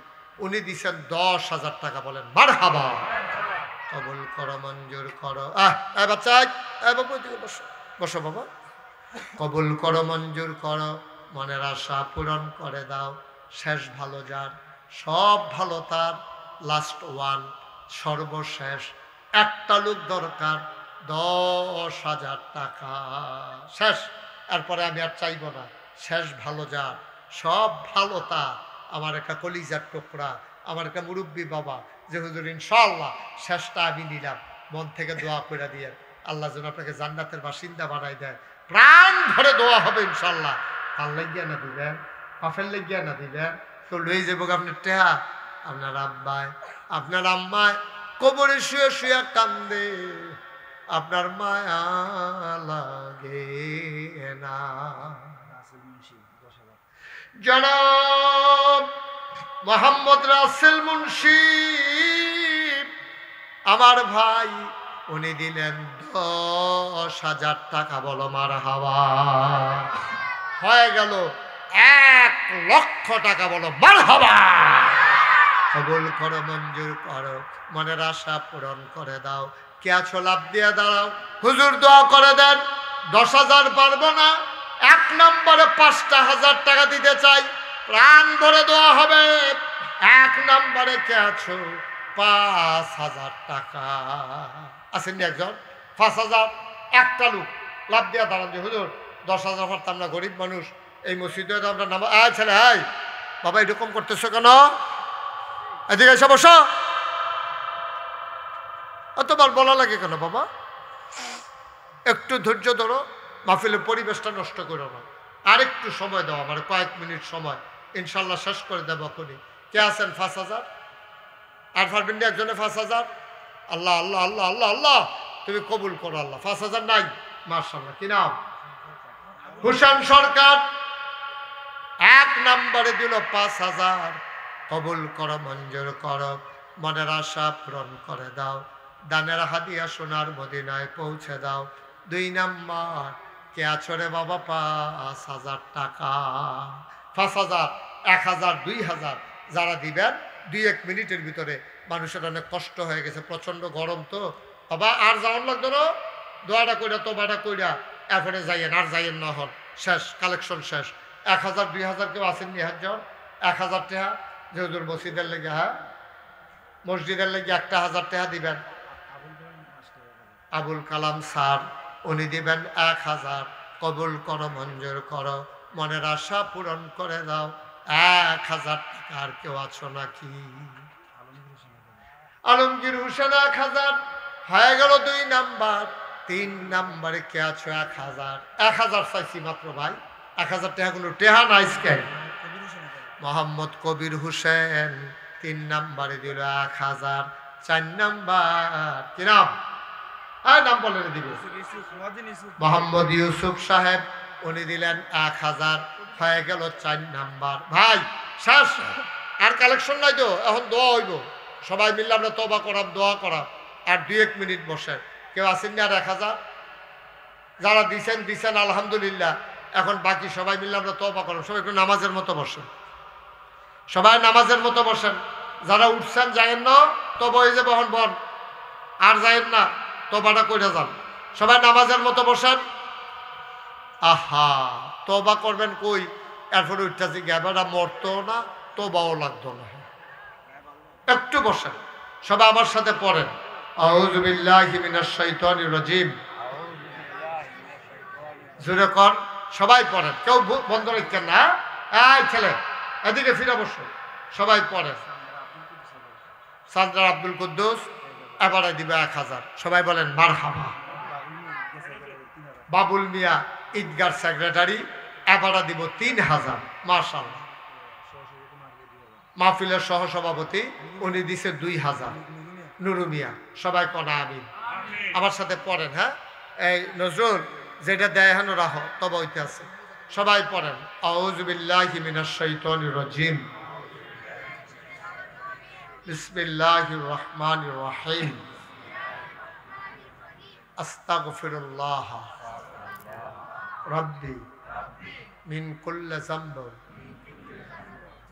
Speaker 1: উনি দিচ্ছেন 10,000 টাকা বলেন মারহাবা কবুল করো মঞ্জুর করো বাচ্চা বসো বসো বাবা কবুল করো মঞ্জুর করো মনের আশা পূরণ করে দাও শেষ ভালো যার সব ভালো তার লাস্ট ওয়ান সর্বশেষ একটা লোক দরকার 10,000 টাকা শেষ এরপরে আমি আর চাইব না শেষ ভালো যার সব ভালো তার আমার একটা কলিজার টুকরা আমার একটা মুরব্বী বাবা যে হুজুর ইনশাআল্লাহ শেষটা আমি নিলাম মন থেকে দোয়া করে দিয়ে আল্লাহ যেন আপনাকে জান্নাতের বাসিন্দা বানাই দেয় প্রাণ ভরে দোয়া হবে ইনশাআল্লাহ কাল লাগিয়া না দিবেন কাফের লাগিয়া না দিবেন তো লই যাবো আপনার টেহা আপনার আম্মায় কবরে শুয়ে শুয়ে কান্দে আপনার মায়া লাগে না জনাব মোহাম্মদ রাসেল মুন্সি আমার ভাই উনি দিলেন 10,000 টাকা বলো মারহাবা হয়ে গেল 1,00,000 টাকা বলো মারহাবা কবুল করো মঞ্জুর করো মনের আশা পূরণ করে দাও কে আছো লাভ দিয়ে দাঁড়াও হুজুর দোয়া করে দেন 10,000 পারবো না 1 নম্বরে 5,000 টাকা দিতে চাই প্রাণ ভরে দোয়া হবে 1 নম্বরে কে আছো 5,000 টাকা আছেন একজন 5,000 একটা লোক লাভ দিয়া দাঁড়ান যে হুজুর 10,000 পারতাম না গরিব মানুষ এই মসজিদে আমরা নাম ছেলে হাই বাবা এরকম করতেছো কেন এদিকে এসে বসো অতবার বলা লাগে কেন বাবা একটু ধৈর্য ধরো, মাহফিলের পরিবেশটা নষ্ট করো না, আরেকটু সময় দাও আমার, কয়েক মিনিট সময়, ইনশাল্লাহ শেষ করে দেবো এখনই। কে আছেন 5,000? আর পারবেন না একজনে 5,000? আল্লাহ আল্লাহ আল্লাহ আল্লাহ আল্লাহ, তুমি কবুল করো আল্লাহ। 5,000 নাই? মাশাআল্লাহ। কি নাম? হুসেন সরকার 1 নম্বরে দিল 5,000। কবুল করো, মঞ্জুর করো, মনের আশা পূরণ করে দাও, দানের হাদিয়া সোনার মদিনায় পৌঁছে দাও। 2 নম্বর, কে আছো রে বাবা? 5,000 টাকা। 5,000, 1,000, 2,000 যারা দিবেন 2-1 মিনিটের ভিতরে। মানুষের অনেক কষ্ট হয়ে গেছে, প্রচন্ড গরম তো বাবা, আর যাওয়ার লাগতো না, দোয়াটা কইরা তোবাটা কইরা এরপরে যাইয়েন, আর যাইয়েন না, হন শেষ, কালেকশন শেষ। 1,000, 2,000 কেউ আসেননি? একজন 1,000 টাকা যে হুজুর মসজিদের লেগে, হ্যাঁ মসজিদের লেগে 1,000 টাকা দিবেন। আবুল কালাম স্যার, উনি দিবেন 1,000। কবুল করো, মঞ্জুর করো, মনের আশা পূরণ করে দাও। 1,000 টাকা। আর কেউ আছো নাকি? আলমগীর হোসেন 1,000 হয়ে গেল 2 নাম্বার। 3 নাম্বারে কে আছো? 1,000। 1,000 চাইছি মাত্র ভাই, 1,000 টাকা কোনো টেহা নাই স্ক্যান। মোহাম্মদ কবির হোসেন 3 নাম্বারে দিল 1,000। 4 নাম্বার, কি নাম? নাম বলে দিবে। মোহাম্মদ ইউসুফ সাহেব, উনি দিলেন 1,000। হয়ে গেল 4 নাম্বার। ভাই শেষ, আর কালেকশন নাই তো, এখন দোয়া হইব। সবাই মিললে আমরা তওবা করাম, দোয়া করাম। আর 2-1 মিনিট বসে। কেউ আসেননি? আর 1,000 যারা দিছেন দিছেন আলহামদুলিল্লাহ। এখন বাকি সবাই মিললে আমরা তওবা করাম। সবাই একটু নামাজের মতো বসেন, সবাই নামাজের মতো বসেন। যারা উঠছেন যায়েন না, তবা হয়ে যাবে, এখন বন আর যায়েন না, তবাটা কইরা যান। সবাই নামাজের মতো বসেন। আহা, তবা করবেন কই? এরপরে উঠতেছি গ্যাবেরা মরতো না, তবাও লাগতো না। একটু বসেন, সবাই আমার সাথে পড়েন। আউযু বিল্লাহি মিনাশ শাইতানির রাজিম। জোরে কর, সবাই পড়েন, কেউ বন্ধ রাখছেন না। এই ছেলে, এদিকে ফিরে বসো, সবাই পড়েন। সান্দ্রা আব্দুল কুদ্দুস এবারে দিবে 1,000। সবাই বলেন মারহাবা। বাবুল মিয়া ঈদগার সেক্রেটারি এবারে দিব 3,000। মাশাআল্লাহ। মাহফিলের সহসভাপতি উনি দিছে 2,000। নুরু মিয়া, সবাই কনা আমিন। আমার সাথে পড়েন। হ্যাঁ, এই নজরুল যেটা দেয় হেন রাখো, তবে ওইতে আছে। সবাই পড়েন। আউযু বিল্লাহি মিনাশ শাইতানির রাজিম। বিসমিল্লাহির রহমানির রহিম। আস্তাগফিরুল্লাহ রাব্বি মিন কুল্লি যামব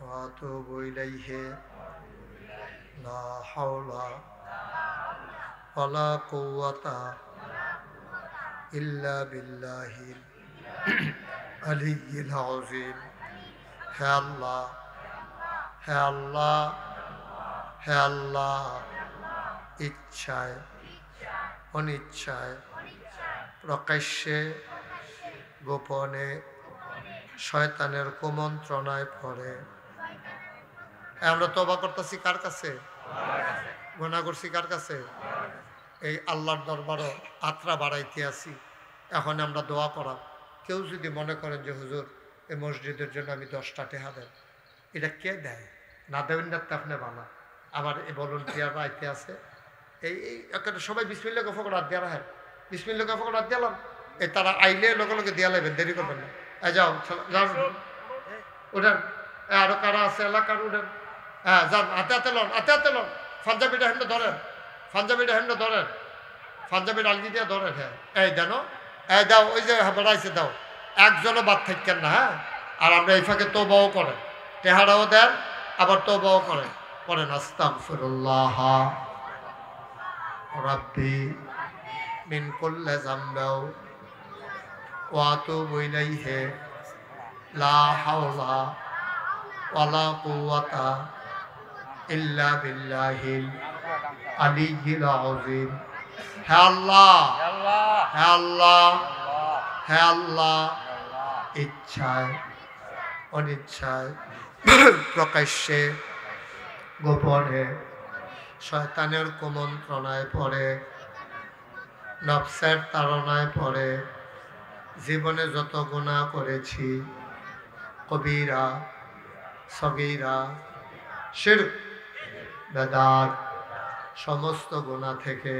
Speaker 1: ওয়া আতুবু ইলাইহি লা হাওলা ওয়ালা কুওয়াতা ইল্লা বিল্লাহিল আলিয়্যিল আযীম। হে আল্লাহ, হে আল্লাহ, হে আল্লাহ, ইচ্ছায় অনিচ্ছায়, প্রকাশ্যে গোপনে শয়তানের কুমন্ত্রণায় পড়ে আমরা তওবা করতেছি কার কাছে? গুনাহ করছি কার কাছে? এই আল্লাহর দরবারে আত্রা বাড়াইতে আছি। এখন আমরা দোয়া করা। কেউ যদি মনে করেন যে হুজুর এই মসজিদের জন্য আমি 10টা টাকা দেন, এটা কে দেয়? না দেবেন না, আপনি বানা। আমার এই ভলেন্টিয়াররা আইতে আছে, এই একটা সবাই বিসমিল্লাহ গফর রাত দেওয়া হয়, বিসমিল্লাহ গফর রাত দিলাম। এই তারা আইলে লগে লগে দিয়া লাগবেন, দেরি করবেন না। যাও যাও, উঠেন। আরো কারা আছে এলাকার, উঠেন। হ্যাঁ যান, হাতে হাতে লন, হাতে হাতে লন। পাঞ্জাবিটা হেমটা ধরেন, পাঞ্জাবিটা হেমটা ধরেন, পাঞ্জাবির আলগি দিয়ে ধরেন। হ্যাঁ, এই দেন, এই দাও, ওই যে বেড়াইছে দাও, একজনও বাদ থাকেন না। হ্যাঁ, আর আমরা এই ফাঁকে তওবাও করেন, টেহারাও দেন, আবার তওবাও করেন। পড়েন আস্তাগফিরুল্লাহ রাব্বি মিন কুল্লি যামবিন ওয়া আতুবু ইলাইহি লা হাওলা ওয়ালা কুওয়াতা ইল্লা বিল্লাহিল আলিয়্যিল আযীম। হে আল্লাহ, হে আল্লাহ, হে আল্লাহ, ইচ্ছায় অনিচ্ছায়, প্রকাশ্যে গোপনে শয়তানের কুমন্ত্রণায় পড়ে নফসের তাড়নায় পড়ে জীবনে যত গুনাহ করেছি, কবিরা সগীরা শিরক বেদাত সমস্ত গুনাহ থেকে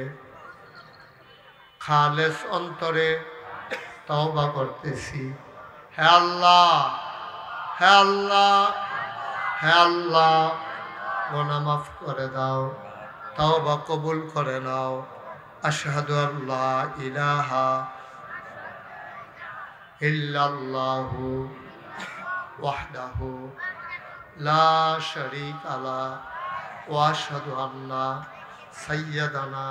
Speaker 1: খালেস অন্তরে তওবা করতেছি। হে আল্লাহ, হে আল্লাহ, হে আল্লাহ, গুনাহ মাফ করে দাও, তওবা কবুল করে নাও। আশহাদু আল্লা ইলাহা ইল্লাল্লাহু ওয়াহদাহু লা শারীকা লাহু ওয়া আশহাদু আন্না সাইয়্যিদানা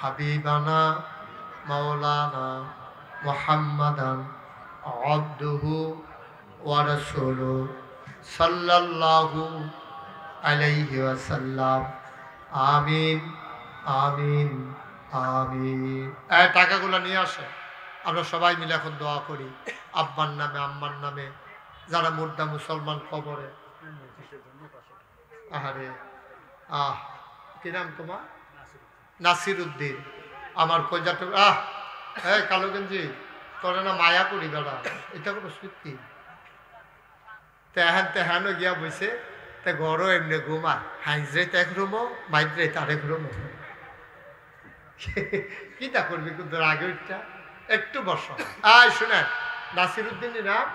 Speaker 1: হাবিবানা মাওলানা মুহাম্মাদান আবদুহু ওয়া রাসূলুহু সাল্লাল্লাহু আলাইহি ওয়াসাল্লাম। আমিন আমিন আমিন। এই টাকাগুলো নিয়ে আসে, আমরা সবাই মিলে এখন দোয়া করি আব্বার নামে আম্মার নামে যারা মুর্দা মুসলমান কবরে। আহারে কি নাম তোমার? নাসির উদ্দিন। আমার কইজাটা হ্যাঁ কালো গেঞ্জি তোরে না মায়া করি বেড়া, এটা কোনো সত্যি। তেহান তেহানো গিয়া বইছে, তে ঘরও এমনি ঘুমা, হাইজরে তো এক রুমো, মাইদ্রে তার এক রুমো। কিটা করবি কিন্তু আগে ওইটা একটু বস। শুনেন, নাসির উদ্দিনের নাম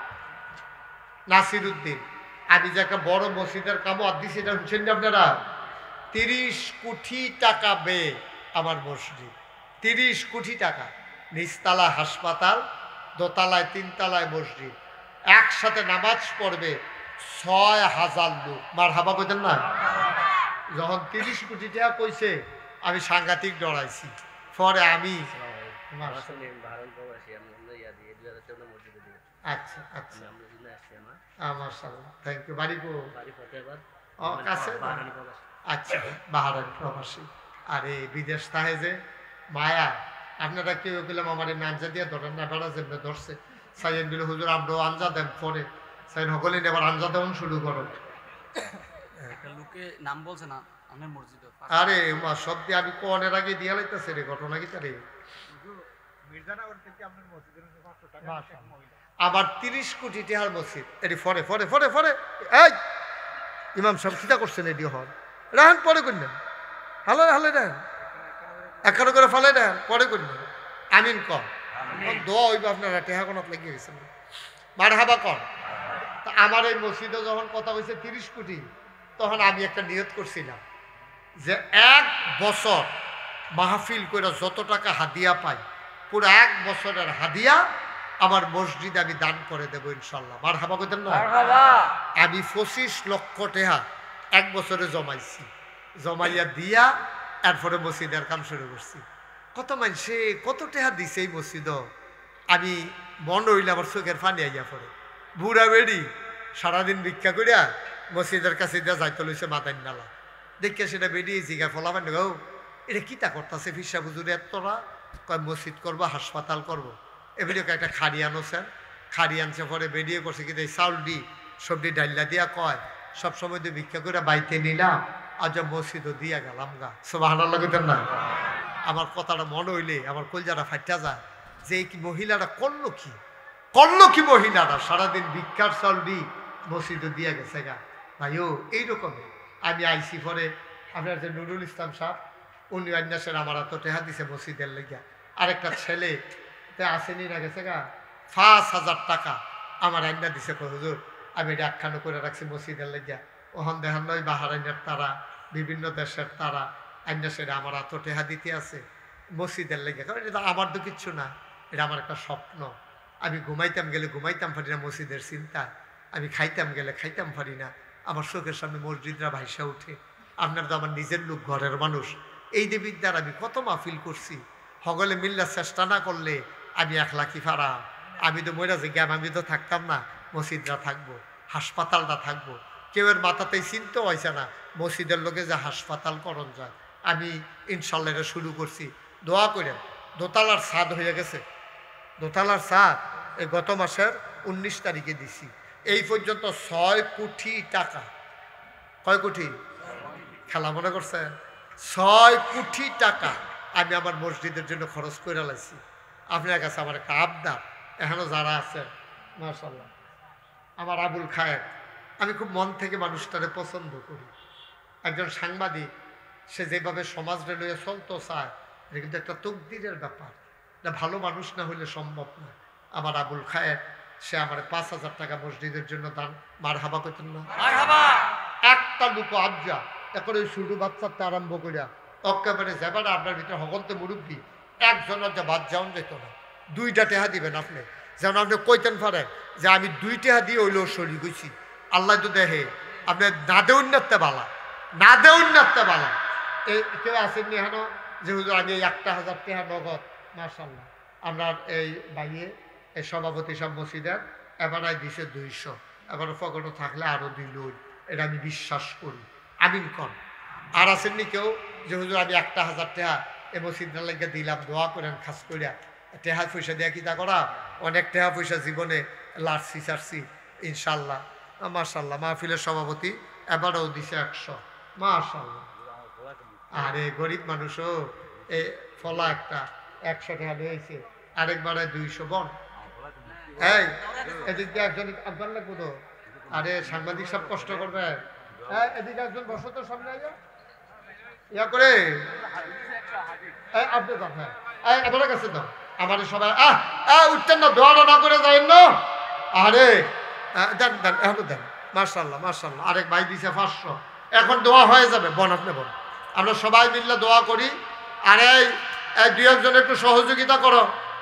Speaker 1: নাসির উদ্দিন। আমি যে একটা বড় মসজিদের কামও দিছি, এটা শুনছেন না আপনারা? 30 কোটি টাকা ব্যয় আমার মসজিদ, 30 কোটি টাকা। নিচতলা হাসপাতাল, দোতলায় 3 তলায় মসজিদ, একসাথে নামাজ পড়বে 6000 লোক। মার হাবা কইতেন না? যখন 30 কোটি টাকা কইছে আমি সাংঘাতিক ডরাইছি। পরে আমি আচ্ছা আচ্ছা মাশাআল্লাহ, থ্যাংক ইউ। বাড়ি কো? কাছে। আচ্ছা, বাহারান প্রবাসী। আরে বিদেশ তাহে যে মায়া, আপনারা কেউ গেলাম আমার এই আঞ্জা দিয়ে ধরেন না, বেড়া যেমনি ধরছে সাইন বিল হুজুর আমরাও আঞ্জা দেন পরে সাইন সকলে এবার আঞ্জা দেওয়ান শুরু করো।
Speaker 2: লোকে নাম বলছে না আমার মসজিদ।
Speaker 1: আরে মা সব দিয়ে আমি কোনের আগে দিয়া লাইতেছে রে ঘটনা কি তারে। আবার 30 কোটি টাকার মসজিদ, এটি ফরে ফরে ফরে ফরে। এই ইমাম সাহেব চিন্তা করছেন এটি হল রাহান পরে করলেন, হালে হালে দেন একানো করে ফালে দেন পরে করলেন। আমিন কম দোয়া হইব আপনারা টেহা কোন লেগে গেছেন মার হাবা কম। তা আমার এই মসজিদে যখন কথা হয়েছে 30 কোটি, তখন আমি একটা নিয়ত করছিলাম যে 1 বছর মাহফিল করে যত টাকা হাদিয়া পাই, পুরো 1 বছরের হাদিয়া আমার মসজিদ আমি দান করে দেবো ইনশাল্লাহ। মার হাবা কইতেন না? আমি 25 লক্ষ টাকা 1 বছরে জমাইছি, জমাইয়া দিয়া এরপরে মসজিদের কাম শুরু করছি। কত মানুষে কত টাকা দিছে এই মসজিদ, আমি মন হইলে আমার চোখের পানি আইয়া পড়ে। বুড়া বেড়ি সারাদিন ভিক্ষা করিয়া মসজিদের কাছে দিয়া যাইতে লইছে মাদাইন নালা দেখিয়া সেটা বেরিয়ে জিগা ফলাবেন গো এটা কিতা করতেছে ফিসা বুজুরে এতরা কয় মসজিদ করবো হাসপাতাল করবো। এবারে একটা খাড়ি আনোছেন, খাড়ি আনছে পরে বেরিয়ে করছে কিন্তু এই চাউল দি সবজি ডাইলা দিয়া কয় সবসময় তো ভিক্ষা করে বাইতে নিলাম, আজ মসজিদও দিয়া গেলাম গা। সুবহানাল্লাহ কইতেন না? আমার কথাটা মনে হইলে আমার কলজাটা ফাইটা যায় যে এই কি মহিলারা করলো কি, করলো কি মহিলারা, সারাদিন ভিক্ষার চাউল দি মসজিদও দিয়া গেছে গা। ভাইও এইরকমই আমি আইসি পরে আপনার যে নুরুল ইসলাম সাহেব উনি অন্যাসের আমার এত টেহা দিছে মসজিদের লেগিয়া। আরেকটা ছেলে আসেনি না গেছে গা 5000 টাকা আমার আইনা দিছে হুজুর, আমি এটা একখানো করে রাখছি মসজিদের লেগিয়া। ওখান দেখান নয় বাহারাইনের তারা বিভিন্ন দেশের তারা আইনাসের আমার এত টেহা দিতে আছে মসজিদের লেগিয়া। কারণ এটা আমার তো কিচ্ছু না, এটা আমার একটা স্বপ্ন। আমি ঘুমাইতাম গেলে ঘুমাইতাম পারি না মসজিদের চিন্তা, আমি খাইতাম গেলে খাইতাম পারি না, আমার চোখের সামনে মসজিদরা ভাইসা উঠে। আপনার তো আমার নিজের লোক, ঘরের মানুষ, এই দেবিদ্যার আমি কত মাহফিল করছি। সকলে মিল্লা চেষ্টা না করলে আমি একলা কি পারা, আমি তো মইরা যে জ্ঞান আমি তো থাকতাম না, মসজিদরা থাকবো, হাসপাতালটা থাকবো। কেউ এর মাথাতেই চিন্তা হয়েছে না মসজিদের লোকে যে হাসপাতাল করণ যায়। আমি ইনশাল্লাহ এটা শুরু করছি, দোয়া করে। দোতলার ছাদ হয়ে গেছে, দোতলার ছাদ এই গত মাসের 19 তারিখে দিছি। এই পর্যন্ত 6 কোটি টাকা। কয় কোটি? খেলা মনে করছেন? 6 কোটি টাকা আমি আমার মসজিদের জন্য খরচ করে লাইছি। আপনার কাছে আমার একটা আবদার, এখনো যারা আছে মাশাআল্লাহ, আমার আবুল খায়ের, আমি খুব মন থেকে মানুষটারে পছন্দ করি। একজন সাংবাদিক, সে যেভাবে সমাজটা লইয়া চলতে চায়, এটা কিন্তু একটা তকদিরের ব্যাপার, এটা ভালো মানুষ না হইলে সম্ভব না। আমার আবুল খায়ের, সে আমার 5,000 টাকা মসজিদের জন্য দান, মার হাবা করতেন না, একটা লুকো আবজা এখন ওই শুরু বাচ্চাতে আরম্ভ করিয়া একেবারে যাবার আপনার ভিতরে হগন্তে মুরব্বী একজনের যে বাদ যাওন যেত না। 2টা টেহা দিবেন আপনি, যেমন আপনি কইতেন পারেন যে আমি 2 টেহা দিয়ে ওইলেও শরীর গেছি, আল্লাহ তো দেখে আপনি না দেউন নাতে বালা, না দেউন নাতে বালা। এই কেউ আসেননি এখনো যে হুজুর আমি এই 1,000 টেহা নগদ, মাশাআল্লাহ আমরা এই বাইয়ে এই সভাপতি সব মসজিদের এবারাই দিছে 200, এবার ফকটও থাকলে আরও দিল, এটা আমি বিশ্বাস করি। আমিন কন। আর আসেননি কেউ যে হুজুর আমি 1,000 টেহা এ মসজিদের লাগে দিলাম, দোয়া করেন খাস করিয়া। টেহা পয়সা দেয়া কি তা করা, অনেক টেহা পয়সা জীবনে লাড়ছি চাড়ছি ইনশাল্লাহ। মাশাল্লাহ মাহফিলের সভাপতি এবারও দিছে 100, মাশাল্লাহ। আরে গরিব মানুষও এই ফলা একটা 100 টাকা দিয়েছে, আরেকবারে 200 বন। এই এদিক দিয়ে একজন আপনার লাগবো তো, আরে সাংবাদিক সব কষ্ট করবে। হ্যাঁ এদিকে একজন বসত সামনে ইয়া করে আপনি হ্যাঁ এবার কাছে তো আমার সবাই উঠতেন না, দোয়াটা না করে যাবেন না। আরে দেন দেন এখন দেন, মাশাল্লাহ মাশাল্লাহ। আরেক ভাই দিছে 500, এখন দোয়া হয়ে যাবে। বন আপনি বন, আমরা সবাই মিললে দোয়া করি। আর এই 2-1জন একটু সহযোগিতা করো,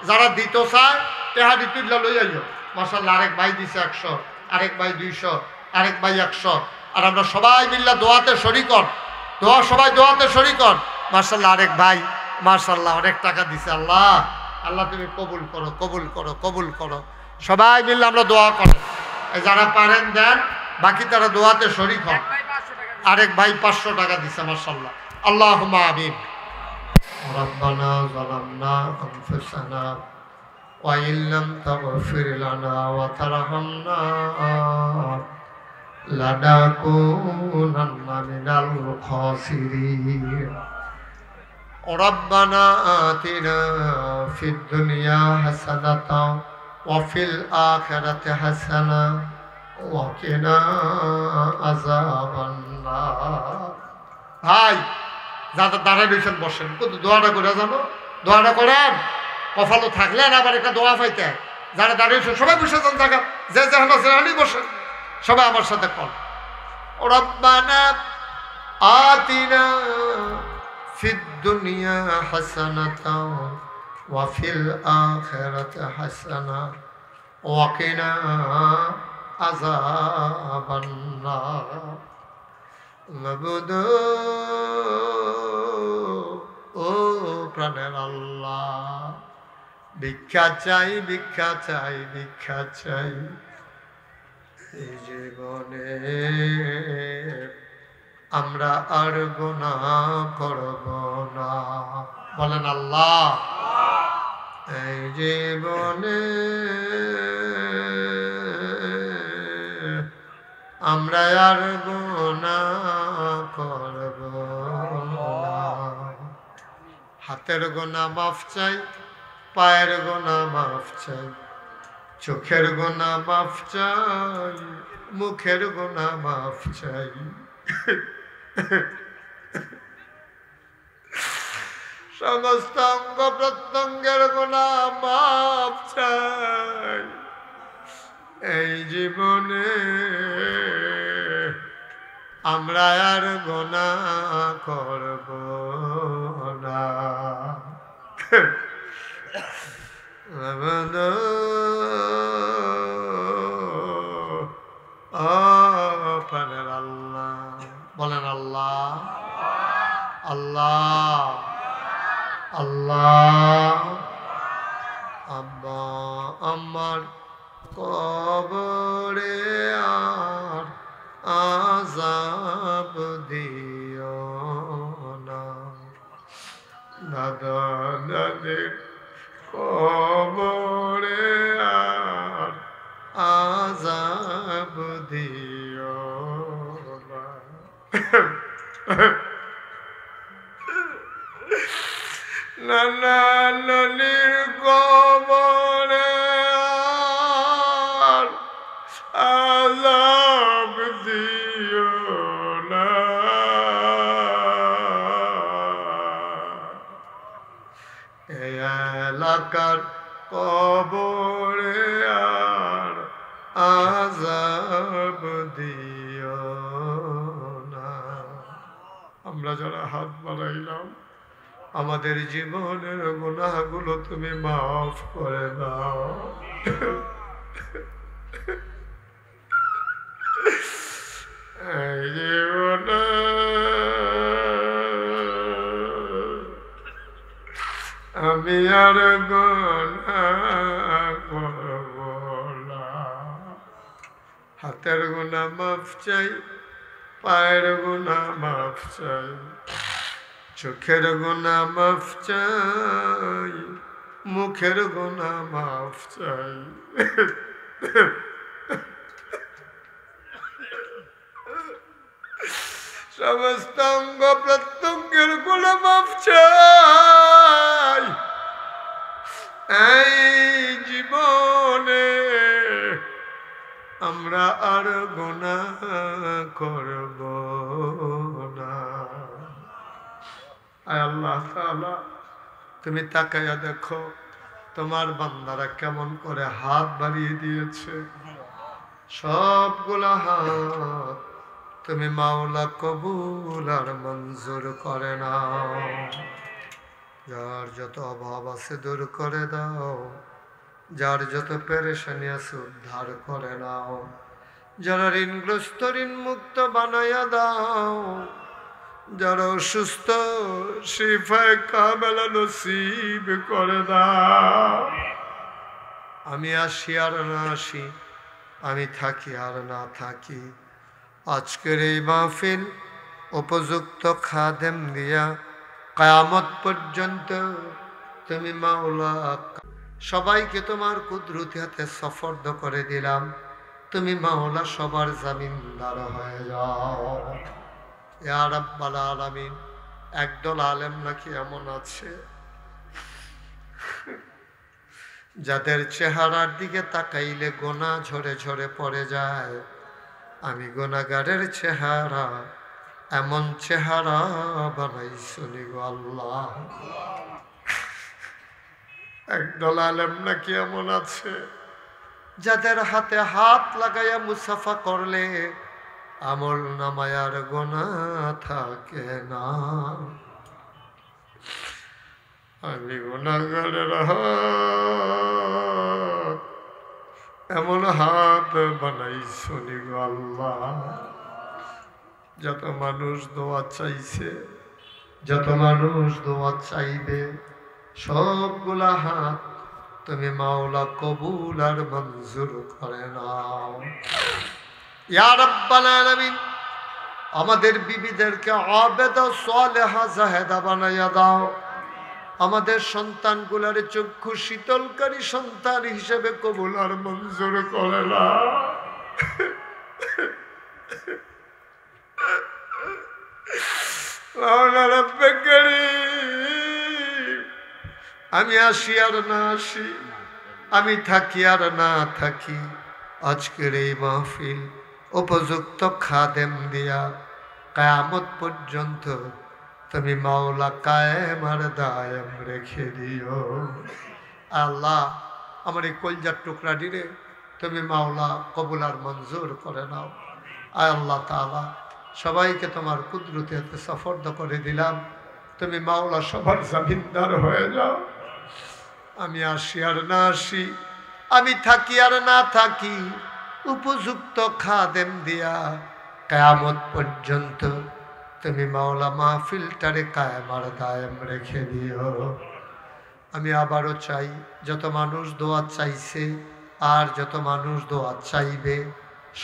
Speaker 1: যারা দিত চায় টেহা দিতুল্লা লই আইও। মাশাল্লাহ আরেক ভাই দিছে 100, আরেক ভাই 200, আরেক ভাই 100। আর আমরা সবাই মিললে দোয়াতে শরীক হন, দোয়া সবাই দোয়াতে শরীক হন। মাশাল্লাহ আরেক ভাই মাশাল্লাহ অনেক টাকা দিছে। আল্লাহ আল্লাহ তুমি কবুল করো, কবুল করো, কবুল করো। সবাই মিললে আমরা দোয়া করো, যারা পারেন দেন, বাকি তারা দোয়াতে শরীক হন। আরেক ভাই 500 টাকা দিছে মাশাল্লাহ। আল্লাহুম্মা আমিন। রব্বানা যালামনা আনফুসানা ওয়া ইল্লাম তাগফির লানা ওয়া তারহামনা লানাকুনান্না মিনাল খাসিরিন। রব্বানা আতিনা ফিদ দুনিয়া হাসানাতাও ওয়া ফিল আখিরাতি হাসানা ওয়া কিনা আযাবান নার। ভাই যারা দাঁড়ায় রয়েছেন বসেন, কিন্তু দোয়াটা করে জানো, দোয়াটা করেন। কপালও থাকলে না আবার একটা দোয়া পাইতে। যারা দাঁড়িয়েছে সবাই বসে যান, জায়গা যে যেখানে সেখানে বসেন। সবাই আমার সাথে কল, রব্বানা আতিনা ফিদ দুনিয়া হাসানাতাও ওয়া ফিল আখিরাতি হাসানা ওয়া কিনা আযাবান নার। মাবুদ ও প্রাণের আল্লাহ, ভিক্ষা চাই, ভিক্ষা চাই, ভিক্ষা চাই। এই জীবনে আমরা আর গুনাহ করব না, বলেন আল্লাহ। এই জীবনে আমরা আর গুনাহ করব না। হাতের গুনাহ মাফ চাই, পায়ের গুনাহ মাফ চাই, চোখের গুনাহ মাফ চাই, মুখের গুনাহ মাফ চাই। সমস্ত অঙ্গ প্রত্যঙ্গের গুনাহ মাফ চাই। এই জীবনে আমরা আর গুনাহ করব না। প্রাণের আল্লাহ, বলেন আল্লাহ আল্লাহ আল্লাহ। আব্বা আমার কবরে আর আযাব দিও না, দাদা দাদির কবরে আর আযাব দিও না। নানা নানির কবরে আর আযাব দিও না, এই এলাকার কবরে আর আযাব দিও না। আমরা যারা হাত বাড়াইলাম আমাদের জীবনের গুনাহগুলো তুমি মাফ করে দাও। এই জীবনে আমি আর গুনাহ করব না। হাতের গুনাহ মাফ চাই, পায়ের গুনাহ মাফ চাই, চোখের গুনাহ মাফ চাই, মুখের গুনাহ মাফ চাই, সমস্ত অঙ্গ প্রত্যঙ্গের গুনাহ মাফ চাই। এই জীবনে আমরা আর গুনাহ করব না। আয় আল্লাহ তাআলা, তুমি তাকাইয়া দেখো তোমার বান্দারা কেমন করে হাত বাড়িয়ে দিয়েছে। সবগুলা হাত তুমি মাওলা কবুল আর মঞ্জুর করে নাও। যার যত অভাব আছে দূর করে দাও, যার যত পেরেশানি আছে উদ্ধার করে নাও, যারা ঋণগ্রস্ত ঋণ মুক্ত বানাইয়া দাও, যারা অসুস্থ শিফায়ে কামেলা নসিব করে দাও। আমি আসি আর না আসি, আমি থাকি আর না থাকি, আজকের এই মাহফিল উপযুক্ত খাদেম দিয়া কিয়ামত পর্যন্ত তুমি মাওলা সবাইকে তোমার কুদরতি হাতে সফর্দ করে দিলাম। তুমি মাওলা সবার জামিনদার হয়ে যাও ইয়া রাব্বাল আলামিন। একদল আলেম নাকি এমন আছে যাদের চেহারার দিকে তাকাইলে গোনা ঝরে ঝরে পড়ে যায়। আমি গুনাহগারের চেহারা এমন চেহারা বানাইছনি গো আল্লাহ। একদল আলেম নাকি এমন আছে যাদের হাতে হাত লাগাইয়া মুসাফা করলে আমল নামায় আর গুনাহ থাকে না। আমি গুনাহগারের হাত এমন হাত বানাইছনি গো আল্লাহ। যত মানুষ দোয়া চাইছে, যত মানুষ দোয়া চাইবে, সবগুলা হাত তুমি মাওলা কবুল আর মঞ্জুর করে নাও ইয়া রাব্বাল আলামিন। আমাদের বিবিদেরকে আবেদা সালেহা জাহেদা বানাইয়া দাও। আমাদের সন্তানগুলার চক্ষু শীতলকারী সন্তান হিসেবে কবুল আর মঞ্জুর করে নাও। আমি আসি আর না আসি, আমি থাকি আর না থাকি, আজকের এই মাহফিল উপযুক্ত খাদেম দিয়া কিয়ামত পর্যন্ত তুমি মাওলা কায়েম আর দায়েম রেখে দিও। আল্লাহ আমার এই কলজার টুকরা দিলে তুমি মাওলা কবুল আর মঞ্জুর করে নাও। আয় আল্লাহ তাআলা, সবাইকে তোমার কুদরতি হাতে সফর্দ করে দিলাম। তুমি মাওলা সবার জামিনদার হয়ে যাও। আমি আসি আর না আসি, আমি থাকি আর না থাকি, উপযুক্ত খাদেম দিয়া কিয়ামত পর্যন্ত তুমি মাওলা মাহফিলটারে কায়েম আর দায়েম রেখে দিও। আমি আবারও চাই যত মানুষ দোয়া চাইছে আর যত মানুষ দোয়া চাইবে,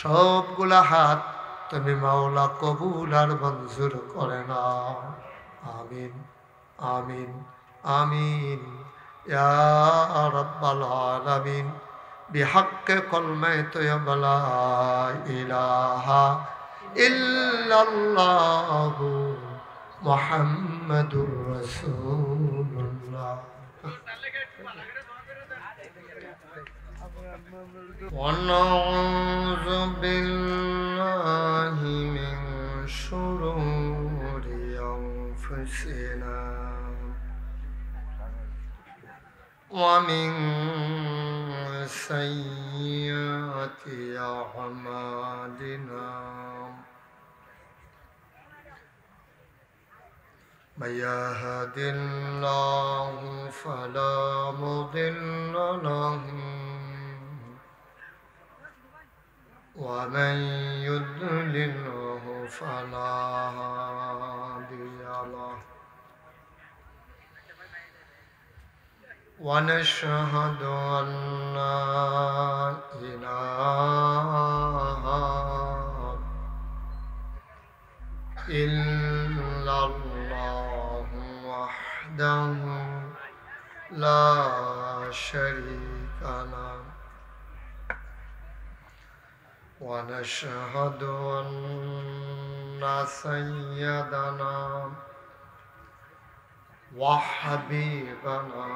Speaker 1: সবগুলা হাত তুমি মাওলা কবুল আর মঞ্জুর করে নাও। আমিন আমিন আমিন ইয়া রাব্বাল আলামিন। বিহাক্কে কলমে তয়্যিবা লা ইলাহা ইল্লাল্লাহু মুহাম্মাদুর রাসূলুল্লাহ। ونعوذ بالله من شرور أنفسنا ومن سيئات أعمالنا من يهد الله فلا مضل له ومن يضلله فلا هادي له ونشهد أن لا إله إلا الله وحده لا شريك له ونشهد أن سيدنا وحبيبنا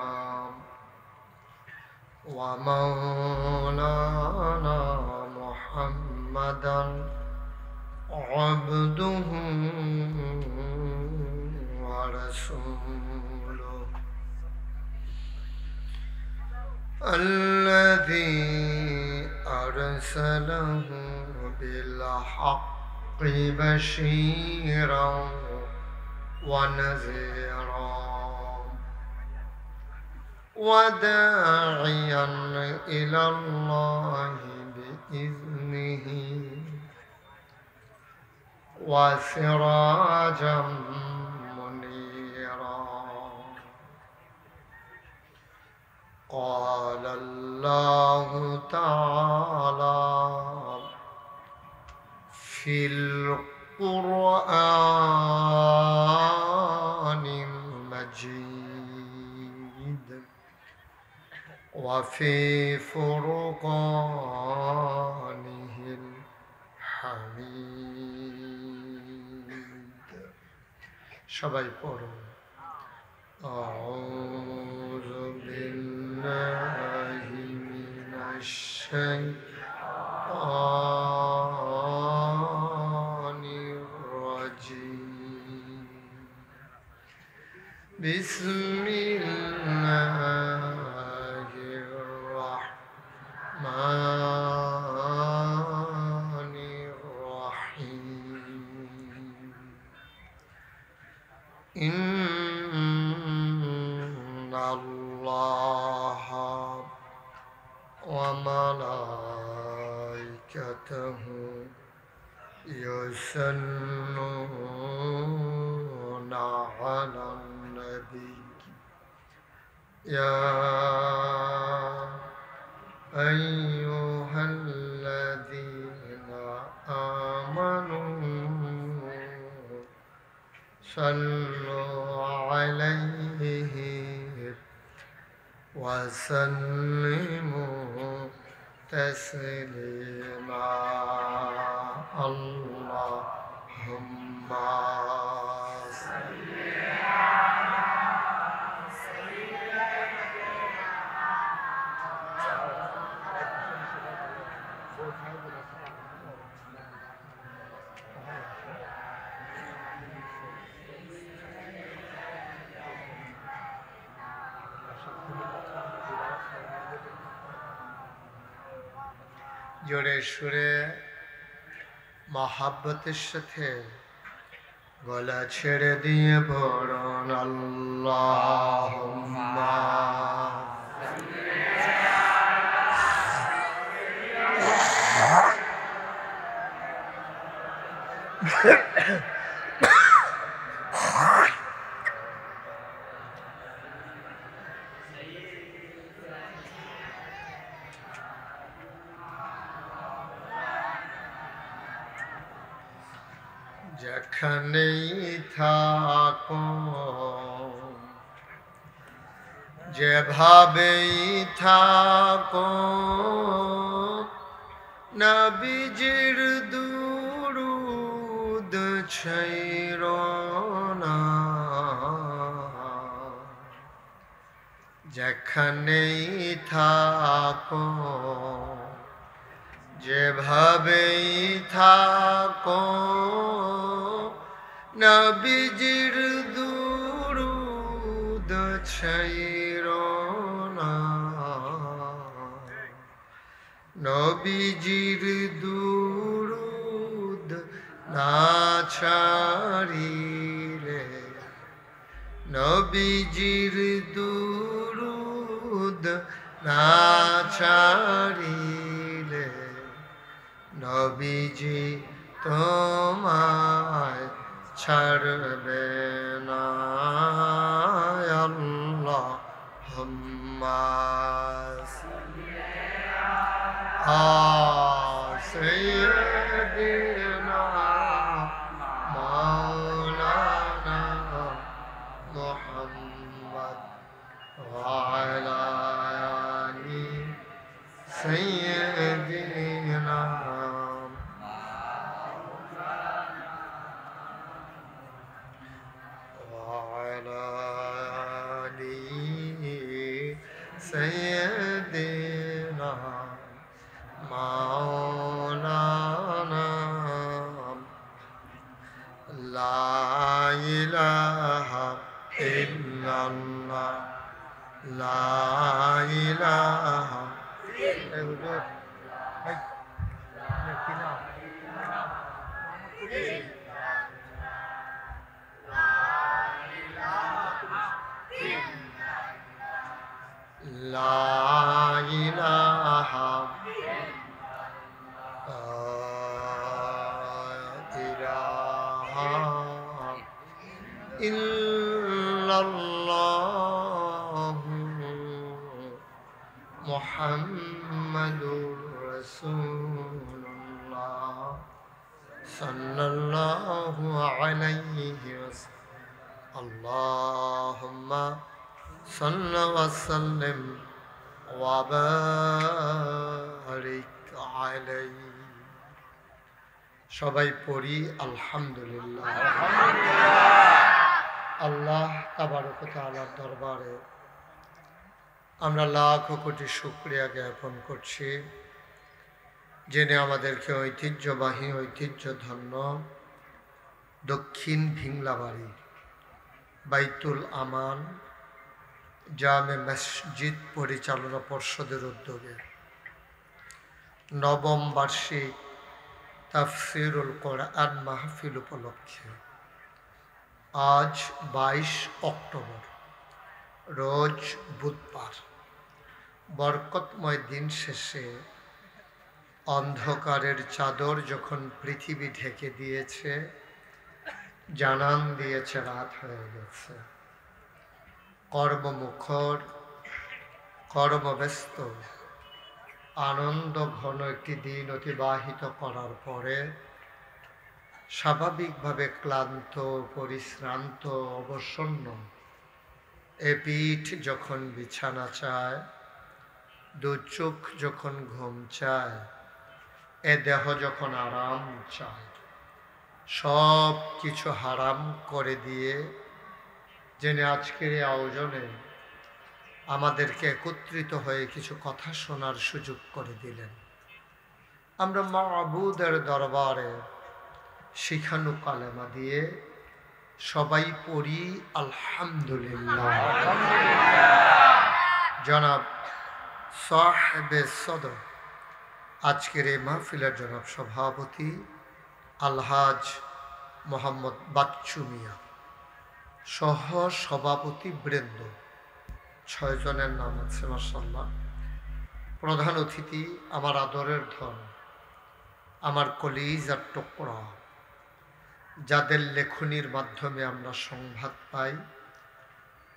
Speaker 1: ومولانا محمدا عبده ورسوله الذي أرسله بالحق بشيرا ونذيرا وداعيا إلى الله بإذنه وسراجا منيرا قال الله تعالى في القرآن المجيد وفي فرقانه الحميد সবাই পড়ুন أعوذ بالله من الشيطان الرجيم بسم الله الرحمن الرحيم إن الله وملائكته يصلون على النبي يا أيها الذين آمنوا صلوا عليه وسلموا تسليما اللهم صل জোরে সুরে মহাব্বতের সাথে গলা ছেড়ে দিয়ে পড়ুন আল্লাহুম্মা যেখানেই থাকো যেভাবেই থাকো নবীজির দুরূদ ছাইরো না যেখানেই থাকো যেভাবেই থাকো নবীজির দুরূদ ছাইরো না নবীজির দুরূদ না ছাড়িলে নবীজির দুরূদ না ছাড়িলে নবীজি তোমায় ছাড়বে না আল্লাহুম্মা সাইয়্যিদিনা মাওলানা মুহাম্মদ ওয়া আলা আলি সাইয়্যিদিনা سيدنا مولانا لا إله إلا الله لا إله إلا الله لا إله إلا الله محمد رسول الله صلى الله عليه وسلم اللهم صل وسلم وبارك عليه সবাই পড়ি আলহামদুলিল্লাহ আল্লাহ তাবারক ওয়া তাআলার দরবারে আমরা লাখ কোটি শুকরিয়া জ্ঞাপন করছি যিনি আমাদেরকে ঐতিহ্যবাহী ঐতিহ্যধন্য দক্ষিণ ভিংলাবাড়ি বাইতুল আমান জামে মসজিদ পরিচালনা পর্ষদের উদ্যোগে নবম বার্ষিক তাফসিরুল কোরআন মাহফিল উপলক্ষে আজ 22 অক্টোবর রোজ বুধবার বরকতময় দিন শেষে অন্ধকারের চাদর যখন পৃথিবী ঢেকে দিয়েছে জানান দিয়েছে রাত হয়ে গেছে কর্মমুখর কর্মব্যস্ত আনন্দ ঘন একটি দিন অতিবাহিত করার পরে স্বাভাবিকভাবে ক্লান্ত পরিশ্রান্ত অবসন্ন এ পিঠ যখন বিছানা চায় দু চোখ যখন ঘুম চায় এ দেহ যখন আরাম চায় সব কিছু হারাম করে দিয়ে যিনি আজকের এই আয়োজনে আমাদেরকে একত্রিত হয়ে কিছু কথা শোনার সুযোগ করে দিলেন আমরা মাবুদের দরবারে শিখানু কালেমা দিয়ে সবাই পড়ি আলহামদুলিল্লাহ জনাব সাহেবে সদর আজকের এই মাহফিলের জনাব সভাপতি আলহাজ মোহাম্মদ বাচ্চু মিয়া সহ সভাপতি বৃন্দ 6 জনের নাম আছে মাশাআল্লাহ প্রধান অতিথি আমার আদরের ধন আমার কলিজার টুকরা যাদের লেখনির মাধ্যমে আমরা সংবাদ পাই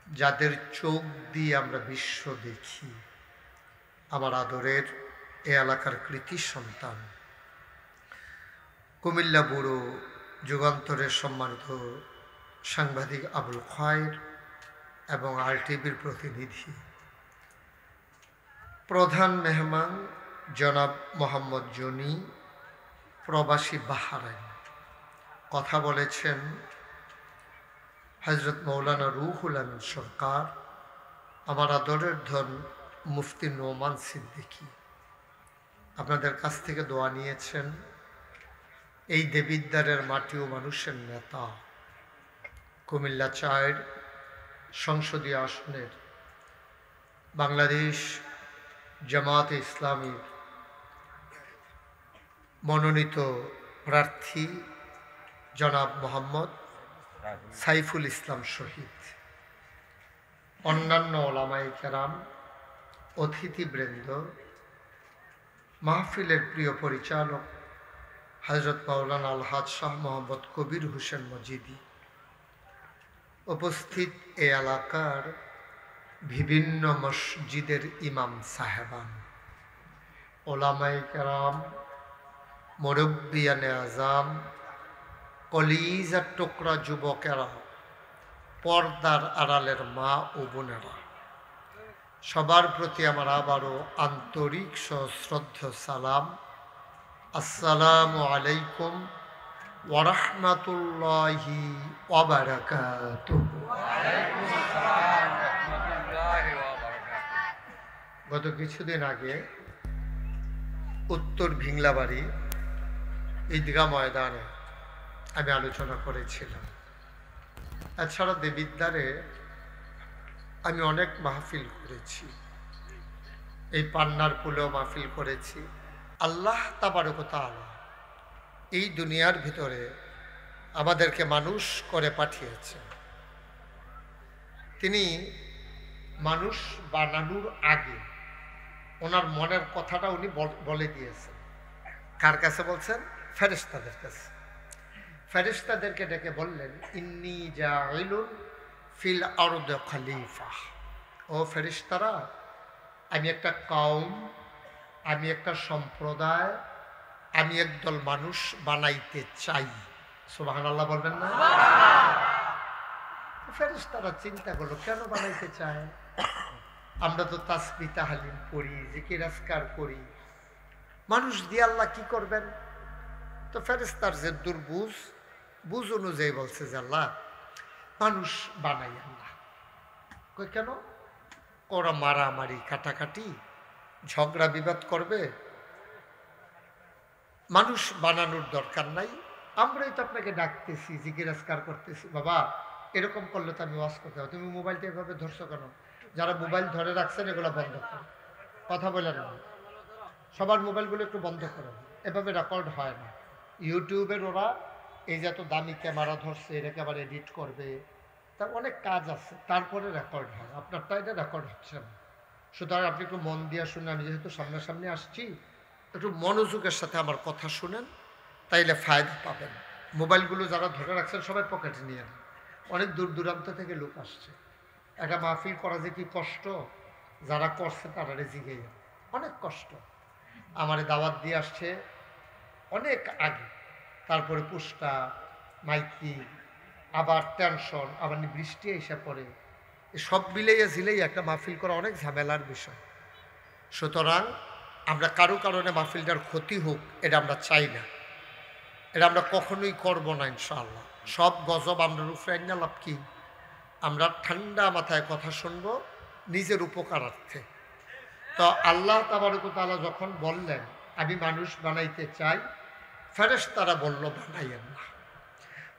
Speaker 1: যাদের চোখ দিয়ে আমরা বিশ্ব দেখি আমার আদরের এ এলাকার কৃতি সন্তান কুমিল্লা ব্যুরো যুগান্তরের সম্মানিত সাংবাদিক আবুল খায়ের এবং আরটিভির প্রতিনিধি প্রধান মেহমান জনাব মোহাম্মদ জনি প্রবাসী বাহারাইন কথা বলেছেন হযরত মৌলানা রুহুল আমিন সরকার আমার আদরের ধন মুফতি নোমান সিদ্দিকী আপনাদের কাছ থেকে দোয়া নিয়েছেন। এই দেবিদ্বারের মাটি ও মানুষের নেতা, কুমিল্লা ৪ সংসদীয় আসনের বাংলাদেশ জামায়াতে ইসলামীর মনোনীত প্রার্থী জনাব মোহাম্মদ সাইফুল ইসলাম শহীদ, অন্যান্য ওলামায়ে কেরাম, অতিথিবৃন্দ, মাহফিলের প্রিয় পরিচালক হযরত মাওলানা আলহাজ শাহ মোহাম্মদ কবির হোসেন মজিদি, উপস্থিত এ এলাকার বিভিন্ন মসজিদের ইমাম সাহেবান, ওলামায়ে কেরাম, মুরব্বিয়ানে আযাম, কলিজার টুকরা যুবকেরা, পর্দার আড়ালের মা ও বোনেরা, সবার প্রতি আমার আবারও আন্তরিক সশ্রদ্ধ সালাম। আসসালামু আলাইকুম ওয়া রাহমাতুল্লাহি ওয়া বারাকাতুহু। গত কিছুদিন আগে উত্তর ভিংলাবাড়ি ঈদগাহ ময়দানে আমি আলোচনা করেছিলাম। এছাড়া দেবিদ্বারে আমি অনেক মাহফিল করেছি, এই পান্নার পুলেও মাহফিল করেছি। আল্লাহ তাবারক ওয়া তাআলা এই দুনিয়ার ভিতরে আমাদেরকে মানুষ করে পাঠিয়েছেন। তিনি মানুষ বানানোর আগে ওনার মনের কথাটা উনি বলে দিয়েছেন। কার কাছে বলছেন? ফেরেশতাদের কাছে। ফেরেশতাদেরকে ডেকে বললেন, ইন্নী জাইলুন ফিল আরদি খলিফা। ও ফেরেশতারা, আমি একটা কওম, আমি একটা সম্প্রদায়, আমি একদল মানুষ বানাইতে চাই। সুবহানাল্লাহ বলবেন না? ফেরেশতারা চিন্তা করলো, কেন বানাইতে চায়? আমরা তো তাসবিহ তাহলিল পড়ি, জিকির আজকার করি, মানুষ দিয়ে আল্লাহ কি করবেন? তো ফেরেশতার যে বুঝ অনুযায়ী বলছে যে আল্লাহ মানুষ বানাই আল্লাহ। কই কেন? ওরা মারামারি কাটাকাটি ঝগড়া বিবাদ করবে, মানুষ বানানোর দরকার নাই। আমরাই তো আপনাকে ডাকতেছি, জিকির আজকার করতেছি। বাবা এরকম করলে তো আমি ওয়াজ করতে হবে। তুমি মোবাইলটা এভাবে ধরছো কেন? যারা মোবাইল ধরে রাখছেন এগুলো বন্ধ করো, কথা বলেন না। সবার মোবাইলগুলো একটু বন্ধ করো, এভাবে রেকর্ড হয় না। ইউটিউবের ওরা এই যে এত দামি ক্যামেরা ধরছে, এটাকে আবার এডিট করবে, তার অনেক কাজ আছে, তারপরে রেকর্ড হয়। আপনারটা এটা রেকর্ড হচ্ছে না। সুতরাং আপনি একটু মন দিয়ে শুনে, আমি যেহেতু সামনাসামনি আসছি, একটু মনোযোগের সাথে আমার কথা শুনেন, তাইলে ফায়দা পাবেন। মোবাইলগুলো যারা ধরে রাখছেন সবাই পকেটে নিয়ে নেন। অনেক দূর দূরান্ত থেকে লোক আসছে। একটা মাহফিল করা যে কি কষ্ট, যারা করছে তারা জিগেই অনেক কষ্ট। আমারে দাওয়াত দিয়ে আসছে অনেক আগে, তারপরে পুষ্টা মাইকি, আবার টেনশন, আবার বৃষ্টি এসে পড়ে, সব মিলেইয়া ঝিলেই একটা মাহফিল করা অনেক ঝামেলার বিষয়। সুতরাং আমরা কারো কারণে মাহফিলটার ক্ষতি হোক এটা আমরা চাই না, এটা আমরা কখনোই করব না ইনশাআল্লাহ। সব গজব আমরা উপরে না, লাভ কি? আমরা ঠান্ডা মাথায় কথা শুনবো নিজের উপকারার্থে। তো আল্লাহ তাবারক ওয়া তাআলা যখন বললেন আমি মানুষ বানাইতে চাই, ফেরেশতারা বলল বানাইয়েন না।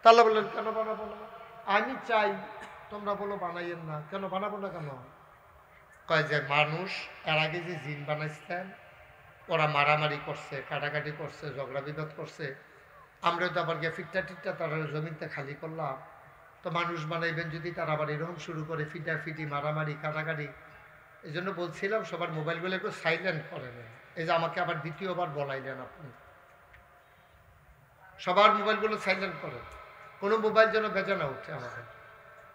Speaker 1: তাআলা বললেন কেন বানাবো না? আমি চাই, তোমরা বলো বানাইয়েন না। কেন বানাবো না কেন? কয় যে মানুষ এর আগে যে জিন বানাইছিলেন, ওরা মারামারি করছে, কাটাকাটি করছে, ঝগড়া বিবাদ করছে, আমরা তো আবার গিয়ে ফিটটা টিটটা তারা জমিনতে খালি করলাম। তো মানুষ বানাইবেন যদি তারা আবার এরকম শুরু করে ফিটাফিটি, মারামারি, কাটাকাটি। এই জন্য বলছিলাম সবার মোবাইলগুলো একটু সাইলেন্ট করে নেন। এই যে আমাকে আবার দ্বিতীয়বার বলাইলেন আপনি, সবার মোবাইলগুলো সাইলেন্ট করেন, কোনো মোবাইল যেন বেজে না উঠে আমাদের।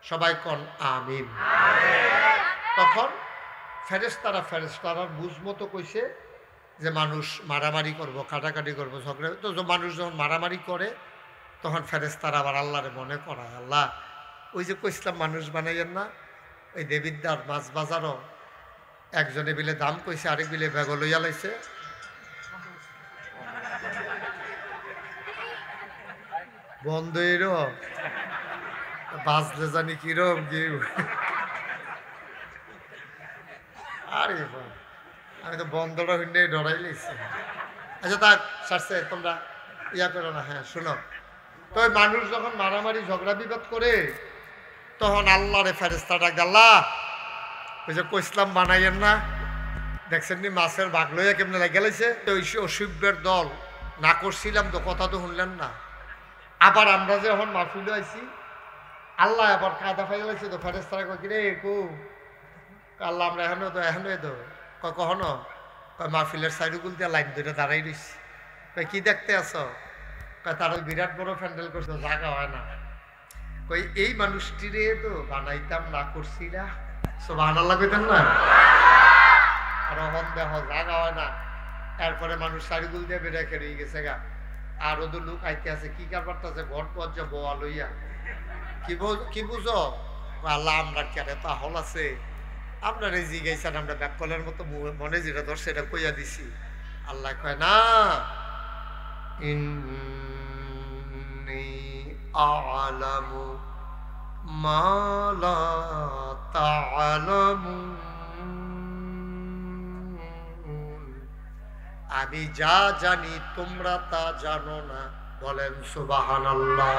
Speaker 1: সবাই কন আমিন। তখন ফেরেশতারা বুঝ মতো কইছে যে মানুষ মারামারি করবো, কাটাকাটি করবো, ঝগড়া। তো মানুষ যখন মারামারি করে তখন ফেরেশতারা আবার আল্লাহরে মনে করায়, আল্লাহ ওই যে কইছিলাম মানুষ বানাইয়েন না, ওই দেবিদ্দার মাছ বাজারও একজনে বিলে দাম কইছে, আরেক বিলে ব্যাগ লইয়া লাইছে। বন্ধ এরো বাজলে জানি কিরম কি। আরে বাবা, আমি তো বন্ধটা হইলে ডরাই লেছি। আচ্ছা তার সারছে, তোমরা ইয়া করো না। হ্যাঁ শোনো, তো ওই মানুষ যখন মারামারি ঝগড়া বিবাদ করে তখন আল্লাহরে ফেরেস্তা ডাক, আল্লাহ ওই যে কইসলাম বানাইয়েন না, দেখছেন নি মাছের ভাগ লইয়া কেমনে লাগে গেলেছে, ওই অসুভ্যের দল না করছিলাম তো, কথা তো শুনলেন না। আবার আমরা যে এখন মাহফিলে আইছি, আল্লাহ আবার কায়দা ফাই গেছে তো, ফেরেস্তারা কয় কিরে কু আল্লাহ আমরা এখনো তো কখনো মাহফিলের সাইডুগুল দিয়ে লাইন ধরে দাঁড়াই রইছি। কই কি দেখতে আছো? কয় তার ওই বিরাট বড় প্যান্ডেল করছে, জায়গা হয় না। কই এই মানুষটিরে তো বানাইতাম না করছিলা, সুবহানাল্লাহ কইতেন না? আর এখন দেখো জায়গা হয় না, এরপরে মানুষ সাইডুগুল দিয়ে বেড়ে খেয়ে গেছে গা। আর ওদের লোক আইতে আছে, কি কারবারটা আছে ঘর পর্যা বোয়া লইয়া, কি বুঝো? আল্লাহ আমরা কেন তা হল আছে, আমরা রেজি গাইছেন, আমরা ব্যাককলের মতো মনে যেটা ধর সেটা কইয়া দিছি। আল্লাহ কয় না, ইন্নী আ'লামু মা লা তা'লামুন, আমি যা জানি তোমরা তা জানো না। বলেন সুবহানাল্লাহ।